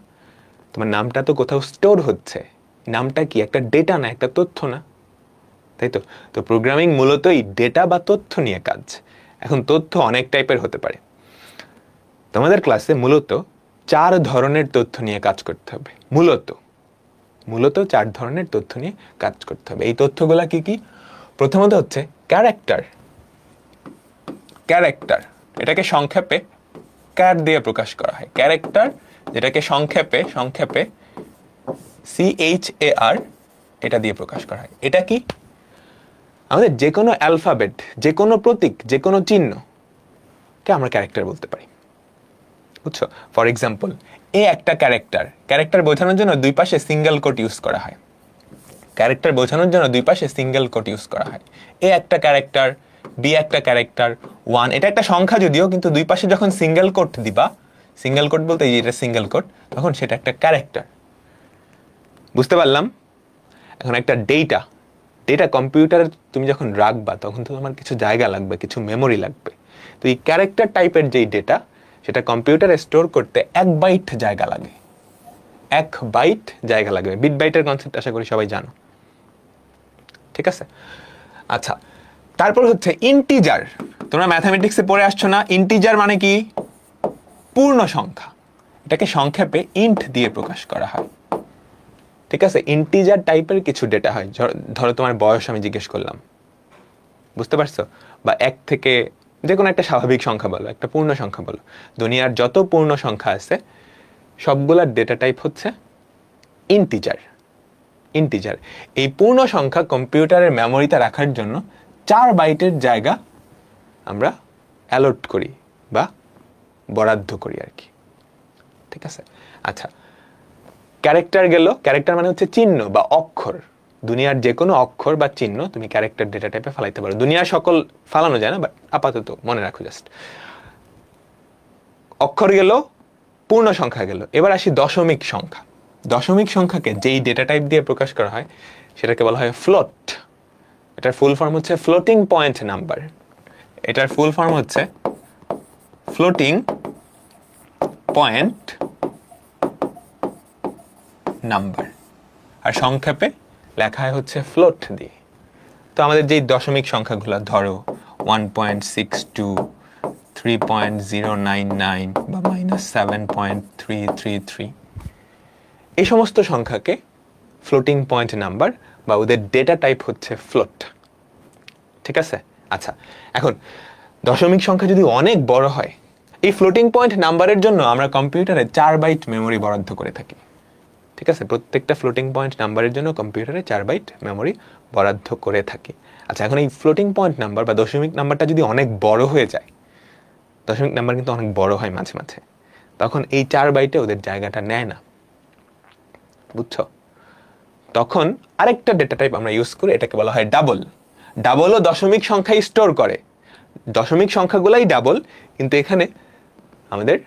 [SPEAKER 1] তোমার নামটা তো কোথাও স্টোর হচ্ছে। নামটা কি একটা ডেটা না, একটা তথ্য না? তাই তো। তো প্রোগ্রামিং মূলতই ডেটা বা তথ্য নিয়ে কাজ। এখন তথ্য অনেক টাইপের হতে পারে। তোমাদের ক্লাসে মূলত 4 ধরনের তথ্য নিয়ে কাজ করতে হবে। মূলত 4 ধরনের তথ্য নিয়ে কাজ করতে হবে। এই তথ্যগুলা কি কি? প্রথমত হচ্ছে ক্যারেক্টার। এটাকে সংক্ষেপে ক্যার দিয়ে প্রকাশ করা হয়। ক্যারেক্টার, যেটাকে সংক্ষেপে CHAR, এটা দিয়ে প্রকাশ করা হয়। এটা কি? আমাদের যে কোনো অ্যালফাবেট, যে কোনো প্রতীক, যে কোনো চিহ্ন কে আমরা ক্যারেক্টার বলতে পারি, বুঝছো? ফর এক্সাম্পল, এ একটা ক্যারেক্টার বোঝানোর জন্য দুই পাশে সিঙ্গেল কোট ইউজ করা হয়। ক্যারেক্টার বোঝানোর জন্য দুই পাশে সিঙ্গেল কোট ইউজ করা হয়। এ একটা ক্যারেক্টার, বি একটা ক্যারেক্টার, 1 এটা একটা সংখ্যা যদিও, কিন্তু দুই পাশে যখন সিঙ্গেল কোট দিবা, সিঙ্গেল কোট বলতে এটা সিঙ্গেল কোট, তখন সেটা একটা ক্যারেক্টার। বুঝতে পারলাম? এখন একটা ডেটা কম্পিউটারে তুমি যখন রাখবা, তখন তো তোমার কিছু জায়গা লাগবে, কিছু মেমোরি লাগবে। তো এই ক্যারেক্টার টাইপের যেই ডেটা, সেটা কম্পিউটারে স্টোর করতে 1 বাইট জায়গা লাগে। 1 বাইট জায়গা লাগবে। বিট বাইটের কনসেপ্ট আশা করি সবাই জানো, ঠিক আছে? আচ্ছা, তারপর হচ্ছে ইন্টিজার। তোমরা ম্যাথামেটিক্সে পড়ে আসছো না? ইন্টিজার মানে কি? পূর্ণ সংখ্যা। এটাকে সংক্ষেপে ইন্ট দিয়ে প্রকাশ করা হয়, ঠিক আছে? ইন্টিজার টাইপের কিছু ডেটা হয়। ধরো তোমার বয়স আমি জিজ্ঞেস করলাম, বুঝতে পারছো? বা 1 থেকে যে কোনো একটা স্বাভাবিক সংখ্যা বলো, একটা পূর্ণ সংখ্যা বলো। দুনিয়ার যত পূর্ণ সংখ্যা আছে সবগুলার ডেটা টাইপ হচ্ছে ইন্টিজার। এই পূর্ণ সংখ্যা কম্পিউটারের মেমোরিতে রাখার জন্য 4 বাইটের জায়গা আমরা অ্যালট করি বা বরাদ্দ করি আর কি, ঠিক আছে? আচ্ছা, ক্যারেক্টার গেল। ক্যারেক্টার মানে হচ্ছে চিহ্ন বা অক্ষর। দুনিয়ার যে কোনো অক্ষর বা চিহ্ন তুমি ক্যারেক্টার ডেটা টাইপে ফালাইতে পারো। দুনিয়ার সকল ফালানো যায় না, বাট আপাতত মনে রাখো জাস্ট। অক্ষর গেল, পূর্ণ সংখ্যা গেল। এবার আসি দশমিক সংখ্যা। দশমিক সংখ্যাকে যেই ডেটা টাইপ দিয়ে প্রকাশ করা হয় সেটাকে বলা হয় ফ্লোট। এটার ফুল ফর্ম হচ্ছে ফ্লোটিং পয়েন্ট নাম্বার। এটার ফুল ফর্ম হচ্ছে ফ্লোটিং পয়েন্ট নাম্বার, আর সংক্ষেপে লেখা হচ্ছে ফ্লোট দিয়ে। তো আমাদের যেই দশমিক সংখ্যাগুলো, ধরো 1.62, 3.099 বা -7.333, এই সমস্ত সংখ্যাকে ফ্লোটিং পয়েন্ট নাম্বার বা ওদের ডেটা টাইপ হচ্ছে ফ্লোট, ঠিক আছে? আচ্ছা, এখন দশমিক সংখ্যা যদি অনেক বড় হয়, এই ফ্লোটিং পয়েন্ট নাম্বারের জন্য আমরা কম্পিউটারে 4 বাইট মেমোরি বরাদ্দ করে থাকি, ঠিক আছে? প্রত্যেকটা ফ্লোটিং পয়েন্ট নাম্বারের জন্য কম্পিউটারে 4 বাইট মেমোরি বরাদ্দ করে থাকি। আচ্ছা, এখন এই ফ্লোটিং পয়েন্ট নাম্বার বা দশমিক নাম্বারটা যদি অনেক বড় হয়ে যায়, দশমিক নাম্বার কিন্তু অনেক বড় হয় মাঝে মাঝে, তখন এই 4 বাইটে ওদের জায়গাটা নেয় না, বুঝছো? তখন আরেকটা ডেটা টাইপ আমরা ইউজ করি, এটাকে বলা হয় ডাবল। ডাবলও দশমিক সংখ্যাই স্টোর করে, দশমিক সংখ্যাগুলাই ডাবল, কিন্তু এখানে আমাদের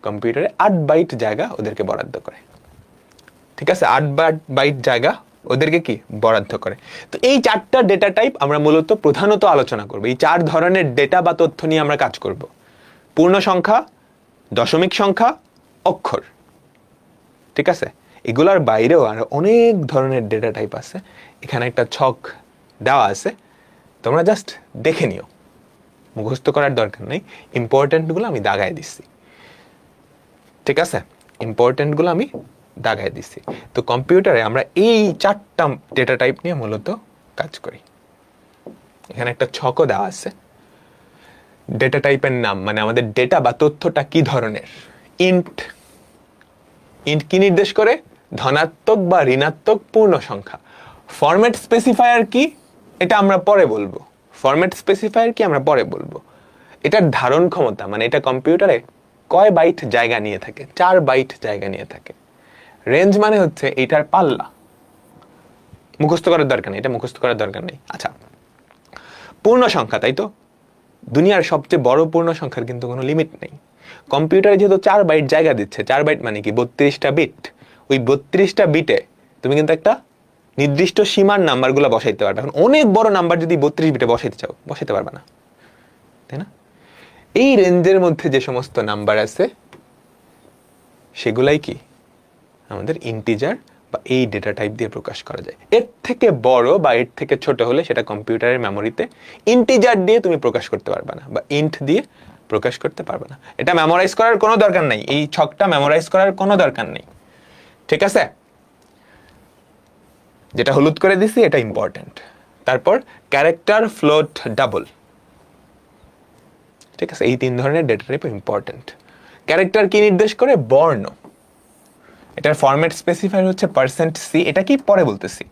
[SPEAKER 1] কম্পিউটারে 8 বাইট জায়গা ওদেরকে বরাদ্দ করে। ঠিক আছে, 8 বাইট জায়গা ওদেরকে কি বরাদ্দ করে। তো এই 4টা ডেটা টাইপ আমরা মূলত প্রধানত আলোচনা করব। এই 4 ধরনের ডেটা বা তথ্য নিয়ে আমরা কাজ করব: পূর্ণ সংখ্যা, দশমিক সংখ্যা, অক্ষর। ঠিক আছে, এগুলোর বাইরেও আর অনেক ধরনের ডেটা টাইপ আছে। এখানে একটা ছক দেওয়া আছে, তোমরা জাস্ট দেখে নিও, মুখস্থ করার দরকার নেই। ইম্পর্টেন্টগুলো আমি দাগায় দিচ্ছি। ঠিক আছে, ইম্পর্টেন্টগুলো আমি দাগায় দিচ্ছি। তো কম্পিউটারে আমরা এই 4টা ডেটা টাইপ নিয়ে মূলত কাজ করি। এখানে একটা ছকও দেওয়া আছে। ডেটা টাইপের নাম মানে আমাদের ডেটা বা তথ্যটা কি ধরনের। ইন্ট, ইন্ট কি নির্দেশ করে? ধনাত্মক বা ঋণাত্মক পূর্ণ সংখ্যা। ফরম্যাট স্পেসিফায়ার কি, এটা আমরা পরে বলবো। ফরম্যাট স্পেসিফায়ার কি আমরা পরে বলবো। এটার ধারণ ক্ষমতা মানে এটা কম্পিউটারে কয় বাইট জায়গা নিয়ে থাকে? 4 বাইট জায়গা নিয়ে থাকে। রেঞ্জ মানে হচ্ছে এইটার পাল্লা। মুখস্থ করার দরকার নেই, এটা মুখস্থ করার দরকার নেই। আচ্ছা, পূর্ণ সংখ্যা, তাই তো? দুনিয়ার সবচেয়ে বড় পূর্ণ সংখ্যার কিন্তু কোনো লিমিট নেই। কম্পিউটারে যেহেতু 4 বাইট জায়গা দিচ্ছে, 4 বাইট মানে কি 32টা বিট। ওই 32টা বিটে তুমি কিন্তু একটা নির্দিষ্ট সীমার নাম্বারগুলো বসাইতে পারবে। এখন অনেক বড় নাম্বার যদি 32 বিটে বসাইতে চাও, বসাইতে পারবে না, তাই না? এই রেঞ্জের মধ্যে যে সমস্ত নাম্বার আছে সেগুলাই কি আমাদের ইন্টিজার বা এই ডেটা টাইপ দিয়ে প্রকাশ করা যায়। এর থেকে বড় বা এর থেকে ছোট হলে সেটা কম্পিউটারের মেমোরিতে ইন্টিজার দিয়ে তুমি প্রকাশ করতে পারবে না বা ইন্ট দিয়ে প্রকাশ করতে পারবে না। এটা মেমোরাইজ করার কোনো দরকার নেই, এই ছকটা মেমোরাইজ করার কোনো দরকার নেই। ঠিক আছে, যেটা হলুদ করে দিছি এটা ইম্পর্টেন্ট। তারপর ক্যারেক্টার, ফ্লোট, ডাবল। ঠিক আছে, এই 3 ধরনের ডেটা টাইপ ইম্পর্টেন্ট। ক্যারেক্টার কি নির্দেশ করে? বর্ণ। এটার ফরম্যাট স্পেসিফায়ার হচ্ছে %c, এটা কি পরে বলতেছি।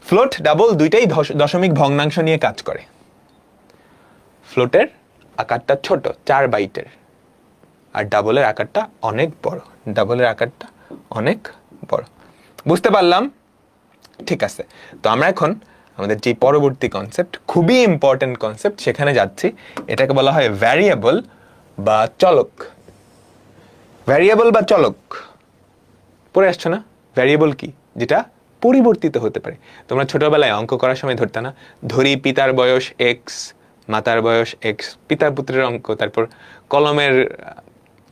[SPEAKER 1] ফ্লোট, ডাবল দুইটাই দশমিক ভগ্নাংশ নিয়ে কাজ করে। ফ্লোটের আকারটা ছোট, 4 বাইটের, আর ডাবলের আকারটা অনেক বড়। ডাবলের আকারটা অনেক বড়। বুঝতে পারলাম? ঠিক আছে, তো আমরা এখন আমাদের যে পরবর্তী কনসেপ্ট, খুবই ইম্পর্টেন্ট কনসেপ্ট, সেখানে যাচ্ছি। এটাকে বলা হয় ভ্যারিয়েবল বা চলক। ভ্যারিয়েবল বা চলক পড়ে আসছো না? ভ্যারিয়েবল কি? যেটা পরিবর্তিত হতে পারে। তোমরা ছোটবেলায় অঙ্ক করার সময় ধরতে না, ধরি পিতার বয়স x, মাতার বয়স x, পিতার পুত্রের অঙ্ক। তারপর কলমের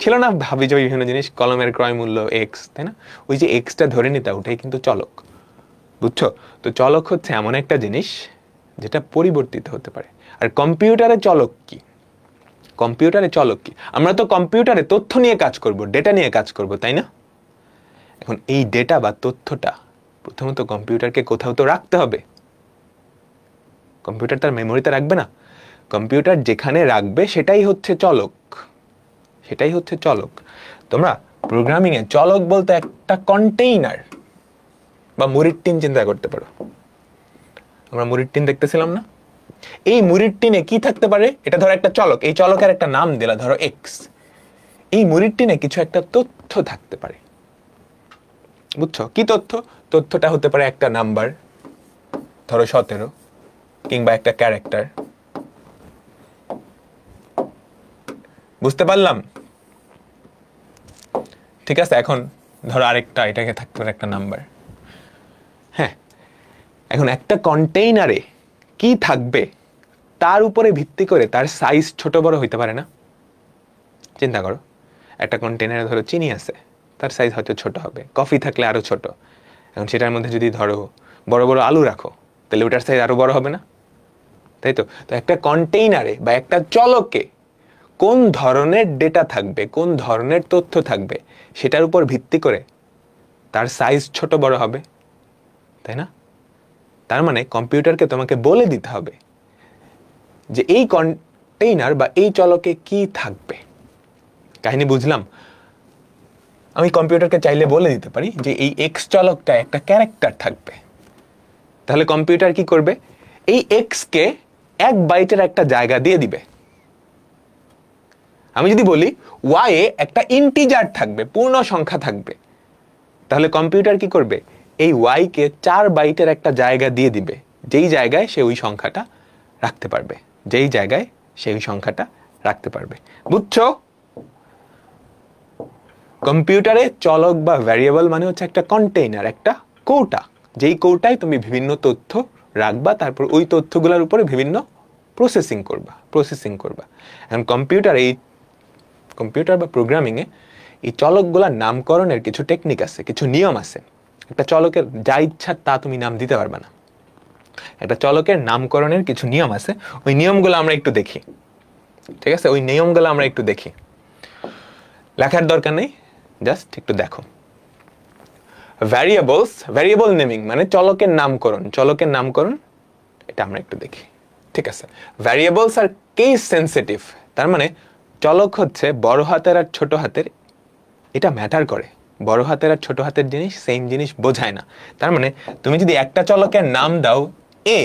[SPEAKER 1] ছিল না হাবিজাবি বিভিন্ন জিনিস, কলমের ক্রয় মূল্য x, তাই না? ওই যে এক্সটা ধরে নিতে, ওটাই কিন্তু চলক। বুঝছো? তো চলক হচ্ছে এমন একটা জিনিস যেটা পরিবর্তিত হতে পারে। আর কম্পিউটারে চলক কি? কম্পিউটারে চলক কি? আমরা তো কম্পিউটারে তথ্য নিয়ে কাজ করব, ডেটা নিয়ে কাজ করব, তাই না? এখন এই ডেটা বা তথ্যটা প্রথমত কম্পিউটারকে কোথাও তো রাখতে হবে। কম্পিউটার তার মেমোরিতে রাখবে না। কম্পিউটার যেখানে রাখবে সেটাই হচ্ছে চলক, সেটাই হচ্ছে চলক। তোমরা প্রোগ্রামিং এ চলক বলতে একটা কন্টেইনার বা মুড়ির টিন চিন্তা করতে পারো। আমরা মুড়ির টিন দেখতেছিলাম না? এই মুড়ির টিনে কি থাকতে পারে? এটা ধরো একটা চলক, এই চলকের একটা নাম দিলা, ধরো এক্স। এই মুড়ির টিনে কিছু একটা তথ্য থাকতে পারে। বুঝছো? কি তথ্য? তথ্যটা হতে পারে একটা নাম্বার, ধরো 17, কিংবা একটা ক্যারেক্টার। বুঝতে পারলাম? ঠিক আছে, এখন ধরো আরেকটা, এটাকে থাকতে পারে একটা নাম্বার। হ্যাঁ, এখন একটা কন্টেইনারে কি থাকবে তার উপরে ভিত্তি করে তার সাইজ ছোট বড় হইতে পারে না? চিন্তা করো, একটা কন্টেইনারে ধরো চিনি আছে, তার সাইজ হয়তো ছোট হবে। কফি থাকলে আরো ছোট। এখন সেটার মধ্যে যদি ধরো বড় বড় আলু রাখো, তাহলে ওটার সাইজ আরো বড় হবে না? তাই তো? তো একটা কন্টেইনারে বা একটা চলকে কোন ধরনের ডেটা থাকবে, কোন ধরনের তথ্য থাকবে, সেটার উপর ভিত্তি করে তার সাইজ ছোট বড় হবে, তাই না? তার মানে কম্পিউটারকে তোমাকে বলে দিতে হবে যে এই কন্টেইনার বা এই চলকে কি থাকবে। কাহিনী বুঝলাম? আমি কম্পিউটারকে চাইলে বলে দিতে পারি যে এই এক্স চলকটা একটা ক্যারেক্টার থাকবে। তাহলে কম্পিউটার কি করবে? এই এক্স কে 1 বাইটের একটা জায়গা দিয়ে দিবে। আমি যদি বলি y এ একটা ইন্টিজার থাকবে, পূর্ণ সংখ্যা থাকবে, তাহলে কম্পিউটার কি করবে? এই y কে 4 বাইটের একটা জায়গা দিয়ে দিবে, যেই জায়গায় সে ওই সংখ্যাটা রাখতে পারবে, যেই জায়গায় সে ওই সংখ্যাটা রাখতে পারবে। বুঝছো? কম্পিউটারে চলক বা ভ্যারিয়েবল মানে হচ্ছে একটা কন্টেইনার, একটা কৌটা, যেই কৌটায় তুমি বিভিন্ন তথ্য রাখবা, তারপর ওই তথ্যগুলোর উপরে বিভিন্ন প্রসেসিং করবা। এখন কম্পিউটার বা প্রোগ্রামিং এ এই চলকগুলোর নামকরণের কিছু টেকনিক আছে, কিছু নিয়ম আছে। একটা চলকের যা ইচ্ছা তা তুমি নাম দিতে পারবে না। একটা চলকের নামকরণের কিছু নিয়ম আছে, ওই নিয়মগুলো আমরা একটু দেখি। ঠিক আছে, ওই নিয়মগুলো আমরা একটু দেখি, লেখার দরকার নেই, জাস্ট একটু দেখো। ভ্যারিয়েবল নেমিং মানে চলকের নামকরণ, এটা আমরা একটু দেখি। ঠিক আছে, ভ্যারিয়েবলস আর কেস সেনসিটিভ, তার মানে চলক হচ্ছে বড় হাতের আর ছোট হাতের, এটা ম্যাটার করে। বড় হাতের আর ছোট হাতের জিনিস সেম জিনিস বোঝায় না। তার মানে তুমি যদি একটা চলকের নাম দাও এ,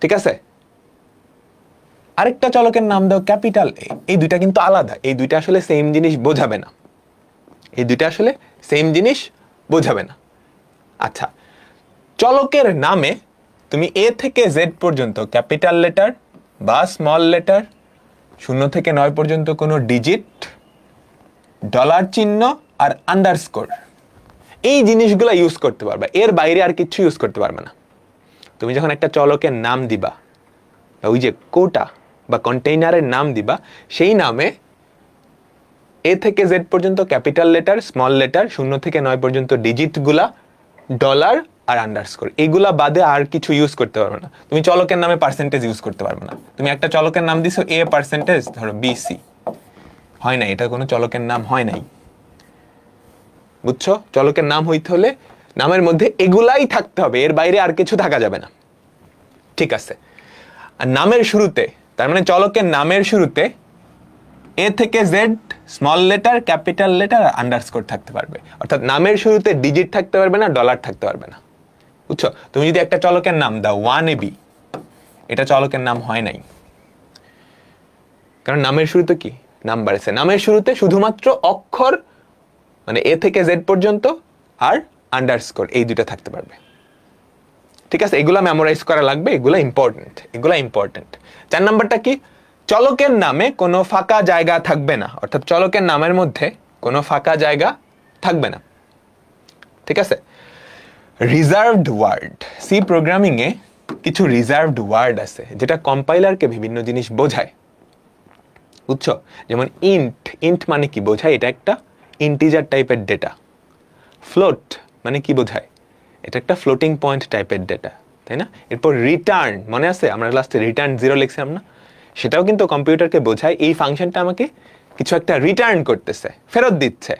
[SPEAKER 1] ঠিক আছে, আরেকটা চলকের নাম দাও ক্যাপিটাল এ, এই দুইটা কিন্তু আলাদা, এই দুইটা আসলে সেম জিনিস বোঝাবে না, এই দুইটা আসলে সেম জিনিস বোঝাবে না। আচ্ছা, চলকের নামে তুমি এ থেকে জেড পর্যন্ত ক্যাপিটাল লেটার বা স্মল লেটার, 0 থেকে 9 পর্যন্ত কোনো ডিজিট, ডলার চিহ্ন আর আন্ডারস্কোর, এই জিনিসগুলো ইউজ করতে পারবে, এর বাইরে আর কিছু ইউজ করতে পারবে না। তুমি যখন একটা চলকের নাম দিবা, ওই যে কোটা বা কন্টেইনারের নাম দিবা, সেই নামে এ থেকে জেড পর্যন্ত ক্যাপিটাল লেটার, স্মল লেটার, 0 থেকে 9 পর্যন্ত ডিজিটগুলা, ডলার আর আন্ডারস্কোর, এইগুলা বাদে আর কিছু ইউজ করতে পারবে না। তুমি চলকের নামে পার্সেন্টেজ ইউজ করতে পারবে না। তুমি একটা চলকের নাম দিছো এ পার্সেন্টেজ, ধরো বিসি, হয় নাই, এটা কোনো চলকের নাম হয় নাই। বুঝছো? চলকের নাম হইতে হলে নামের মধ্যে এগুলাই থাকতে হবে, এর বাইরে আর কিছু থাকা যাবে না। ঠিক আছে, আর নামের শুরুতে, তার মানে চলকের নামের শুরুতে এ থেকে Z, small letter, capital letter আর আন্ডারস্কোর থাকতে পারবে। অর্থাৎ নামের শুরুতে ডিজিট থাকতে পারবে না, ডলার থাকতে পারবে না। বুঝছো? তুমি যদি একটা চলকের নাম দাও 1AB, এটা চলকের নাম হয় নাই, কারণ নামের শুরুতে কি নাম্বার আছে। নামের শুরুতে শুধুমাত্র অক্ষর, মানে এ থেকে জেড পর্যন্ত আর আন্ডারস্কোর, এই দুটো থাকতে পারবে। ঠিক আছে, এগুলা মেমোরাইজ করা লাগবে, এগুলা ইম্পর্টেন্ট। 4 নাম্বারটা কি? চলকের নামে কোনো ফাঁকা জায়গা থাকবে না, অর্থাৎ চলকের নামের মধ্যে কোনো ফাঁকা জায়গা থাকবে না। ঠিক আছে, রিজার্ভড ওয়ার্ড, সি প্রোগ্রামিং এ কিছু রিজার্ভড ওয়ার্ড আছে, যেটা কম্পাইলারকে বিভিন্ন জিনিস বোঝায়। বুঝছো? যেমন ইন্ট মানে কি বোঝায়? এটা একটা ইন্টিজার টাইপের ডেটা। ফ্লোট মানে কি বোঝায়? এটা একটা ফ্লোটিং পয়েন্ট টাইপের ডেটা, তাই না? এরপর রিটার্ন, মনে আছে আমরা লাস্টে রিটার্ন 0 লিখছিলাম না? সেটাও কিন্তু কম্পিউটারকে বোঝায় এই ফাংশনটা আমাকে কিছু একটা রিটার্ন করতেছে, ফেরত দিচ্ছে,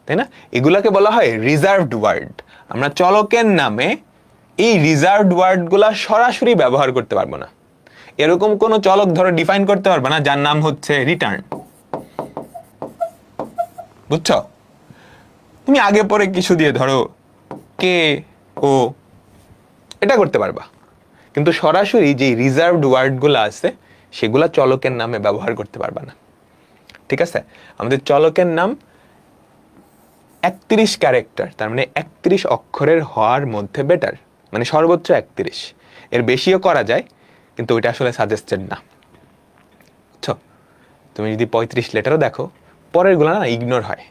[SPEAKER 1] তাই না? এগুলাকে বলা হয় রিজার্ভড ওয়ার্ড। আমরা চলকের নামে এই রিজার্ভড ওয়ার্ডগুলা সরাসরি ব্যবহার করতে পারবো না। এরকম কোন চলক ধরো ডিফাইন করতে পারবে না যার নাম হচ্ছে রিটার্ন। বুঝছো? তুমি আগে পরে কিছু দিয়ে ধরো কে ও, এটা করতে পারবা, কিন্তু সরাসরি যে রিজার্ভড ওয়ার্ডগুলো আছে সেগুলা চলকের নামে ব্যবহার করতে পারবা না। ঠিক আছে, আমাদের চলকের নাম 31 ক্যারেক্টার, তার মানে 31 অক্ষরের হওয়ার মধ্যে বেটার, মানে সর্বোচ্চ 31, এর বেশিও করা যায় কিন্তু ওইটা আসলে সাজেস্টেড না। বুঝছো? তুমি যদি 35 লেটারও দেখো, পরের গুলা না ইগনোর হয়,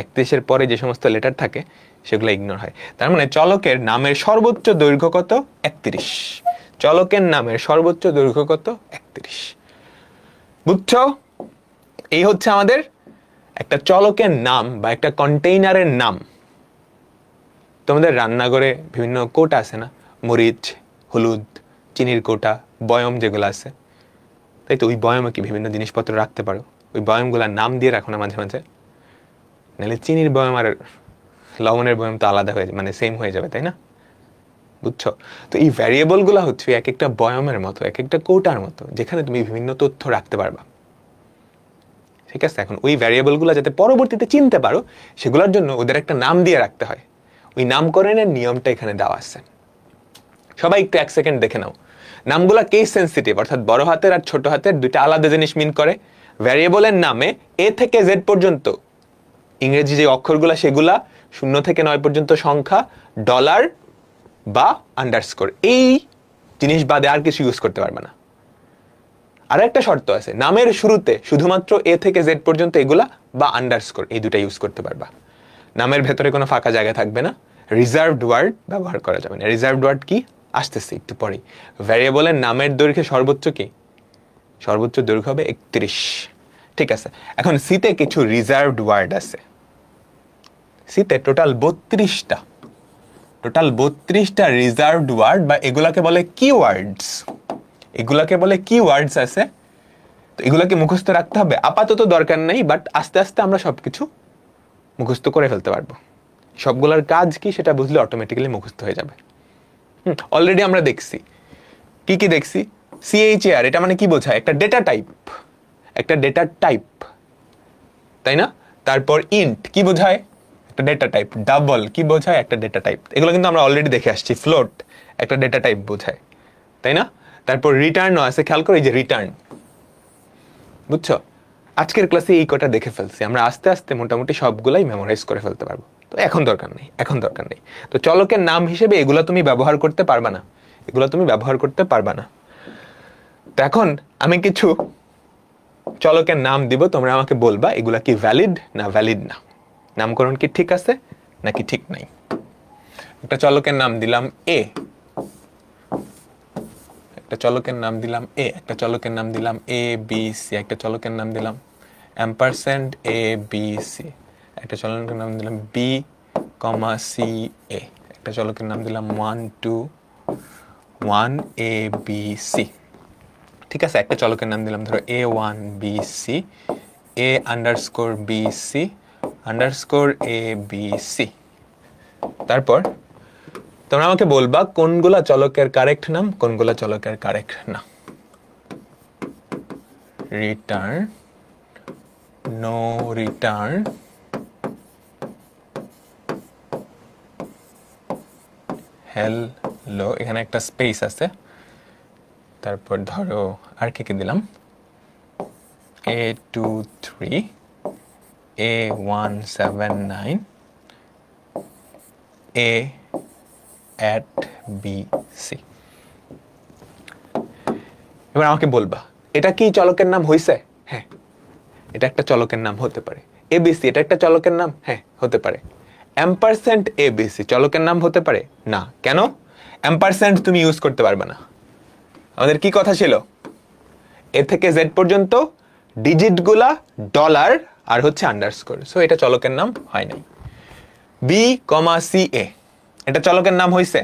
[SPEAKER 1] 31-এর পরে যে সমস্ত লেটার থাকে সেগুলো ইগনোর হয়। তার মানে চলকের নামের সর্বোচ্চ দৈর্ঘ্য কত? 31। চলকের নামের সর্বোচ্চ দৈর্ঘ্য কত? 31। বুঝছো? এই হচ্ছে আমাদের একটা চলকের নাম বা একটা কন্টেইনারের নাম। তোমাদের রান্নাঘরে বিভিন্ন কোটা আছে না? মরিচ, হলুদ, চিনির কোটা, বয়ম যেগুলো আছে, তাই তো? ওই বয়মে কি বিভিন্ন জিনিসপত্র রাখতে পারো, ওই বয়মগুলার নাম দিয়ে রাখো না মাঝে মাঝে, নাহলে চিনির বয়ম আর লবণের বয়ম তো আলাদা হয়ে যাবে, মানে সেম হয়ে যাবে, তাই না? বুঝছো? তো এই ভ্যারিয়েবল গুলা হচ্ছে এক একটা বয়মের মতো, এক একটা কৌটার মতো, যেখানে তুমি বিভিন্ন তথ্য রাখতে পারবা। ঠিক আছে, এখন ওই ভ্যারিয়েবল গুলা যাতে পরবর্তীতে চিনতে পারো, সেগুলোর জন্য ওদের একটা নাম দিয়ে রাখতে হয়। ওই নামকরণের নিয়মটা এখানে দেওয়া আছে। সবাই একটু 1 সেকেন্ড দেখে নাও। নামগুলা কেস সেন্সিটিভ, অর্থাৎ বড় হাতের আর ছোট হাতের দুইটা আলাদা জিনিস মিন করে। ভ্যারিয়েবলের নামে এ থেকে জেড পর্যন্ত ইংরেজি যে অক্ষরগুলা সেগুলা 0 থেকে 9 পর্যন্ত সংখ্যা, ডলার বা আন্ডারস্কোর, এই জিনিস বাদে আর কিছু ইউজ করতে পারবে না। আর একটা শর্ত আছে, নামের শুরুতে শুধুমাত্র এ থেকে জেড পর্যন্ত এগুলা বা আন্ডারস্কোর এই দুটা ইউজ করতে পারবা। নামের ভেতরে কোনো ফাঁকা জায়গা থাকবে না। রিজার্ভড ওয়ার্ড ব্যবহার করা যাবে না। রিজার্ভড ওয়ার্ড কি আসতেছে একটু পরেই। ভ্যারিয়েবলের নামের দৈর্ঘ্যে সর্বোচ্চ কি? সর্বোচ্চ দৈর্ঘ্য হবে 31। ঠিক আছে, এখন সিতে কিছু রিজার্ভড ওয়ার্ড আছে। সিতে টোটাল 32টা রিজার্ভড ওয়ার্ড বা এগুলাকে বলে কিওয়ার্ডস। এগুলাকে বলে কিওয়ার্ডস আছে। তো এগুলাকে মুখস্থ রাখতে হবে? আপাতত দরকার নেই, বাট আস্তে আস্তে আমরা সবকিছু মুখস্থ করে ফেলতে পারবো। সবগুলোর কাজ কি সেটা বুঝলে অটোমেটিক্যালি মুখস্থ হয়ে যাবে। অলরেডি আমরা দেখছি, কি দেখছি? CHAR এটা মানে কি বোঝায়? একটা ডেটা টাইপ, তাই না? তারপর ইন্ট কি বোঝায়? একটা ডেটা টাইপ। ডাবল কি বোঝায়? একটা ডেটা টাইপ। এগুলো কিন্তু আমরা অলরেডি দেখে আসছি। ফ্লোট একটা ডেটা টাইপ বোঝায়, তাই না? তারপর রিটার্নও আছে, খেয়াল করো এই যে রিটার্ন, বুঝছো? আজকের ক্লাসে এই কটা দেখে ফেলছি, আমরা আস্তে আস্তে মোটামুটি সবগুলাই মেমোরাইজ করে ফেলতে পারবো। তো এখন দরকার নেই। তো চলকের নাম হিসেবে এগুলো তুমি ব্যবহার করতে পারবা না। তো এখন আমি কিছু চলকের নাম দিব, তোমরা আমাকে বলবা এগুলা কি ভ্যালিড না ভ্যালিড না, নামকরণ কি ঠিক আছে নাকি ঠিক নাই। একটা চলকের নাম দিলাম এ, একটা চলকের নাম দিলাম এ, একটা চলকের নাম দিলাম এ বি সি, একটা চলকের নাম দিলাম এম্পারস্যান্ড এ বি সি, একটা চলকের নাম দিলাম বি কমা সি এ, একটা চলকের নাম দিলাম 1 2 1 এ বি সি। ঠিক আছে, একটা চলকের নাম দিলাম ধরো A1 BC A underscore BC underscore ABC। তারপর তোমরা আমাকে বলবা কোনগুলা চলকের কারেক্ট নাম, কোনগুলা চলকের কারেক্ট না। রিটার্ন, নো রিটার্ন, হ্যালো, এখানে একটা স্পেস আছে। তারপর ধরো আর কি দিলাম, A23 A179 A at BC। এবার আমাকে বলবা এটা কি চলকের নাম হইছে? হ্যাঁ, এটা একটা চলকের নাম হতে পারে। ABC এটা একটা চলকের নাম? হ্যাঁ, হতে পারে। এম্পারস্যান্ড ABC চলকের নাম হতে পারে না। কেন? এম্পারস্যান্ড তুমি ইউজ করতে পারবে না। আমাদের কি কথা ছিল? এ থেকে জেড পর্যন্ত ডিজিটগুলা ডলার আর হচ্ছে আন্ডারস্কোর, সো এটা চলকের নাম হয় নাই। বি কমা সি এ এটা চলকের নাম হইছে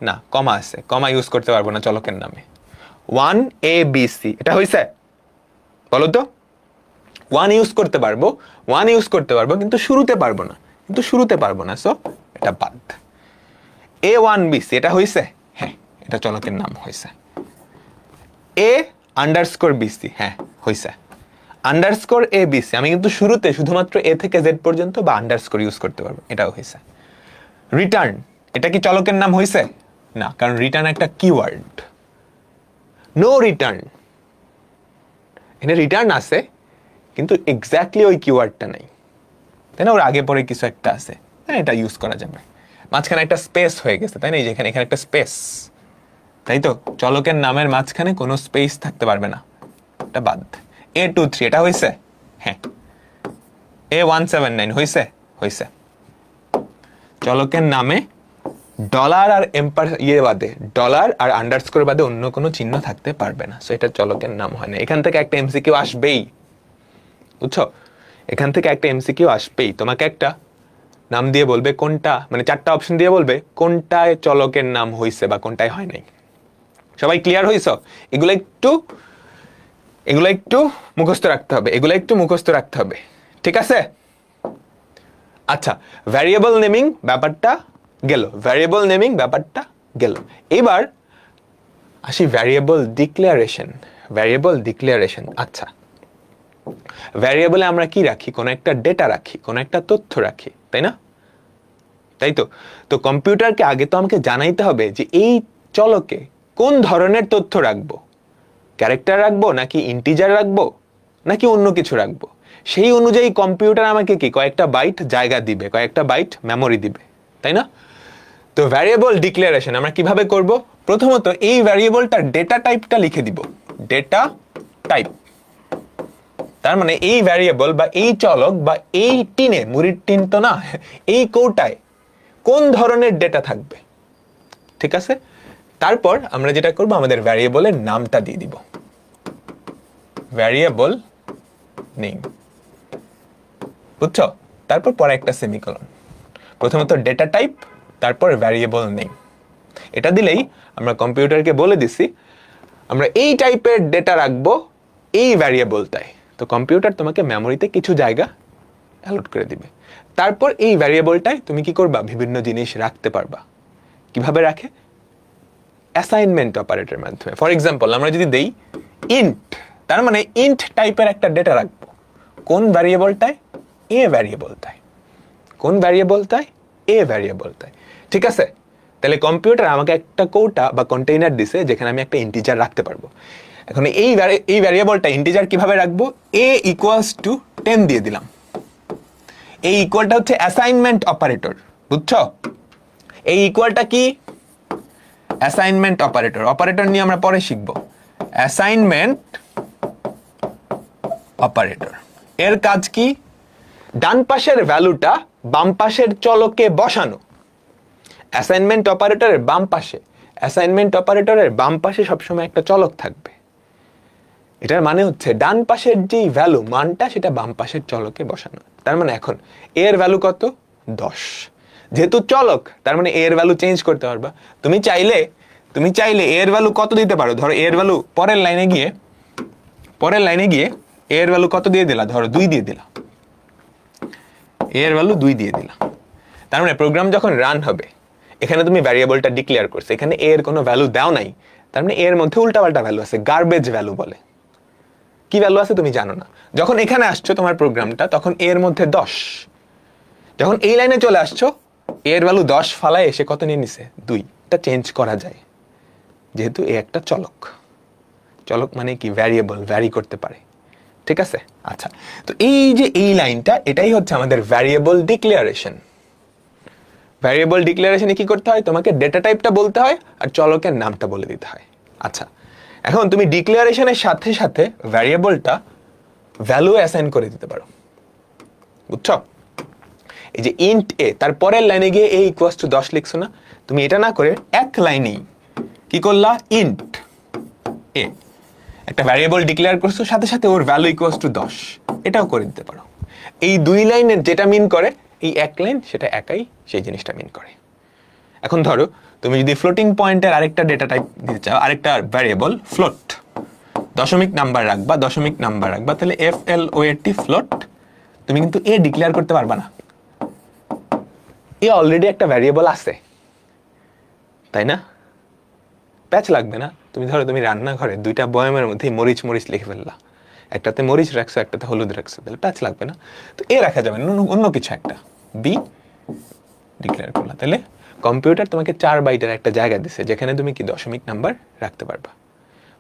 [SPEAKER 1] না, কমা আছে, কমা ইউজ করতে পারবো না চলকের নামে। 1 ABC এটা হইছে? বলো তো। 1 ইউজ করতে পারবো কিন্তু শুরুতে পারবো না, সো এটা বাদ। A1 BC এটা হইছে? হ্যাঁ, এটা চলকের নাম হইছে। এ আন্ডারস্কোর বিসি, হ্যাঁ হইছে। আন্ডারস্কোর এ বিসি আমি কিন্তু শুরুতে শুধুমাত্র এ থেকে জেড পর্যন্ত বা আন্ডারস্কোর ইউজ করতে পারবো, এটাও হইছে। রিটার্ন এটা কি চলকের নাম হইছে? না, কারণ রিটার্ন একটা কিওয়ার্ড। নো রিটার্ন, এখানে রিটার্ন আছে কিন্তু এক্স্যাক্টলি ওই কিওয়ার্ডটা নাই, তাই না? ওর আগে পরে কিছু একটা আছে, তাই এটা ইউজ করা যাবে। মাঝখানে একটা স্পেস হয়ে গেছে, তাই না? এই যে এখানে একটা স্পেস, তাই তো? চলকের নামের মাঝখানে কোনো স্পেস থাকতে পারবে না, এটা বাদ। A23 এটা হইছে? হ্যাঁ। A179 হইছে। চলকের নামে ডলার আর বাদে, ডলার আর আন্ডারস্কোর বাদে অন্য কোনো চিহ্ন থাকতে পারবে না, সো এটা চলকের নাম হয় না। এখান থেকে একটা এমসিকিউ আসবেই, বুঝছো? এখান থেকে একটা এমসিকিউ আসবেই। তোমাকে একটা নাম দিয়ে বলবে কোনটা, মানে 4টা অপশন দিয়ে বলবে কোনটায় চলকের নাম হইছে বা কোনটায় হয় নাই। সবাই ক্লিয়ার হইছ? এগুলো একটু মুখস্থ রাখতে হবে, ঠিক আছে? আচ্ছা, ভ্যারিয়েবল নেমিং ব্যাপারটা গেল। এবার আসি ভ্যারিয়েবল ডিক্লারেশন। আচ্ছা, ভ্যারিয়েবলে আমরা কি রাখি? কোন একটা ডেটা রাখি, কোন একটা তথ্য রাখি, তাই না? তাই তো। তো কম্পিউটারকে আগে তো আমাকে জানাইতে হবে যে এই চলকে কোন ধরনের তথ্য রাখবো, ক্যারেক্টার রাখবো নাকি ইন্টিজার রাখবো নাকি অন্য কিছু রাখবো, সেই অনুযায়ী কম্পিউটার আমাকে কি কয়েকটা বাইট জায়গা দিবে, কয়েকটা বাইট মেমোরি দিবে, তাই না? তো ভ্যারিয়েবল ডিক্লারেশন আমরা কিভাবে করব? প্রথমত এই ভ্যারিয়েবলটার ডেটা টাইপটা লিখে দিব, ডেটা টাইপ। তার মানে এই ভ্যারিয়েবল বা এই চলক বা এই টিনে, মুড়ির টিন তো না, এই কৌটায় কোন ধরনের ডেটা থাকবে, ঠিক আছে? তারপর আমরা যেটা করব, আমাদের ভ্যারিয়েবলের নামটা দিয়ে দিব, ভ্যারিয়েবল নেম, বুঝছো? তারপর পরে একটা সেমিকোলন। প্রথমত ডেটা টাইপ, তারপর ভ্যারিয়েবল নেম। এটা দিলেই আমরা কম্পিউটারকে বলে দিছি আমরা এই টাইপের ডেটা রাখবো এই ভ্যারিয়েবলটায়। তো কম্পিউটার তোমাকে মেমোরিতে কিছু জায়গা অ্যালট করে দিবে। তারপর এই ভ্যারিয়েবলটায় তুমি কি করবা, বিভিন্ন জিনিস রাখতে পারবা। কিভাবে রাখে? অ্যাসাইনমেন্ট অপারেটরের মাধ্যমে। ফর এক্সাম্পল আমরা যদি দেই ইন্ট, তার মানে ইন্ট টাইপের একটা ডেটা রাখবো কোন ভ্যারিয়েবলটায়, এ ভ্যারিয়েবলটায়। কোন ভ্যারিয়েবলটায়? এ ভ্যারিয়েবলটায়, ঠিক আছে? তাহলে কম্পিউটার আমাকে একটা কৌটা বা কন্টেইনার দিছে যেখানে আমি একটা ইন্টিজার রাখতে পারবো। এখন এই ভ্যারিয়েবলটা ইন্টিজার কিভাবে রাখবো? a ইকুয়ালস টু 10 দিয়ে দিলাম। এই ইকুয়ালটা হচ্ছে অ্যাসাইনমেন্ট অপারেটর, বুঝছো? এই ইকুয়ালটা কি? Assignment operator. অপারেটর নিয়ে আমরা পরে শিখবো। অ্যাসাইনমেন্ট অপারেটর এর কাজ কি? ডান পাশের ভ্যালুটা বাম পাশের চলকে বসানো। অ্যাসাইনমেন্ট অপারেটরের বাম পাশে, অ্যাসাইনমেন্ট অপারেটরের বাম পাশে সবসময় একটা চলক থাকবে। এটার মানে হচ্ছে ডান পাশের যে ভ্যালু মানটা সেটা বাম পাশের চলকে বসানো। তার মানে এখন এর ভ্যালু কত? 10। যেহেতু চলক, তার মানে এর ভ্যালু চেঞ্জ করতে পারবা। তুমি চাইলে এর ভ্যালু কত দিতে পারো। ধরো এর ভ্যালু পরের লাইনে গিয়ে এর ভ্যালু কত দিয়ে দিলা? ধরো 2 দিয়ে দিলা। এর ভ্যালু 2 দিয়ে দিলা। তার মানে প্রোগ্রাম যখন রান হবে, এখানে তুমি ভ্যারিয়েবলটা ডিক্লেয়ার করছো, এখানে এর কোনো ভ্যালু দাও নাই, তার মানে এর মধ্যে উল্টাপাল্টা ভ্যালু আছে, গার্বেজ ভ্যালু বলে। কি ভ্যালু আছে তুমি জানো না। যখন এখানে আসছো তোমার প্রোগ্রামটা, তখন এর মধ্যে 10। যখন এই লাইনে চলে আসছো, এর ভ্যালু 10 ফালায় এসে কত নিয়ে নিছে? 2। এটা চেঞ্জ করা যায় যেহেতু এ একটা চলক। চলক মানে কি? ভ্যারিয়েবল, ভ্যারি করতে পারে, ঠিক আছে? আচ্ছা, তো এই যে এই লাইনটা, এটাই হচ্ছে আমাদের ভ্যারিয়েবল ডিক্লারেশন। ভ্যারিয়েবল ডিক্লারেশনে কি করতে হয়? তোমাকে ডেটা টাইপটা বলতে হয় আর চলকের নামটা বলে দিতে হয়। আচ্ছা, এখন তুমি ডিক্লারেশনের সাথে সাথে ভ্যারিয়েবলটা ভ্যালু অ্যাসাইন করে দিতে পারো, বুঝছো? এই যে ইন্ট এ, তার পরের লাইনে গিয়ে a ইকুয়ালস টু 10 লিখছো না? তুমি এটা না করে এক লাইনেই কি করলা? ইন্ট এ একটা ভ্যারিয়েবল ডিক্লেয়ার করছো, সাথে সাথে ওর ভ্যালু ইকুয়ালস টু 10, এটাও করে দিতে পারো। এই 2 লাইনের যেটা মিন করে এই এক লাইন, সেটা একাই সেই জিনিসটা মিন করে। এখন ধরো তুমি যদি ফ্লোটিং পয়েন্টের আরেকটা ডেটা টাইপ দিতে চাও, আরেকটা ভ্যারিয়েবল ফ্লোট, দশমিক নাম্বার রাখবা, তাহলে FLOAT ফ্লোট, তুমি কিন্তু এ ডিক্লেয়ার করতে পারবা না। এ অলরেডি একটা ভ্যারিয়েবল আছে, তাই না? প্যাচ লাগবে না। তুমি রান্নাঘরে 2টা বয়ামের মধ্যে মরিচ লিখে ফেললা, একটাতে মরিচ রাখছো, একটাতে হলুদ রাখছো, তাহলে প্যাচ লাগবে না। তো এ রাখা যাবে না, অন্য কিছু একটা বি ডিক্লেয়ার করলা। তাহলে কম্পিউটার তোমাকে 4 বাইটের একটা জায়গা দিছে যেখানে তুমি কি দশমিক নাম্বার রাখতে পারবা।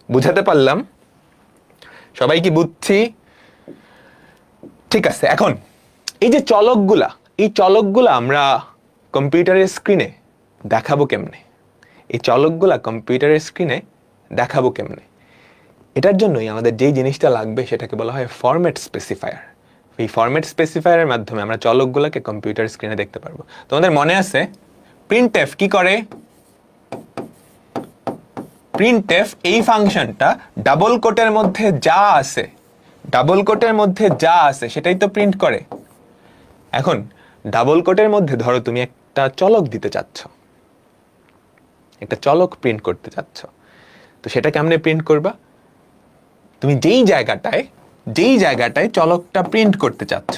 [SPEAKER 1] বুঝাতে পারলাম? সবাই কি বুঝছি? ঠিক আছে। এখন এই যে চলকগুলা আমরা কম্পিউটারের স্ক্রিনে দেখাবো কেমনে? এটার জন্যই আমাদের যেই জিনিসটা লাগবে সেটাকে বলা হয় ফরম্যাট স্পেসিফায়ার। এই ফরম্যাট স্পেসিফায়ারের মাধ্যমে আমরা চলকগুলোকে কম্পিউটার স্ক্রিনে দেখতে পারবো। তোমাদের মনে আছে প্রিন্টএফ কি করে? প্রিন্টএফ এই ফাংশনটা ডাবল কোটের মধ্যে যা আছে সেটাই তো প্রিন্ট করে। এখন ডাবল কোটের মধ্যে ধরো তুমি একটা চলক দিতে চাচ্ছ, একটা চলক প্রিন্ট করতে চাচ্ছ, তো সেটা কেমনে প্রিন্ট করবা? তুমি যেই জায়গাটায় চলকটা প্রিন্ট করতে চাচ্ছ,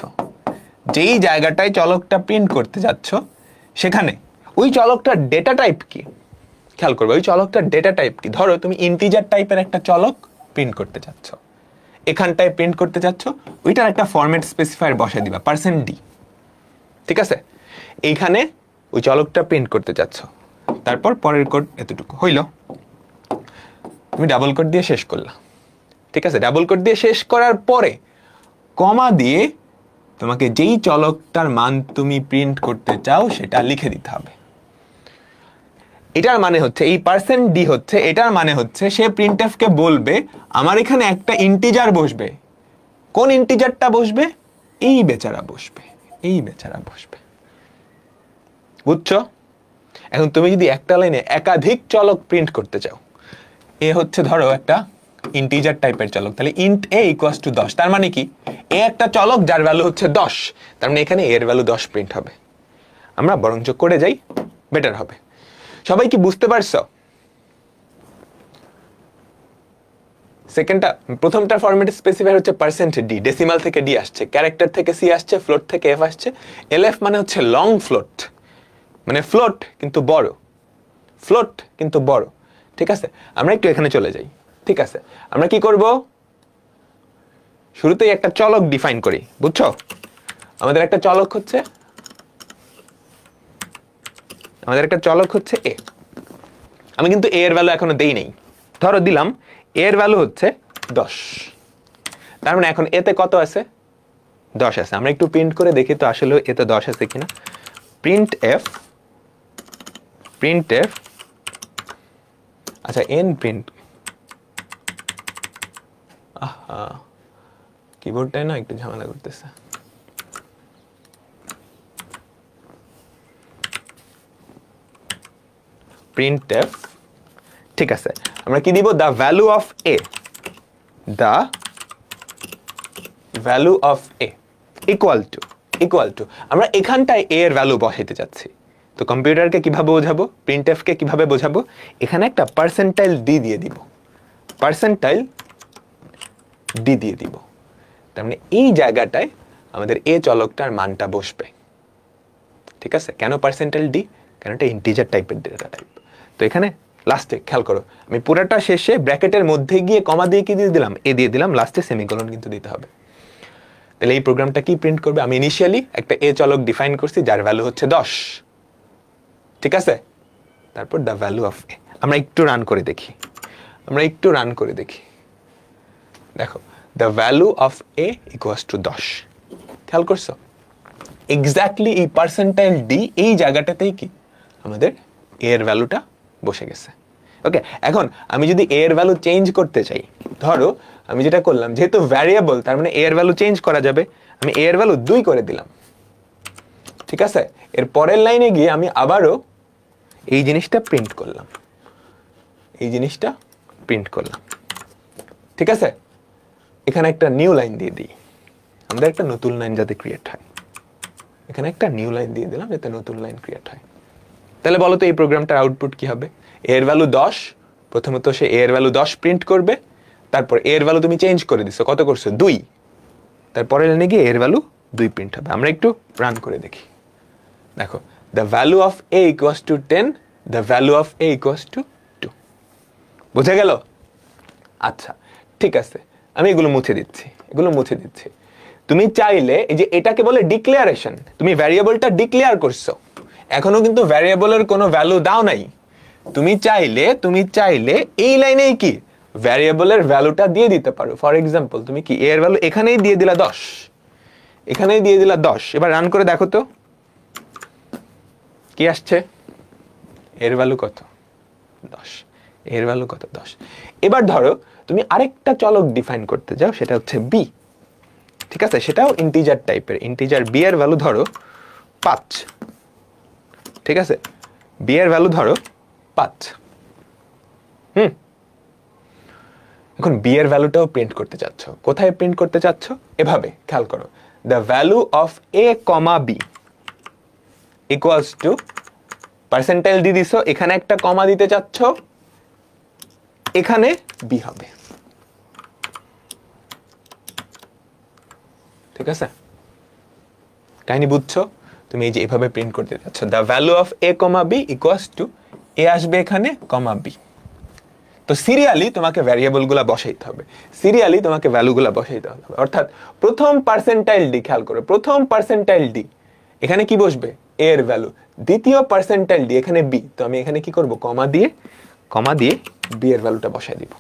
[SPEAKER 1] সেখানে ওই চলকটার ডেটা টাইপ কি? খেয়াল করবে ওই চলকটার ডেটা টাইপ কি। ধরো তুমি ইন্টিজার টাইপের একটা চলক প্রিন্ট করতে চাচ্ছ, এখানটায় প্রিন্ট করতে চাচ্ছ, ওইটার একটা ফরম্যাট স্পেসিফায়ার বসে দিবা %d, ঠিক আছে? এইখানে ওই চলকটা প্রিন্ট করতে চাচ্ছ, তারপর পরের কোড এতটুকু হইল, তুমি ডাবল কোড দিয়ে শেষ করলা। ঠিক আছে, ডাবল কোড দিয়ে শেষ করার পরে কমা দিয়ে তোমাকে যেই চলকটার মান তুমি প্রিন্ট করতে চাও সেটা লিখে দিতে হবে। এটার মানে হচ্ছে এই %d হচ্ছে, এটার মানে হচ্ছে সে প্রিন্টএফ কে বলবে আমার এখানে একটা ইন্টিজার বসবে। কোন ইন্টিজারটা বসবে? এই বেচারা বসবে, এই বেচারা বসবে। বুঝছো? এখন তুমি যদি একটা লাইনে একাধিক চলক প্রিন্ট করতে চাও, এ হচ্ছে ধরো একটা ইন্টিজার টাইপের চলক, তাহলে int a ইকুয়ালস টু 10, তার মানে কি এ একটা চলক যার ভ্যালু হচ্ছে 10, তার মানে এখানে এর ভ্যালু 10 প্রিন্ট হবে। আমরা বরঞ্চ করে যাই, বেটার হবে। সবাই কি বুঝতে পারছো? সেকেন্ডটা, প্রথমটার ফরম্যাট স্পেসিফায়ার হচ্ছে %d, ডেসিমাল থেকে d আসছে, ক্যারেক্টার থেকে c আসছে, ফ্লোট থেকে f আসছে। lf মানে হচ্ছে লং ফ্লোট, মানে ফ্লোট কিন্তু বড়, ফ্লোট কিন্তু বড়। ঠিক আছে, আমরা একটু এখানে চলে যাই। ঠিক আছে, আমরা কি করব? শুরুতেই একটা চলক ডিফাইন করি। বুঝছো? আমাদের একটা চলক হচ্ছে a। আমি কিন্তু a এর ভ্যালু এখনো দেই নাই, ধরো দিলাম a এর ভ্যালু হচ্ছে 10, তার মানে এখন এতে কত আছে? 10 আছে। আমরা একটু প্রিন্ট করে দেখি তো আসলে এতে 10 আছে কিনা। printf, আচ্ছা n প্রিন্ট, কিবোর্ডটাই না একটু ঝামেলা করতেছে। printf, ঠিক আছে, আমরা কি দিব? the value of a, the value of a equal to, আমরা এখানটায় a এর ভ্যালু বসাইতে যাচ্ছি। তো কম্পিউটারকে কিভাবে বোঝাবো, printf কে কিভাবে বোঝাবো? এখানে একটা %d দিয়ে দিব, %d দিয়ে দিব। তার মানে এই জায়গাটায় আমাদের a চলকটার মানটা বসবে। ঠিক আছে, কেন %d? কারণ এটা ইন্টিজার টাইপের ডেটা টাইপ। তো এখানে লাস্টে খেয়াল করো, আমি পুরাটা শেষে ব্র্যাকেটের মধ্যে গিয়ে কমা দিয়ে কি দিয়ে দিলাম? এ দিয়ে দিলাম, লাস্টে সেমিকোলন কিন্তু দিতে হবে। তাহলে এই প্রোগ্রামটা কি প্রিন্ট করবে? আমি ইনিশিয়ালি একটা এ চলক ডিফাইন করছি যার ভ্যালু হচ্ছে 10। ঠিক আছে, তারপর দ্য ভ্যালু অফ এ। আমরা একটু রান করে দেখি, দেখো the value of A equals to 10। খেয়াল করছো? এক্স্যাক্টলি এই %d এই জায়গাটাতেই কি আমাদের a এর ভ্যালুটা বসে গেছে। ওকে, এখন আমি যদি a এর ভ্যালু চেঞ্জ করতে চাই, ধরো আমি যেটা করলাম, যেহেতু ভ্যারিয়েবল তার মানে a এর ভ্যালু চেঞ্জ করা যাবে, আমি a এর ভ্যালু 2 করে দিলাম। ঠিক আছে, এর পরের লাইনে গিয়ে আমি আবারও এই জিনিসটা প্রিন্ট করলাম, ঠিক আছে। এখানে একটা নিউ লাইন দিয়ে দিই, আমাদের একটা নতুন লাইন যাতে ক্রিয়েট হয়। এখানে একটা নিউ লাইন দিয়ে দিলাম যাতে নতুন লাইন ক্রিয়েট হয়। তাহলে বলো তো এই প্রোগ্রামটার আউটপুট কি হবে? এর ভ্যালু 10, প্রথমত সে এর ভ্যালু 10 প্রিন্ট করবে, তারপর এর ভ্যালু তুমি চেঞ্জ করে দিছো, কত করছো? 2, তারপরে লাইনে গিয়ে এর ভ্যালু 2 প্রিন্ট হবে। আমরা একটু রান করে দেখি। দেখো, the value of a equals to 10, the value of a equals to 2। বুঝে গেল? আচ্ছা ঠিক আছে, আমি এগুলো মুছে দিচ্ছি। তুমি চাইলে এই যে এটাকে বলে ডিক্লারেশন, তুমি ভ্যারিয়েবলটা ডিক্লেয়ার করছো, এখনো কিন্তু ভ্যারিয়েবলের কোনো ভ্যালু দাও নাই। তুমি চাইলে এই লাইনেই কি ভ্যারিয়েবলের ভ্যালুটা দিয়ে দিতে পারো। ফর এক্সাম্পল, তুমি কি এর ভ্যালু এখানেই দিয়ে দিলা 10, এবার রান করে দেখো তো কি আসছে। এর ভ্যালু কত? 10। এর ভ্যালু কত? 10। এবার ধরো তুমি আরেকটা চলক ডিফাইন করতে যাও, সেটা হচ্ছে b। ঠিক আছে, সেটাও ইন্টিজার টাইপের। ইন্টিজার b এর ভ্যালু ধরো 5। ঠিক আছে, b এর ভ্যালু ধরো 5। এখন b এর ভ্যালুটাও প্রিন্ট করতে চাচ্ছ। কোথায় প্রিন্ট করতে চাচ্ছ? এভাবে খেয়াল করো, the value of a, b equals to % d দিছো, এখানে একটা কমা দিতে চাচ্ছ, এখানে b হবে। ঠিক আছে, কাহিনী বুঝছো? তুমি এই যে এভাবে প্রিন্ট করতে যাচ্ছ, the value of a, b equals to a আসবে এখানে, b। তো সিরিয়ালি তোমাকে ভ্যারিয়েবলগুলো বসাইতে হবে, সিরিয়ালি তোমাকে ভ্যালুগুলো বসাইতে হবে। অর্থাৎ প্রথম %d, খেয়াল করো, প্রথম %d এখানে কি বসবে? a এর ভ্যালু, দ্বিতীয় পার্সেন্টাইল ডি এখানে b, তো আমি এখানে কি করব, কমা দিয়ে b এর ভ্যালুটা বসায় দিব।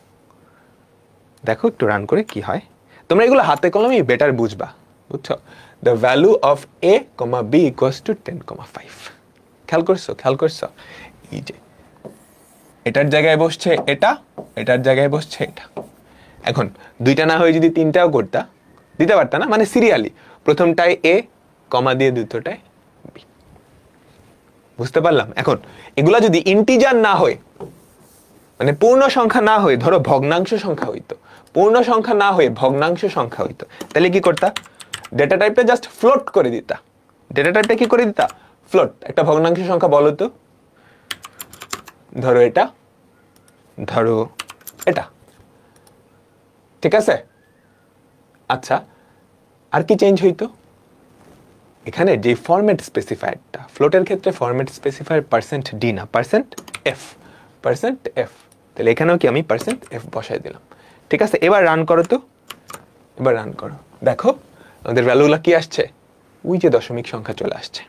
[SPEAKER 1] দেখো একটু রান করে কি হয়, তোমরা এগুলো হাতে কলমে বেটার বুঝবা, বুঝছো? The value of a, b equals to 10,5। খেয়াল করছো? এই যে এটার জায়গায় বসছে এটা, এটার জায়গায় বসছে এটা। এখন দুইটা না হয়ে যদি তিনটাও করতা, দিতে পারতা না, মানে সিরিয়ালি প্রথমটায় a, কমা দিয়ে দ্বিতীয়টায় b। বুঝতে পারলাম? এখন এগুলা যদি ইন্টিজার না হয়, মানে পূর্ণ সংখ্যা না হয়ে ধরো ভগ্নাংশ সংখ্যা হইতো, পূর্ণ সংখ্যা না হয়ে ভগ্নাংশ সংখ্যা হইতো, তাহলে কি করতা? ডেটা টাইপটা জাস্ট ফ্লোট করে দিতা। ডেটা টাইপটা কি করে দিতা? ফ্লোট। একটা ভগ্নাংশ সংখ্যা বলো তো, ধরো এটা, ধরো এটা, ঠিক আছে? আচ্ছা, আর কি চেঞ্জ হইতো? এখানে যে ফরম্যাট স্পেসিফায়ারটা, ফ্লোটের ক্ষেত্রে ফরম্যাট স্পেসিফায়ার %d না, %f, তাহলে এখানেও কি আমি %f বসাই দিলাম। ঠিক আছে, এবার রান করো তো, এবার রান করো, দেখো আমাদের ভ্যালুগুলো কি আসছে, ওই যে দশমিক সংখ্যা চলে আসছে।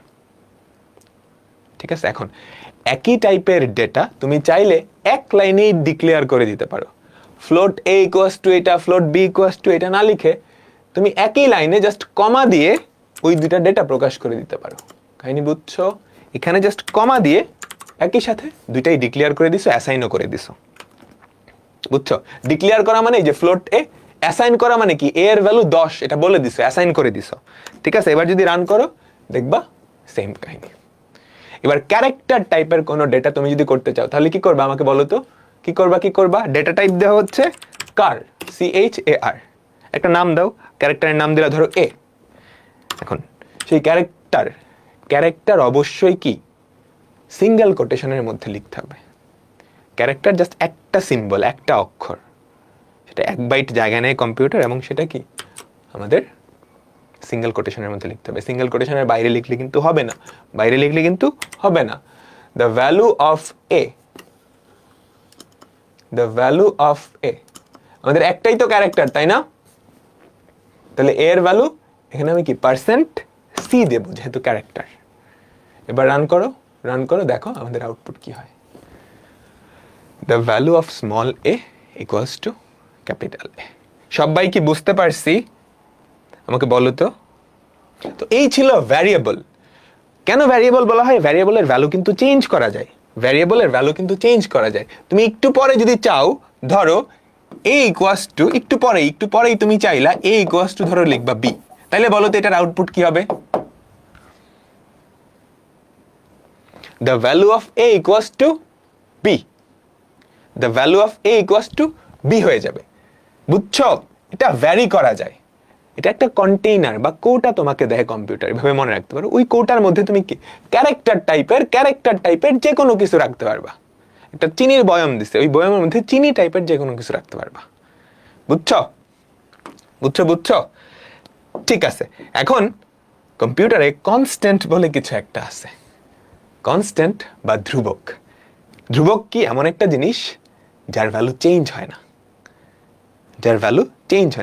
[SPEAKER 1] ঠিক আছে, এখন একই টাইপের ডেটা তুমি চাইলে এক লাইনেই ডিক্লেয়ার করে দিতে পারো। ফ্লোট a ইকুয়ালস টু এটা, ফ্লোট b ইকুয়ালস টু এটা না লিখে তুমি একই লাইনে জাস্ট কমা দিয়ে ওই দুইটা ডেটা প্রকাশ করে দিতে পারো। কাহিনী বুঝছো? এখানে জাস্ট কমা দিয়ে একই সাথে দুইটাই ডিক্লেয়ার করে দিছো, অ্যাসাইনও করে দিছো। বুঝছো? ডিক্লেয়ার করা মানে এই যে ফ্লোট a, অ্যাসাইন করা মানে কি a এর ভ্যালু 10 এটা বলে দিছো, অ্যাসাইন করে দিছো। ঠিক আছে, এবার যদি রান করো দেখবা সেম কাহিনী। এবার ক্যারেক্টার টাইপের কোনো ডেটা তুমি যদি করতে চাও তাহলে কি করবা আমাকে বলো তো, কি করবা? ডেটা টাইপ দেওয়া হচ্ছে কার, CHAR, একটা নাম দাও, ক্যারেক্টারের নাম দিলা ধরো a। এখন সেই ক্যারেক্টার অবশ্যই কি সিঙ্গেল কোটেশনের মধ্যে লিখতে হবে। ক্যারেক্টার জাস্ট একটা সিম্বল, একটা অক্ষর, সেটা 1 বাইট জায়গা নেয় কম্পিউটার, এবং সেটা কি আমাদের সিঙ্গেল কোটেশনের মধ্যে লিখতে হবে। সিঙ্গেল কোটেশনের বাইরে লিখলে কিন্তু হবে না। দ্য ভ্যালু অফ a, আমাদের একটাই তো ক্যারেক্টার, তাই না? তাহলে a এর ভ্যালু এখানে আমি কি %c দেব, যেহেতু ক্যারেক্টার। এবার রান করো, দেখো আমাদের আউটপুট কি হয়। The value of small a equals to capital A। সবাই কি বুঝতে পারছি? আমাকে বলো তো। তো এই ছিল ভ্যারিয়েবল। কেন ভ্যারিয়েবল বলা হয়? ভ্যারিয়েবলের ভ্যালু কিন্তু চেঞ্জ করা যায়। তুমি একটু পরে যদি চাও, ধরো a ইকুয়ালস টু, একটু পরেই তুমি চাইলা a ইকুয়ালস টু ধরো লিখবা b, তাহলে বলো তো এটার আউটপুট কি হবে? The value of a equals to b, the value of a equals to b হয়ে যাবে। বুঝছো? এটা ভ্যারি করা যায়। এটা একটা কন্টেইনার বা কোটা তোমাকে দেয় কম্পিউটার, এভাবে মনে রাখতে পারো। ওই কোটার মধ্যে তুমি কি ক্যারেক্টার টাইপের যে কোনো কিছু রাখতে পারবা। একটা চিনির বয়ম দিছে, ওই বয়মের মধ্যে চিনি টাইপের যে কোনো কিছু রাখতে পারবা। বুঝছো? ঠিক আছে, এখন কম্পিউটারে কনস্ট্যান্ট বলে কিছু একটা আছে। কনস্ট্যান্ট বা ধ্রুবক। ধ্রুবক কি এমন একটা জিনিস যার ভ্যালু চেঞ্জ হয়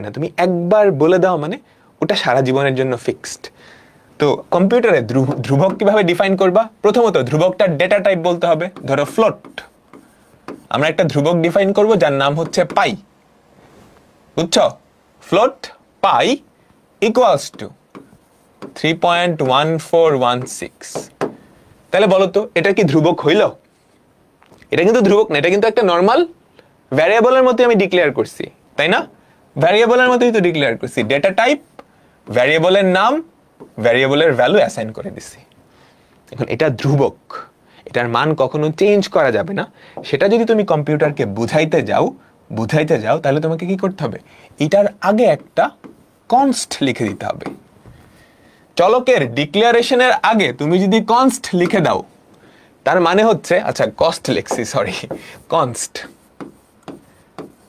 [SPEAKER 1] না। তুমি একবার বলে দাও মানে ওটা সারা জীবনের জন্য ফিক্সড। তো কম্পিউটারে ধ্রুবক কিভাবে ডিফাইন করবা? প্রথমত ধ্রুবকটার ডেটা টাইপ বলতে হবে। ধরো ফ্লোট, আমরা একটা ধ্রুবক ডিফাইন করব যার নাম হচ্ছে পাই। বুঝছো? Float pi equals to 3.1416। তাহলে বলো তো এটা কি ধ্রুবক হইল? এটা কিন্তু ধ্রুবক না, এটা কিন্তু একটা নর্মাল ভ্যারিয়েবলের মতোই আমি ডিক্লেয়ার করছি, তাই না? ভ্যারিয়েবলের মতোই তো ডিক্লেয়ার করছি। ডেটা টাইপ, ভ্যারিয়েবলের নাম, ভ্যারিয়েবলের ভ্যালু অ্যাসাইন করে দিছি। এখন এটা ধ্রুবক, এটার মান কখনো চেঞ্জ করা যাবে না। সেটা যদি তুমি কম্পিউটারকে বুঝাইতে যাও তাহলে তোমাকে কি করতে হবে? এটার আগে একটা কনস্ট লিখে দিতে হবে। চলকের ডিক্লারেশনের আগে তুমি যদি কনস্ট লিখে দাও, তার মানে হচ্ছে, আচ্ছা কনস্ট,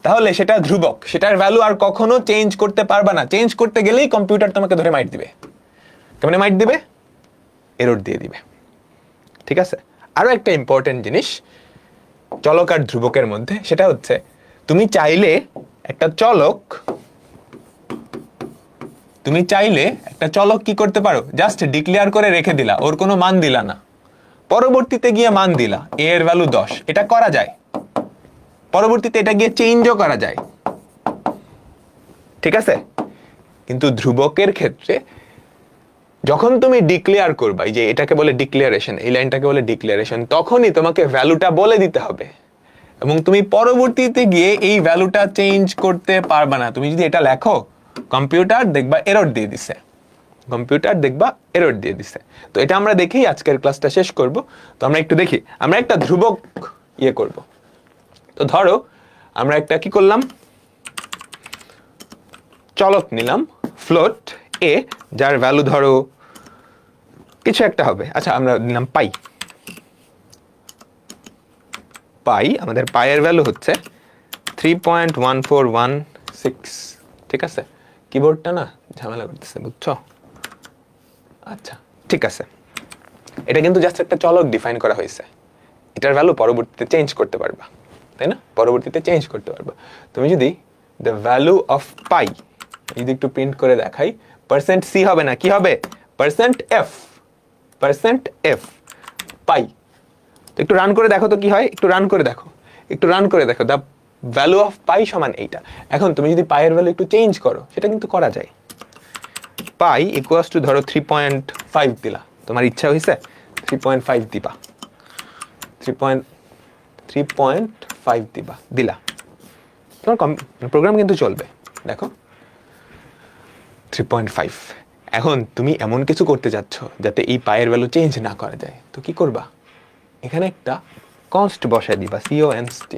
[SPEAKER 1] তাহলে সেটা ধ্রুবক, সেটার ভ্যালু আর কখনো চেঞ্জ করতে পারবা না। চেঞ্জ করতে গেলেই কম্পিউটার তোমাকে ধরে মাইট দিবে। কেমনে মাইট দিবে? এরর দিয়ে দিবে। ঠিক আছে, আরো একটা ইম্পর্টেন্ট জিনিস চলক আর ধ্রুবকের মধ্যে, সেটা হচ্ছে তুমি চাইলে একটা একটা চলক কি করতে পারো, জাস্ট ডিক্লেয়ার করে রেখে দিলা, ওর কোনো মান দিলা না, পরবর্তীতে গিয়ে মান দিলা a এর ভ্যালু 10, এটা করা যায়, পরবর্তীতে এটা গিয়ে চেঞ্জও করা যায়, ঠিক আছে। কিন্তু ধ্রুবকের ক্ষেত্রে যখন তুমি ডিক্লেয়ার করবা, যে এটাকে বলে ডিক্লারেশন, এই লাইনটাকে বলে ডিক্লারেশন, তখনই তোমাকে ভ্যালুটা বলে দিতে হবে এবং তুমি পরবর্তীতে গিয়ে এই ভ্যালুটা চেঞ্জ করতে পারবা না। তুমি যদি এটা লেখো, কম্পিউটার দেখবা এরর দিয়ে দিছে, কম্পিউটার দেখবা এরর দিয়ে দিছে। তো এটা আমরা দেখেই আজকের ক্লাসটা শেষ করব। তো আমরা একটু দেখি, আমরা একটা ধ্রুবক করব। তো ধরো আমরা একটা কি করলাম, চলক নিলাম ফ্লোট এ, যার ভ্যালু ধরো কিছু একটা হবে, আচ্ছা আমরা নিলাম পাই। পাই, আমাদের পায়ের ভ্যালু হচ্ছে 3.1416, ঠিক আছে। কিবোর্ডটা না ঝামেলা করতেছে, বুঝছো? আচ্ছা ঠিক আছে, এটা কিন্তু জাস্ট একটা চলক ডিফাইন করা হয়েছে, এটার ভ্যালু পরবর্তীতে চেঞ্জ করতে পারবা, তাই না? পরবর্তীতে চেঞ্জ করতে পারবা। তুমি যদি দ্য ভ্যালু অফ পাই যদি একটু প্রিন্ট করে দেখাই, % c হবে না, কি হবে? %f, %f পাই। তো একটু রান করে দেখো তো কি হয়, একটু রান করে দেখো, একটু রান করে দেখো। দ্য ভ্যালু অফ পাই সমান এইটা। এখন তুমি যদি পাইয়ের ভ্যালু একটু চেঞ্জ করো, সেটা কিন্তু করা যায়। পাই ইকুয়ালস টু ধরো 3.5 দিলা, তোমার ইচ্ছা হয়েছে 3.5 দিবা, 3.5 দিবা, দিলা, তোমার প্রোগ্রাম কিন্তু চলবে। দেখো 3.5। এখন তুমি এমন কিছু করতে যাচ্ছ যাতে এই পায়ের ভ্যালু চেঞ্জ না করা যায়, তো কি করবা? এখানে একটা কনস্ট বসায় দিবা, const।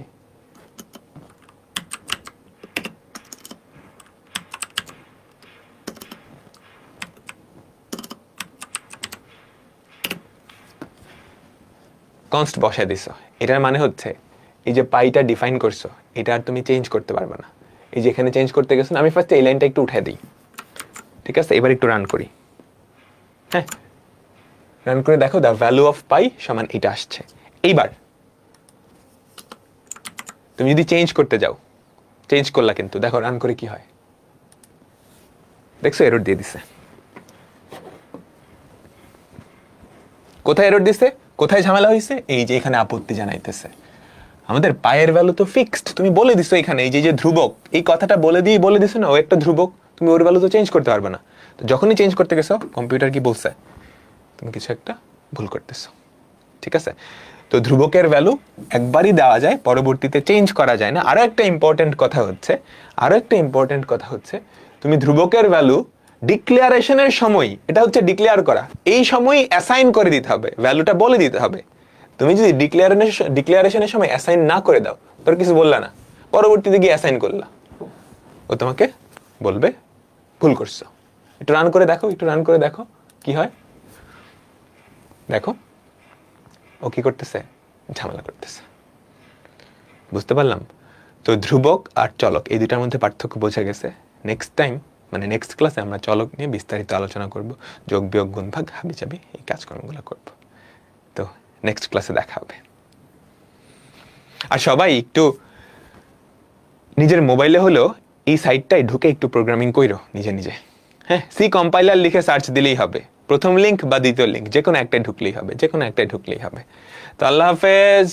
[SPEAKER 1] কনস্ট বসায় দিছো, এটার মানে হচ্ছে এই যে পাইটা ডিফাইন করছো, এটা আর তুমি চেঞ্জ করতে পারবে না। এই যে এখানে চেঞ্জ করতে গেছো না, আমি ফার্স্টে এই লাইনটা একটু উঠাই দিই, ঠিক আছে। এবার একটু রান করি, হ্যাঁ রান করে দেখো, দ্য ভ্যালু অফ পাই সমান এটা আসছে। এইবার তুমি যদি চেঞ্জ করতে যাও, চেঞ্জ করলা, কিন্তু দেখো রান করে কি হয়, দেখছো এরর দিয়ে দিছে। কোথায় এরর দিছে, কোথায় ঝামেলা হয়েছে? এই যে এখানে আপত্তি জানাইতেছে। আমাদের পায়ের ভ্যালু তো ফিক্সড, তুমি বলে দিছো এখানে, এই যে ধ্রুবক, এই কথাটা বলে দিছো না, ও একটা ধ্রুবক, তুমি ওর ভ্যালু তো চেঞ্জ করতে পারবে না। তো যখনই চেঞ্জ করতে গেছো, কম্পিউটার কি বলছে? তুমি কিছু একটা ভুল করতেছো, ঠিক আছে। তো ধ্রুবকের ভ্যালু একবারই দেওয়া যায়, পরবর্তীতে চেঞ্জ করা যায় না। আরো একটা ইম্পর্টেন্ট কথা হচ্ছে, তুমি ধ্রুবকের ভ্যালু ডিক্লারেশনের সময়, এটা হচ্ছে ডিক্লেয়ার করা, এই সময় অ্যাসাইন করে দিতে হবে, ভ্যালুটা বলে দিতে হবে। তুমি যদি ডিক্লারেশনের সময় অ্যাসাইন না করে দাও, তোর কিছু বললা না, পরবর্তীতে গিয়ে অ্যাসাইন করলা, ও তোমাকে বলবে ভুল করছো। একটু রান করে দেখো, একটু রান করে দেখো কি হয়। দেখো ও কি করতেছে, ঝামেলা করতেছে, বুঝতে পারলাম। তো ধ্রুবক আর চলক এই দুটার মধ্যে পার্থক্য বোঝা গেছে। নেক্সট টাইম, মানে নেক্সট ক্লাসে আমরা চলক নিয়ে বিস্তারিত আলোচনা করব, যোগ বিয়োগ গুণ ভাগ হাবিজাবি এই কাজকর্মগুলো করব। তো নেক্সট ক্লাসে দেখা হবে। আর সবাই একটু নিজের মোবাইলে হলেও এই সাইটটাই ঢুকে একটু প্রোগ্রামিং কইরো নিজে নিজে, হ্যাঁ। সি কম্পাইলার লিখে সার্চ দিলেই হবে, প্রথম লিঙ্ক বা দ্বিতীয় লিঙ্ক যে কোনো একটাই ঢুকলেই হবে, যে কোনো একটাই ঢুকলেই হবে। তো আল্লাহ হাফেজ।